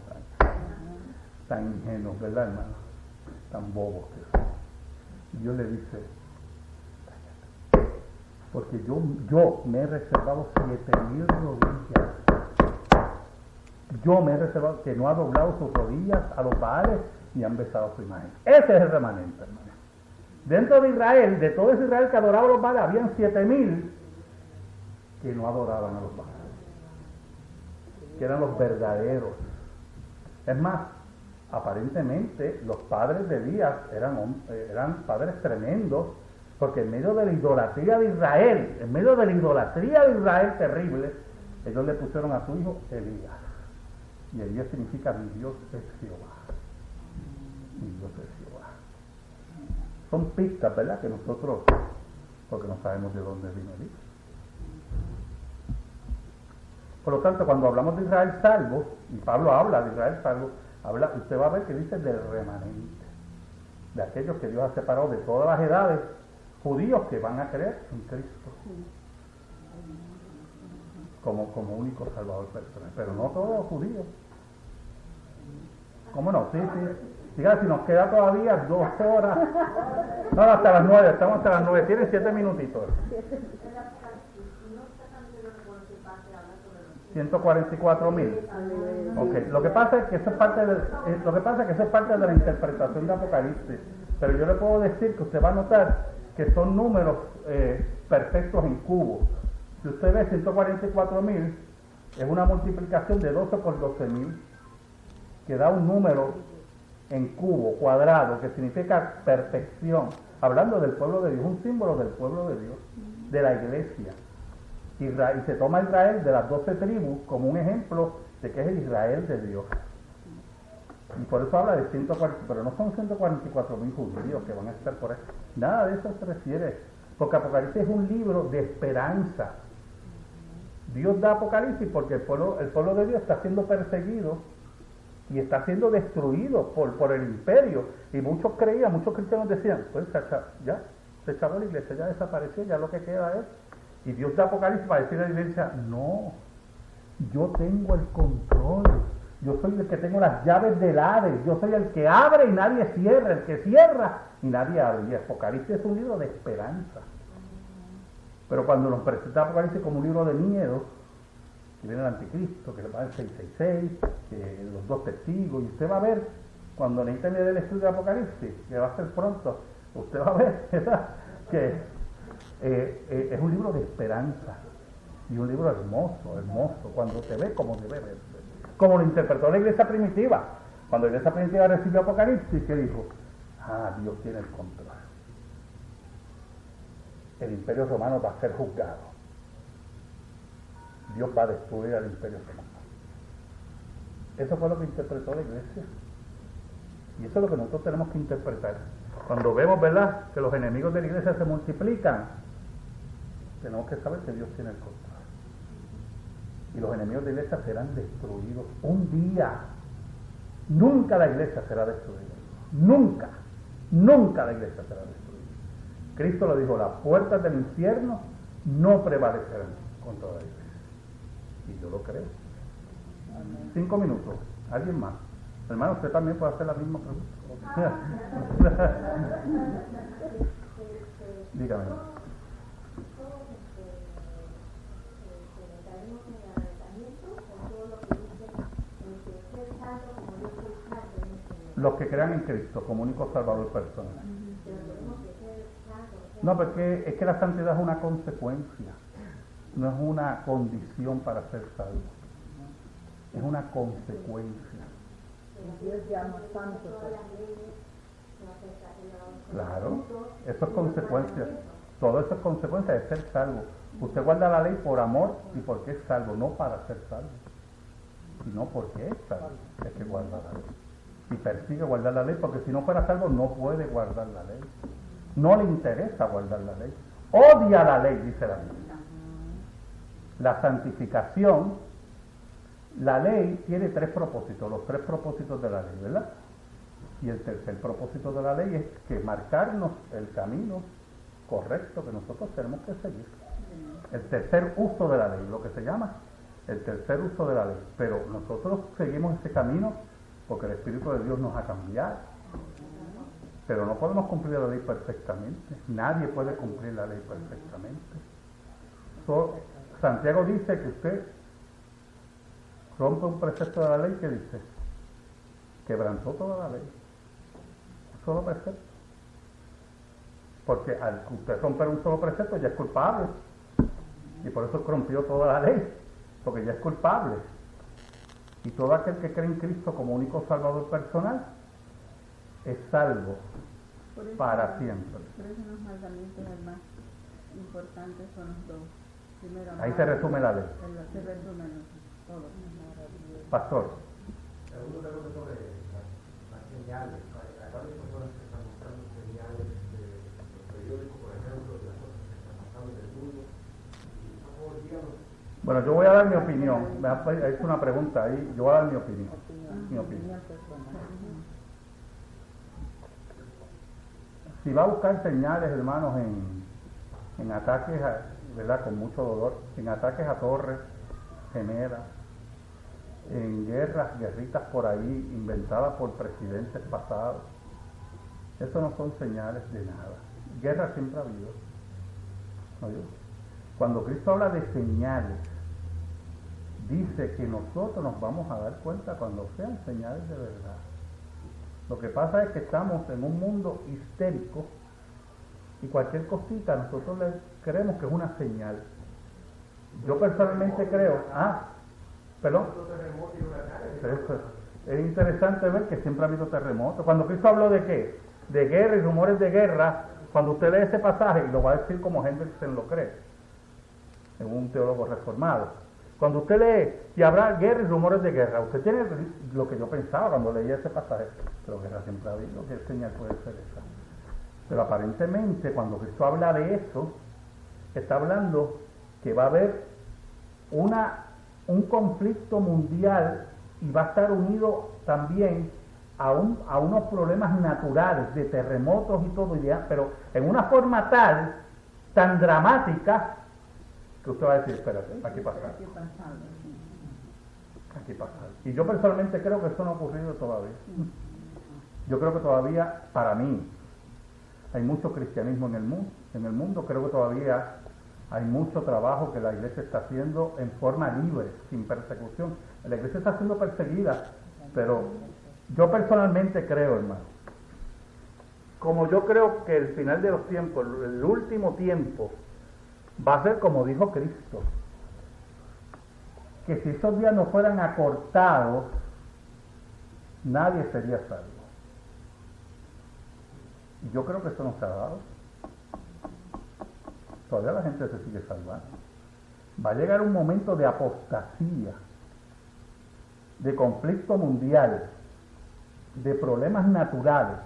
[SPEAKER 8] tan ingenuos, ¿verdad, hermano? Tan bobos que somos. Dios le dice, porque yo me he reservado 7,000 rodillas. Yo me he reservado que no ha doblado sus rodillas a los Baales ni han besado su imagen. Ese es el remanente, hermano. Dentro de Israel, de todo ese Israel que adoraba a los Baales, habían 7,000 que no adoraban a los Baales, que eran los verdaderos. Es más, aparentemente los padres de Elías eran padres tremendos, porque en medio de la idolatría de Israel, terrible, ellos le pusieron a su hijo Elías. Y Elías significa mi Dios es Jehová. Mi Dios es Jehová. Son pistas, ¿verdad? Que nosotros, porque no sabemos de dónde vino Elías. Por lo tanto, cuando hablamos de Israel salvo, y Pablo habla de Israel salvo, usted va a ver que dice del remanente, de aquellos que Dios ha separado de todas las edades, judíos que van a creer en Cristo como único Salvador personal, pero no todos los judíos. ¿Cómo no? Sí. Diga, si nos queda todavía 2 horas. No, hasta las 9, estamos hasta las 9, tienen 7 minutitos. 144,000. Okay. Lo que pasa es que eso es parte de la interpretación de Apocalipsis, pero yo le puedo decir que usted va a notar que son números perfectos en cubo. Si usted ve 144,000, es una multiplicación de 12 por 12,000, que da un número en cubo, cuadrado, que significa perfección. Hablando del pueblo de Dios, un símbolo del pueblo de Dios, de la iglesia. Y se toma Israel de las 12 tribus como un ejemplo de que es el Israel de Dios. Y por eso habla de 140, pero no son 144,000 judíos que van a estar por ahí. Nada de eso se refiere, porque Apocalipsis es un libro de esperanza. Dios da Apocalipsis porque el pueblo de Dios está siendo perseguido y está siendo destruido por el imperio. Y muchos cristianos decían, pues ya, se echó la iglesia, ya desapareció, ya lo que queda es. Y Dios da Apocalipsis para decirle a la iglesia, no, yo tengo el control, yo soy el que tengo las llaves del Hades, yo soy el que abre y nadie cierra, el que cierra y nadie abre. Y Apocalipsis es un libro de esperanza. Pero cuando nos presenta Apocalipsis como un libro de miedo, que viene el anticristo, que va el 666, que los 2 testigos, y usted va a ver, cuando necesite leer el estudio de Apocalipsis, que va a ser pronto, usted va a ver, ¿verdad?, que es un libro de esperanza y un libro hermoso, cuando te ve como debe ver, como lo interpretó la iglesia primitiva. Cuando la iglesia primitiva recibió Apocalipsis, ¿qué dijo? Dios tiene el control. El imperio romano va a ser juzgado. Dios va a destruir al imperio romano. Eso fue lo que interpretó la iglesia. Y eso es lo que nosotros tenemos que interpretar. Cuando vemos, ¿verdad?, que los enemigos de la iglesia se multiplican, tenemos que saber que Dios tiene el control. Y los enemigos de la iglesia serán destruidos un día. Nunca la iglesia será destruida. Nunca. Nunca la iglesia será destruida. Cristo lo dijo, las puertas del infierno no prevalecerán contra la iglesia. Y yo lo creo. 5 minutos. ¿Alguien más? Hermano, usted también puede hacer la misma pregunta. Dígame. Los que crean en Cristo como único Salvador personal. No, porque es que la santidad es una consecuencia, no es una condición para ser salvo. Es una consecuencia.
[SPEAKER 6] Dios llama santo.
[SPEAKER 8] Claro, eso es consecuencia. Todo eso es consecuencia de ser salvo. Usted guarda la ley por amor y porque es salvo, no para ser salvo, sino porque es salvo, es que guarda la ley. Y persigue guardar la ley, porque si no fuera salvo no puede guardar la ley. No le interesa guardar la ley. Odia la ley, dice la Biblia. La santificación, la ley tiene 3 propósitos, los 3 propósitos de la ley, ¿verdad? Y el tercer propósito de la ley es que marcarnos el camino correcto que nosotros tenemos que seguir. El tercer uso de la ley, lo que se llama el tercer uso de la ley. Pero nosotros seguimos ese camino porque el Espíritu de Dios nos ha cambiado. Pero no podemos cumplir la ley perfectamente. Nadie puede cumplir la ley perfectamente. Santiago dice que usted rompe un precepto de la ley, que dice, quebrantó toda la ley. Un solo precepto. Porque al usted romper un solo precepto ya es culpable. Y por eso rompió toda la ley. Porque ya es culpable. Y todo aquel que cree en Cristo como único Salvador personal es salvo para siempre.
[SPEAKER 5] Por eso los mandamientos más importantes son los 2. Primero,
[SPEAKER 8] ahí se resume la ley.
[SPEAKER 5] Se resumen todos.
[SPEAKER 8] Pastor.
[SPEAKER 4] Algunos preguntas sobre las señales. Hay varias personas que están buscando señales de los periódicos, por ejemplo, de las cosas que están pasando en el mundo. Y por favor, díganos.
[SPEAKER 8] Bueno, yo voy a dar mi opinión. Me ha hecho una pregunta ahí. Yo voy a dar mi opinión. Mi opinión. Si va a buscar señales, hermanos, en ataques, ¿verdad?, con mucho dolor, en ataques a torres gemelas, en guerritas por ahí inventadas por presidentes pasados, eso no son señales de nada. Guerra siempre ha habido. ¿No? Cuando Cristo habla de señales, dice que nosotros nos vamos a dar cuenta cuando sean señales de verdad. Lo que pasa es que estamos en un mundo histérico y cualquier cosita nosotros le creemos que es una señal. Yo personalmente creo, perdón, es interesante ver que siempre ha habido terremotos. Cuando Cristo habló de qué, de guerra y rumores de guerra, cuando usted lee ese pasaje, y lo va a decir como Hendrickson lo cree, es un teólogo reformado. Cuando usted lee y habrá guerra y rumores de guerra, usted tiene lo que yo pensaba cuando leía ese pasaje, pero guerra siempre ha habido, ¿qué señal puede ser esa? Pero aparentemente cuando Cristo habla de eso, está hablando que va a haber un conflicto mundial y va a estar unido también a unos problemas naturales de terremotos y todo, pero en una forma tan dramática, que usted va a decir, espérate, aquí pasa. Aquí pasa. Y yo personalmente creo que eso no ha ocurrido todavía. Yo creo que todavía, para mí, hay mucho cristianismo en el mundo. Creo que todavía hay mucho trabajo que la iglesia está haciendo en forma libre, sin persecución. La iglesia está siendo perseguida, pero yo personalmente creo, hermano, como yo creo que el final de los tiempos, el último tiempo, va a ser como dijo Cristo, que si esos días no fueran acortados, nadie sería salvo. Y yo creo que eso no se ha dado. Todavía la gente se sigue salvando. Va a llegar un momento de apostasía, de conflicto mundial, de problemas naturales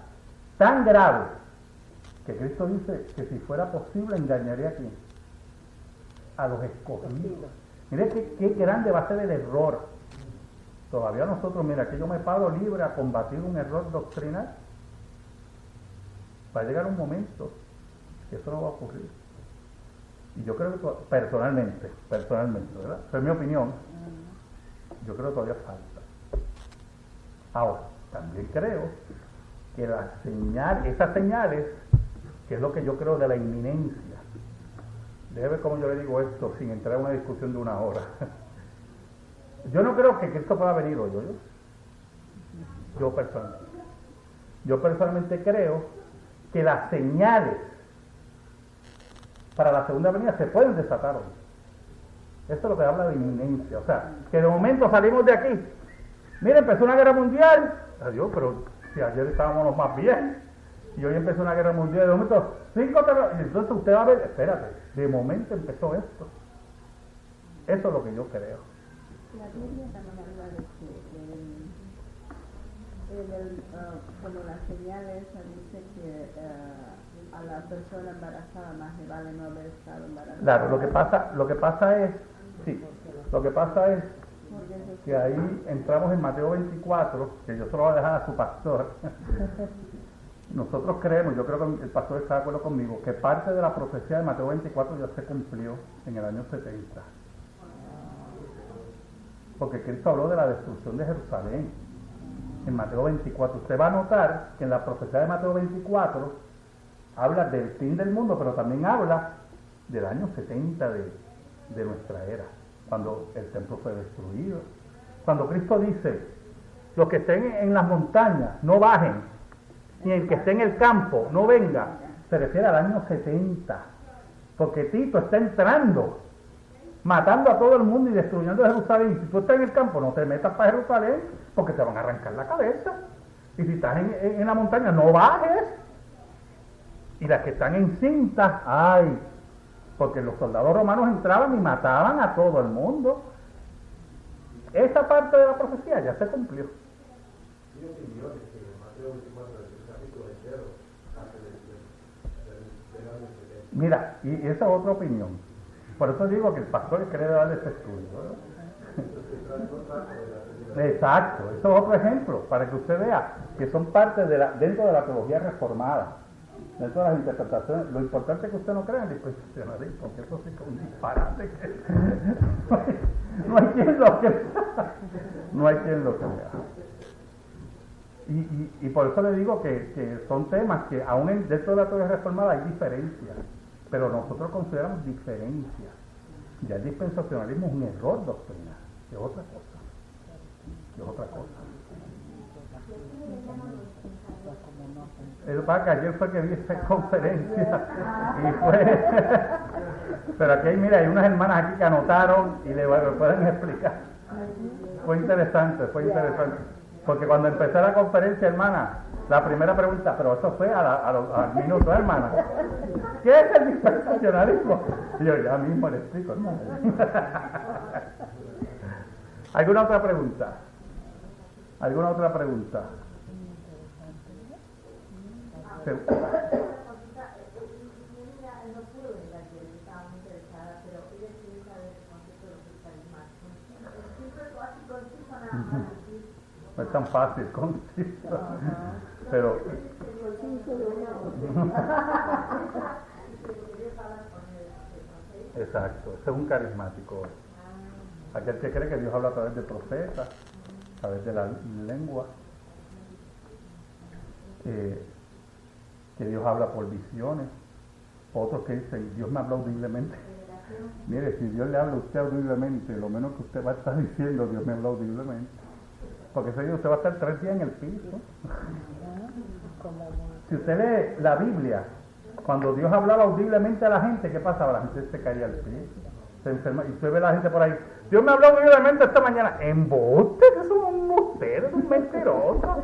[SPEAKER 8] tan graves que Cristo dice que si fuera posible engañaría a quién, a los escogidos. Mire qué grande va a ser el error. Todavía nosotros, mira, que yo me paro libre a combatir un error doctrinal. Va a llegar un momento que eso no va a ocurrir. Y yo creo que personalmente, ¿verdad? Esa es mi opinión. Yo creo que todavía falta. Ahora, también creo que esas señales, que es lo que yo creo de la inminencia. Déjeme ver cómo yo le digo esto sin entrar en una discusión de una hora. Yo no creo que Cristo pueda venir hoy, Yo personalmente creo que las señales para la segunda venida se pueden desatar hoy. Esto es lo que habla de inminencia. O sea, que de momento salimos de aquí. Mira, empezó una guerra mundial. Adiós, pero si ayer estábamos los más bien. Y hoy empezó una guerra mundial. De momento, 5 terroristas. Y entonces usted va a ver, espérate, de momento empezó esto. Eso es lo que yo creo.
[SPEAKER 2] La Biblia también habla de que como la señal esa dice que a la persona embarazada más le vale no haber estado embarazada.
[SPEAKER 8] Claro, lo que pasa es que ahí entramos en Mateo 24, que yo solo voy a dejar a su pastor. Nosotros creemos, yo creo que el pastor está de acuerdo conmigo, que parte de la profecía de Mateo 24 ya se cumplió en el año 70. Porque Cristo habló de la destrucción de Jerusalén en Mateo 24. Usted va a notar que en la profecía de Mateo 24 habla del fin del mundo, pero también habla del año 70 de nuestra era, cuando el templo fue destruido. Cuando Cristo dice, los que estén en las montañas no bajen, ni el que esté en el campo no venga, se refiere al año 70, porque Tito está entrando, matando a todo el mundo y destruyendo Jerusalén. Si tú estás en el campo, no te metas para Jerusalén, porque te van a arrancar la cabeza. Y si estás en la montaña, no bajes. Y las que están encintas, ¡ay! Porque los soldados romanos entraban y mataban a todo el mundo. Esa parte de la profecía ya se cumplió.
[SPEAKER 4] Mi opinión es que Mateo 24 es el capítulo entero hace del año 70.
[SPEAKER 8] Mira, y esa es otra opinión. Por eso digo que el pastor es que debe darle ese estudio, ¿verdad? Exacto, eso es otro ejemplo, para que usted vea que son parte dentro de la teología reformada, dentro de las interpretaciones. Lo importante es que usted no crea en el dispensacionalismo, porque eso sí que es un disparate. No hay quien lo crea. No hay quien lo crea. Y por eso le digo que son temas que aún dentro de la teología reformada hay diferencias, pero nosotros consideramos diferencias. Ya el dispensacionalismo es un error doctrinal, es otra cosa. Es otra cosa. El que ayer fue que vi esa conferencia y fue. Pero aquí hay unas hermanas aquí que anotaron y le pueden explicar. Fue interesante. Porque cuando empecé la conferencia, hermana, la primera pregunta, pero eso fue al minuto, hermana. ¿Qué es el dispensacionalismo? Y yo ya mismo le explico, hermano. ¿Alguna otra pregunta? No es tan fácil, conciso. Pero exacto, ese es un carismático. Aquel que cree que Dios habla a través de profetas, a través de la lengua, que Dios habla por visiones. Otros que dicen, Dios me habla audiblemente. Mire, si Dios le habla a usted audiblemente, lo menos que usted va a estar diciendo, Dios me habla audiblemente. Porque ese día usted va a estar 3 días en el piso. Si usted lee la Biblia, cuando Dios hablaba audiblemente a la gente, ¿qué pasaba? La gente se caía al piso, se enferma. Y usted ve a la gente por ahí, Dios me habló brevemente esta mañana. Embuste, que es un embustero, es un mentiroso.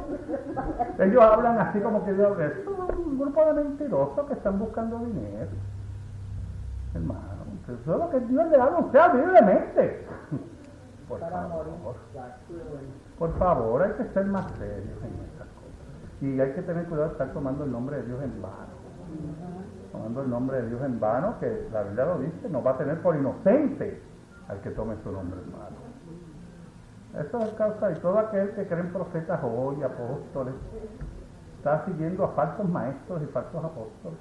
[SPEAKER 8] Ellos hablan así como que Dios es un grupo de mentirosos que están buscando dinero. Hermano, eso es lo que Dios le habla a usted libremente. Por favor, hay que ser más serios en estas cosas. Y hay que tener cuidado de estar tomando el nombre de Dios en vano. Tomando el nombre de Dios en vano, que la Biblia lo dice, no va a tener por inocente al que tome su nombre en vano. Eso es causa, y todo aquel que cree en profetas hoy, apóstoles, está siguiendo a falsos maestros y falsos apóstoles.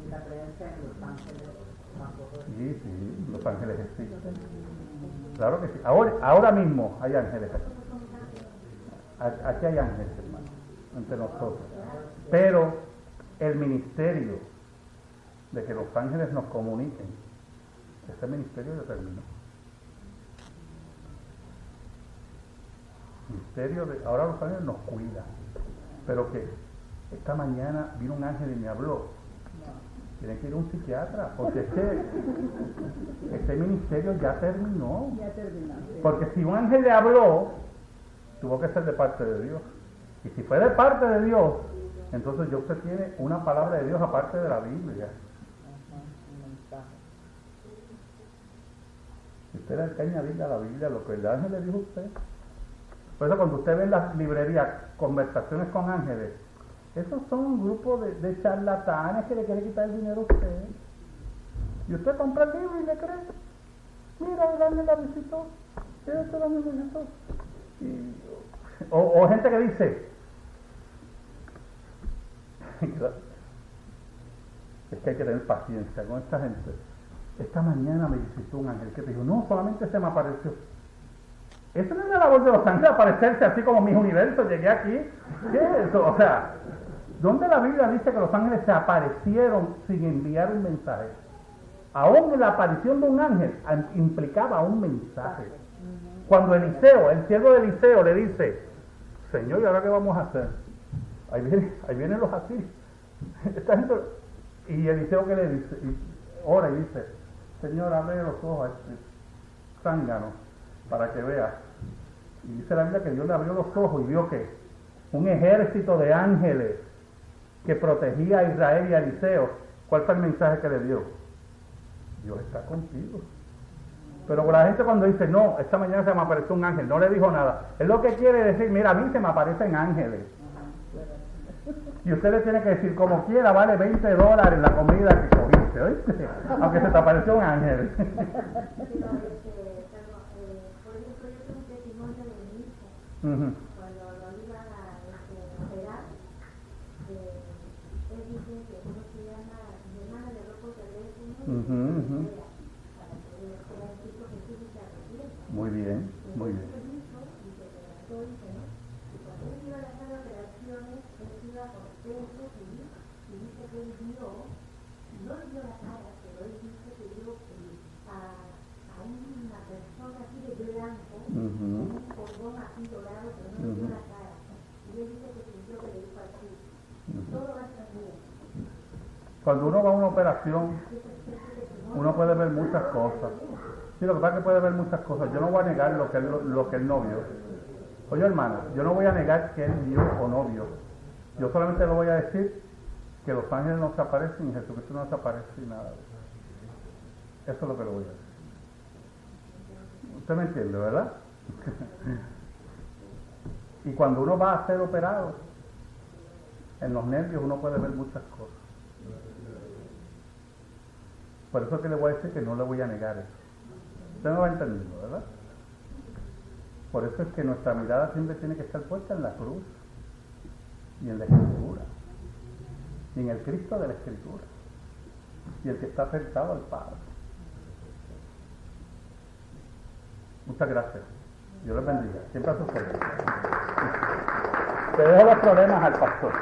[SPEAKER 9] Y la creencia en los ángeles tampoco.
[SPEAKER 8] Sí, los ángeles existen. Claro que sí. Ahora mismo hay ángeles aquí. Aquí hay ángeles, hermano, entre nosotros. Pero el ministerio de que los ángeles nos comuniquen, ese ministerio ya terminó. Ahora los ángeles nos cuidan. Pero que esta mañana vino un ángel y me habló. Tiene que ir a un psiquiatra, porque es que este ministerio ya terminó.
[SPEAKER 5] Ya terminó.
[SPEAKER 8] Porque si un ángel le habló, tuvo que ser de parte de Dios. Y si fue de parte de Dios, entonces ya usted tiene una palabra de Dios aparte de la Biblia. Si usted hay que añadirle a la Biblia lo que el ángel le dijo a usted. Por eso cuando usted ve en las librerías conversaciones con ángeles, esos son un grupo de charlatanes que le quieren quitar el dinero a usted. Y usted compra el libro y le cree. Mira, el ángel la visitó. El ángel la visitó. O gente que dice, es que hay que tener paciencia con esta gente. Esta mañana me visitó un ángel que te dijo, no, solamente se me apareció. Eso no es la labor de los ángeles, aparecerse así como mis universos, llegué aquí. ¿Qué es eso? O sea, ¿dónde la Biblia dice que los ángeles se aparecieron sin enviar un mensaje? Aún la aparición de un ángel implicaba un mensaje. Cuando Eliseo, el siervo de Eliseo, le dice, Señor, ¿y ahora qué vamos a hacer? Ahí vienen los asirios. Esta gente, y Eliseo, ¿qué le dice? Ora y dice, Señor, abre los ojos a este zángano para que vea. Y dice la Biblia que Dios le abrió los ojos y vio que un ejército de ángeles que protegía a Israel y a Eliseo. ¿Cuál fue el mensaje que le dio? Dios está contigo. Pero la gente cuando dice, no, esta mañana se me apareció un ángel, no le dijo nada. Es lo que quiere decir, mira, a mí se me aparecen ángeles. Y usted le tiene que decir, como quiera, vale $20 la comida que cogiste, ¿oíste? Aunque se te apareció un ángel.
[SPEAKER 3] Por ejemplo, yo tengo un testimonio de mi hijo. Cuando lo iban a operar, él dice que uno se llama, mi hermana le habló por teléfono,
[SPEAKER 8] Muy bien, muy bien.
[SPEAKER 3] Y dice que él vio, no vio la cara, pero él dice que vio a una persona así de blanco, un cordón así dorado, pero no vio la cara. Y él dice que sintió que le dijo así, todo va a estar bien.
[SPEAKER 8] Cuando uno va a una operación, uno puede ver muchas cosas. Sí, lo que pasa es que puede ver muchas cosas. Yo no voy a negar lo que él no vio. Oye, hermana, yo no voy a negar que él vio o no vio. Yo solamente le voy a decir que los ángeles no se aparecen y Jesucristo no se aparece y nada. Eso es lo que le voy a decir. Usted me entiende, ¿verdad? Y cuando uno va a ser operado, en los nervios uno puede ver muchas cosas. Por eso es que le voy a decir que no le voy a negar eso. Usted me va entendiendo, ¿verdad? Por eso es que nuestra mirada siempre tiene que estar puesta en la cruz y en la Escritura y en el Cristo de la Escritura y el que está acercado al Padre. Muchas gracias. Dios les bendiga. Siempre a sus órdenes. Te dejo los problemas al pastor.